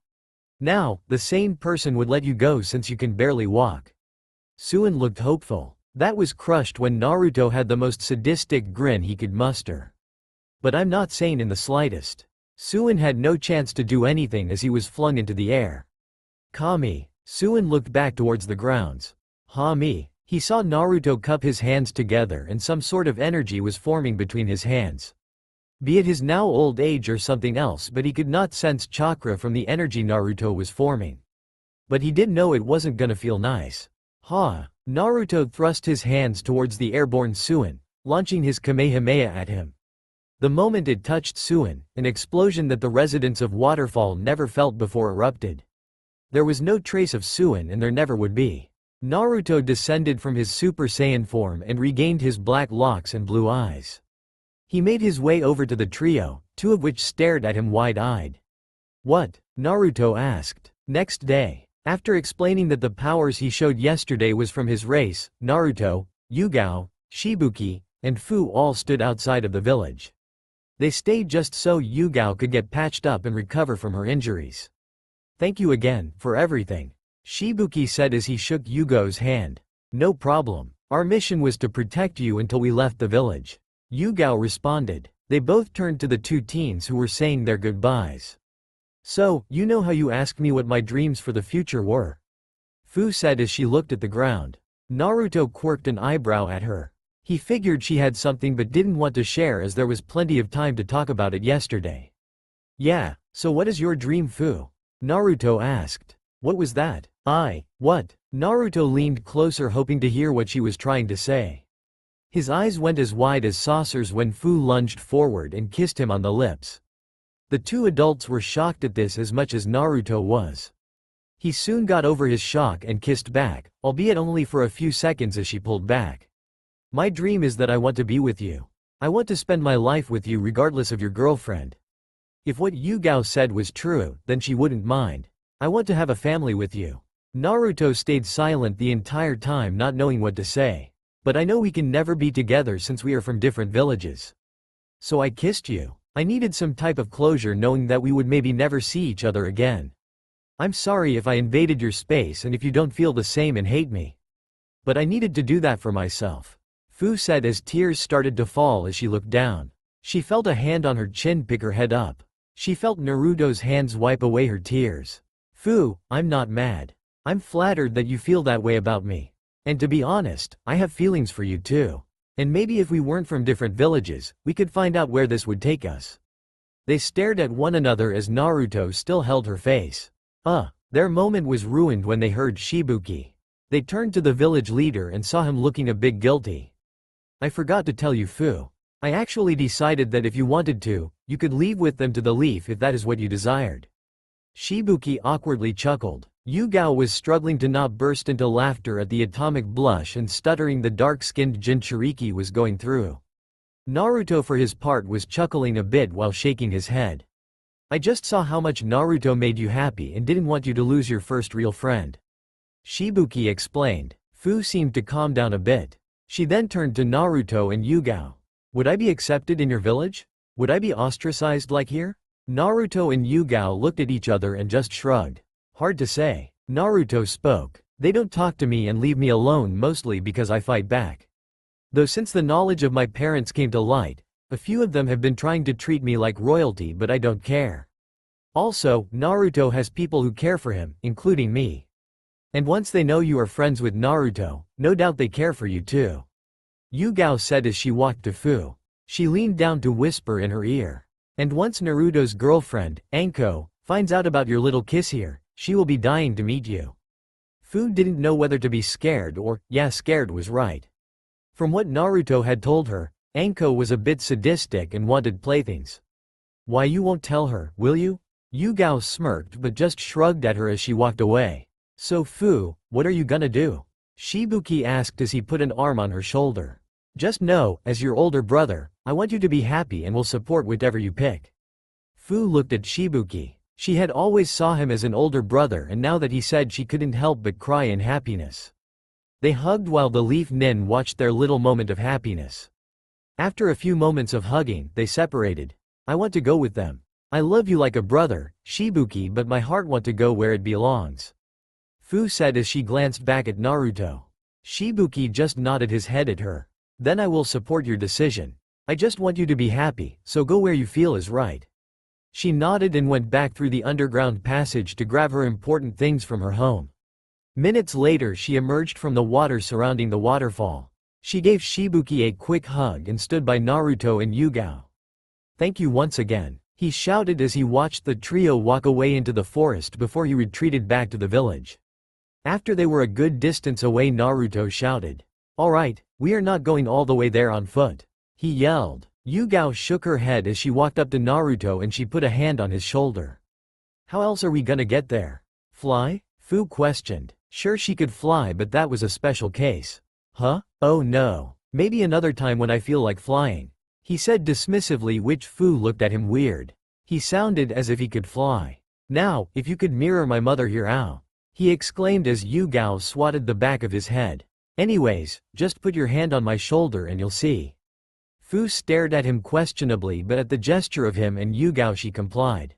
"Now, the sane person would let you go since you can barely walk." Suin looked hopeful. That was crushed when Naruto had the most sadistic grin he could muster. "But I'm not sane in the slightest." Suin had no chance to do anything as he was flung into the air. "Kami." Suin looked back towards the grounds. "Ha-mi." He saw Naruto cup his hands together and some sort of energy was forming between his hands. Be it his now old age or something else, but he could not sense chakra from the energy Naruto was forming. But he did know it wasn't gonna feel nice. "Ha!" Naruto thrust his hands towards the airborne Suin, launching his Kamehameha at him. The moment it touched Suin, an explosion that the residents of Waterfall never felt before erupted. There was no trace of Suin and there never would be. Naruto descended from his Super Saiyan form and regained his black locks and blue eyes. He made his way over to the trio, two of which stared at him wide-eyed. "What?" Naruto asked. Next day, after explaining that the powers he showed yesterday was from his race, Naruto, Yugao, Shibuki, and Fu all stood outside of the village. They stayed just so Yugao could get patched up and recover from her injuries. "Thank you again, for everything," Shibuki said as he shook Yugao's hand. "No problem. Our mission was to protect you until we left the village," Yugao responded. They both turned to the two teens who were saying their goodbyes. "So, you know how you asked me what my dreams for the future were?" Fu said as she looked at the ground. Naruto quirked an eyebrow at her. He figured she had something but didn't want to share as there was plenty of time to talk about it yesterday. "Yeah, so what is your dream, Fu?" Naruto asked. "What was that?" What?" Naruto leaned closer hoping to hear what she was trying to say. His eyes went as wide as saucers when Fu lunged forward and kissed him on the lips. The two adults were shocked at this as much as Naruto was. He soon got over his shock and kissed back, albeit only for a few seconds as she pulled back. "My dream is that I want to be with you. I want to spend my life with you regardless of your girlfriend." If what Yugao said was true, then she wouldn't mind. "I want to have a family with you." Naruto stayed silent the entire time, not knowing what to say. "But I know we can never be together since we are from different villages. So I kissed you. I needed some type of closure knowing that we would maybe never see each other again. I'm sorry if I invaded your space and if you don't feel the same and hate me. But I needed to do that for myself," Fu said as tears started to fall as she looked down. She felt a hand on her chin pick her head up. She felt Naruto's hands wipe away her tears. "Fu, I'm not mad. I'm flattered that you feel that way about me. And to be honest, I have feelings for you too. And maybe if we weren't from different villages, we could find out where this would take us." They stared at one another as Naruto still held her face. Their moment was ruined when they heard Shibuki. They turned to the village leader and saw him looking a bit guilty. "I forgot to tell you, Fu. I actually decided that if you wanted to, you could leave with them to the leaf if that is what you desired." Shibuki awkwardly chuckled. Yugao was struggling to not burst into laughter at the atomic blush and stuttering the dark-skinned Jinchuriki was going through. Naruto for his part was chuckling a bit while shaking his head. "I just saw how much Naruto made you happy and didn't want you to lose your first real friend," Shibuki explained. Fu seemed to calm down a bit. She then turned to Naruto and Yugao. "Would I be accepted in your village? Would I be ostracized like here?" Naruto and Yugao looked at each other and just shrugged. "Hard to say." Naruto spoke. "They don't talk to me and leave me alone mostly because I fight back. Though since the knowledge of my parents came to light, a few of them have been trying to treat me like royalty, but I don't care. Also, Naruto has people who care for him, including me." And once they know you are friends with Naruto, no doubt they care for you too. Yugao said as she walked to Fu. She leaned down to whisper in her ear. And once Naruto's girlfriend, Anko, finds out about your little kiss here, she will be dying to meet you. Fu didn't know whether to be scared or, yeah, scared was right. From what Naruto had told her, Anko was a bit sadistic and wanted playthings. Why, you won't tell her, will you? Yugao smirked but just shrugged at her as she walked away. So Fu, what are you gonna do? Shibuki asked as he put an arm on her shoulder. Just know, as your older brother, I want you to be happy and will support whatever you pick. Fu looked at Shibuki. She had always saw him as an older brother, and now that he said, she couldn't help but cry in happiness. They hugged while the Leaf Nin watched their little moment of happiness. After a few moments of hugging, they separated. I want to go with them. I love you like a brother, Shibuki, but my heart want to go where it belongs. Fu said as she glanced back at Naruto. Shibuki just nodded his head at her. Then I will support your decision. I just want you to be happy, so go where you feel is right. She nodded and went back through the underground passage to grab her important things from her home. Minutes later she emerged from the water surrounding the waterfall. She gave Shibuki a quick hug and stood by Naruto and Yugao. Thank you once again, he shouted as he watched the trio walk away into the forest before he retreated back to the village. After they were a good distance away, Naruto shouted, "Alright, we are not going all the way there on foot," he yelled. Yugao shook her head as she walked up to Naruto and she put a hand on his shoulder. How else are we gonna get there? Fly? Fu questioned. Sure, she could fly, but that was a special case. Huh? Oh no. Maybe another time when I feel like flying, he said dismissively, which Fu looked at him weird. He sounded as if he could fly. Now, if you could mirror my mother here, ow, he exclaimed as Yugao swatted the back of his head. Anyways, just put your hand on my shoulder and you'll see. Fu stared at him questionably, but at the gesture of him and Yugao she complied.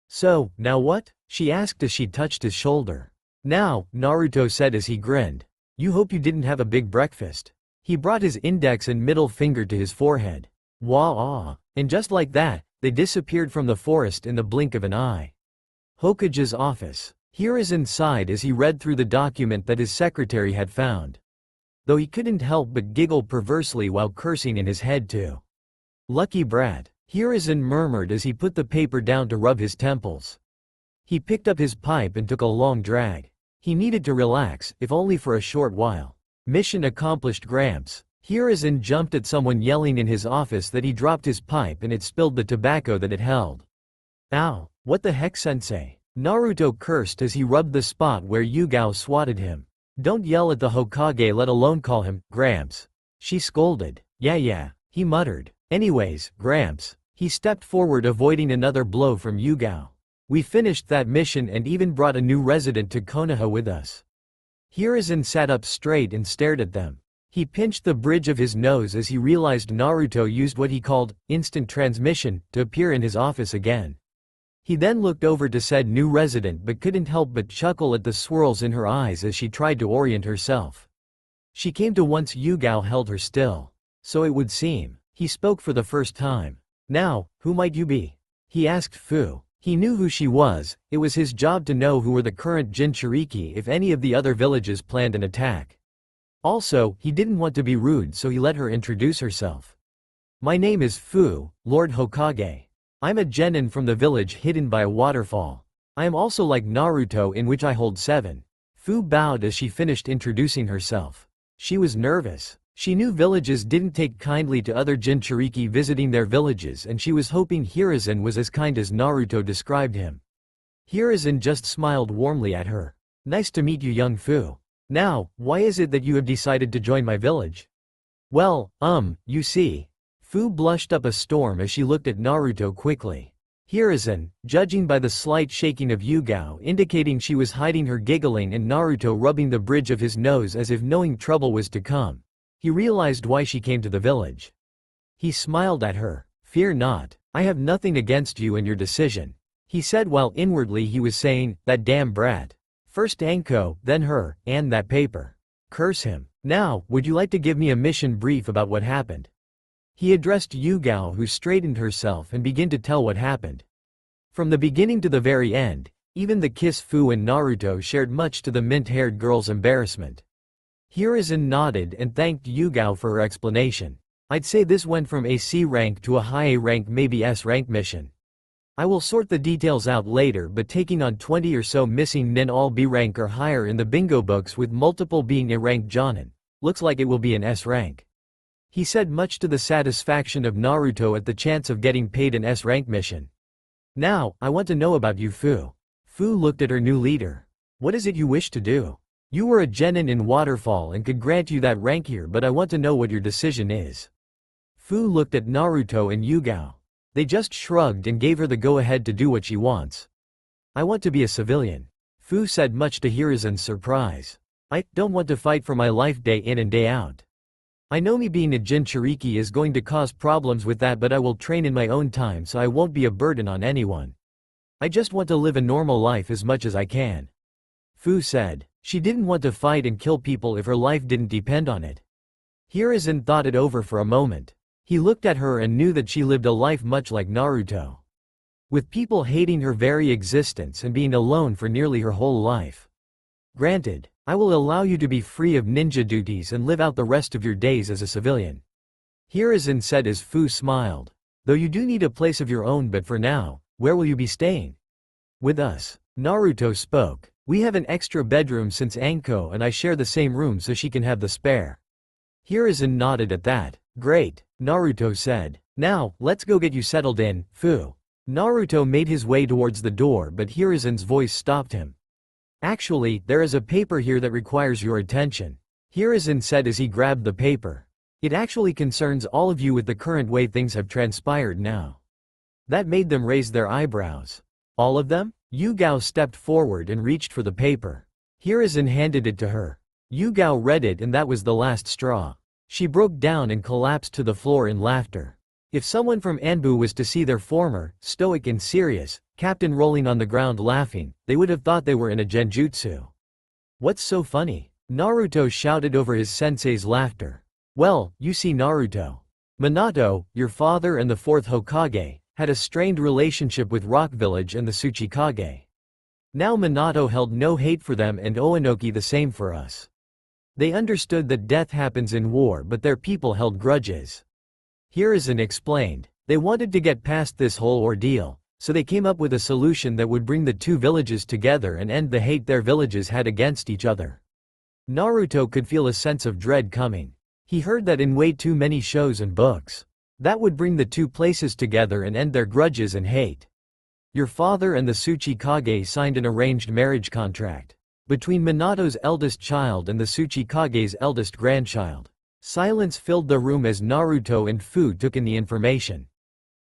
So, now what? She asked as she touched his shoulder. Now, Naruto said as he grinned. You hope you didn't have a big breakfast. He brought his index and middle finger to his forehead. Wah-ah. And just like that, they disappeared from the forest in the blink of an eye. Hokage's office. Hiruzen sighed as he read through the document that his secretary had found. Though he couldn't help but giggle perversely while cursing in his head too. Lucky brat, Hiruzen murmured as he put the paper down to rub his temples. He picked up his pipe and took a long drag. He needed to relax, if only for a short while. Mission accomplished, Gramps. Hiruzen jumped at someone yelling in his office that he dropped his pipe and it spilled the tobacco that it held. Ow, what the heck, sensei? Naruto cursed as he rubbed the spot where Yugao swatted him. Don't yell at the Hokage, let alone call him Gramps. She scolded. Yeah, he muttered. Anyways, Gramps. He stepped forward, avoiding another blow from Yugao. We finished that mission and even brought a new resident to Konoha with us. Hiruzen sat up straight and stared at them. He pinched the bridge of his nose as he realized Naruto used what he called instant transmission to appear in his office again. He then looked over to said new resident but couldn't help but chuckle at the swirls in her eyes as she tried to orient herself. She came to once Yugao held her still. So it would seem. He spoke for the first time. Now, who might you be? He asked Fu. He knew who she was. It was his job to know who were the current Jinchuriki if any of the other villages planned an attack. Also, he didn't want to be rude, so he let her introduce herself. My name is Fu, Lord Hokage. I'm a genin from the village hidden by a waterfall. I am also like Naruto, in which I hold 7. Fu bowed as she finished introducing herself. She was nervous. She knew villages didn't take kindly to other Jinchuriki visiting their villages, and she was hoping Hiruzen was as kind as Naruto described him. Hiruzen just smiled warmly at her. Nice to meet you, young Fu. Now, why is it that you have decided to join my village? Well, you see. Fu blushed up a storm as she looked at Naruto quickly. Hiruzen, judging by the slight shaking of Yugao indicating she was hiding her giggling and Naruto rubbing the bridge of his nose as if knowing trouble was to come, he realized why she came to the village. He smiled at her. Fear not, I have nothing against you and your decision, he said while inwardly he was saying, that damn brat. First Anko, then her, and that paper. Curse him. Now, would you like to give me a mission brief about what happened? He addressed Yugao, who straightened herself and began to tell what happened. From the beginning to the very end, Even the kiss Fu and Naruto shared, much to the mint-haired girl's embarrassment. Hiruzen nodded and thanked Yugao for her explanation. I'd say this went from a C rank to a high A rank, maybe S rank mission. I will sort the details out later, but taking on 20 or so missing nin all B rank or higher in the bingo books with multiple being A rank jonin, looks like it will be an S rank. He said, much to the satisfaction of Naruto at the chance of getting paid an S rank mission. Now, I want to know about you, Fu. Fu looked at her new leader. What is it you wish to do? You were a genin in Waterfall and could grant you that rank here, but I want to know what your decision is. Fu looked at Naruto and Yugao. They just shrugged and gave her the go-ahead to do what she wants. I want to be a civilian. Fu said, much to Hiruzen's surprise. I don't want to fight for my life day in and day out. I know me being a Jinchuriki is going to cause problems with that, but I will train in my own time so I won't be a burden on anyone. I just want to live a normal life as much as I can. Fu said. She didn't want to fight and kill people if her life didn't depend on it. Hiruzen thought it over for a moment. He looked at her and knew that she lived a life much like Naruto, with people hating her very existence and being alone for nearly her whole life. Granted, I will allow you to be free of ninja duties and live out the rest of your days as a civilian. Hiruzen said as Fu smiled. Though you do need a place of your own, but for now, where will you be staying? With us. Naruto spoke. We have an extra bedroom since Anko and I share the same room, so she can have the spare. Hiruzen nodded at that. Great, Naruto said. Now, let's go get you settled in, Fu. Naruto made his way towards the door, but Hiruzen's voice stopped him. Actually, there is a paper here that requires your attention, Hiruzen said as he grabbed the paper. It actually concerns all of you with the current way things have transpired now. That made them raise their eyebrows. All of them? Yugao stepped forward and reached for the paper. Hiruzen handed it to her. Yugao read it, and that was the last straw. She broke down and collapsed to the floor in laughter. If someone from Anbu was to see their former, stoic and serious, captain rolling on the ground laughing, they would have thought they were in a genjutsu. What's so funny? Naruto shouted over his sensei's laughter. Well, you see, Naruto. Minato, your father and the fourth Hokage, had a strained relationship with Rock Village and the Tsuchikage. Now Minato held no hate for them, and Oanoki the same for us. They understood that death happens in war, but their people held grudges. Hiruzen explained. They wanted to get past this whole ordeal, so they came up with a solution that would bring the two villages together and end the hate their villages had against each other. Naruto could feel a sense of dread coming. He heard that in way too many shows and books. That would bring the two places together and end their grudges and hate. Your father and the Tsuchikage signed an arranged marriage contract between Minato's eldest child and the Tsuchikage's eldest grandchild. Silence filled the room as Naruto and Fu took in the information.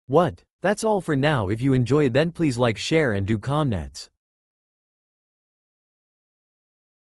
What? That's all for now. If you enjoy, then please like, share and do comments.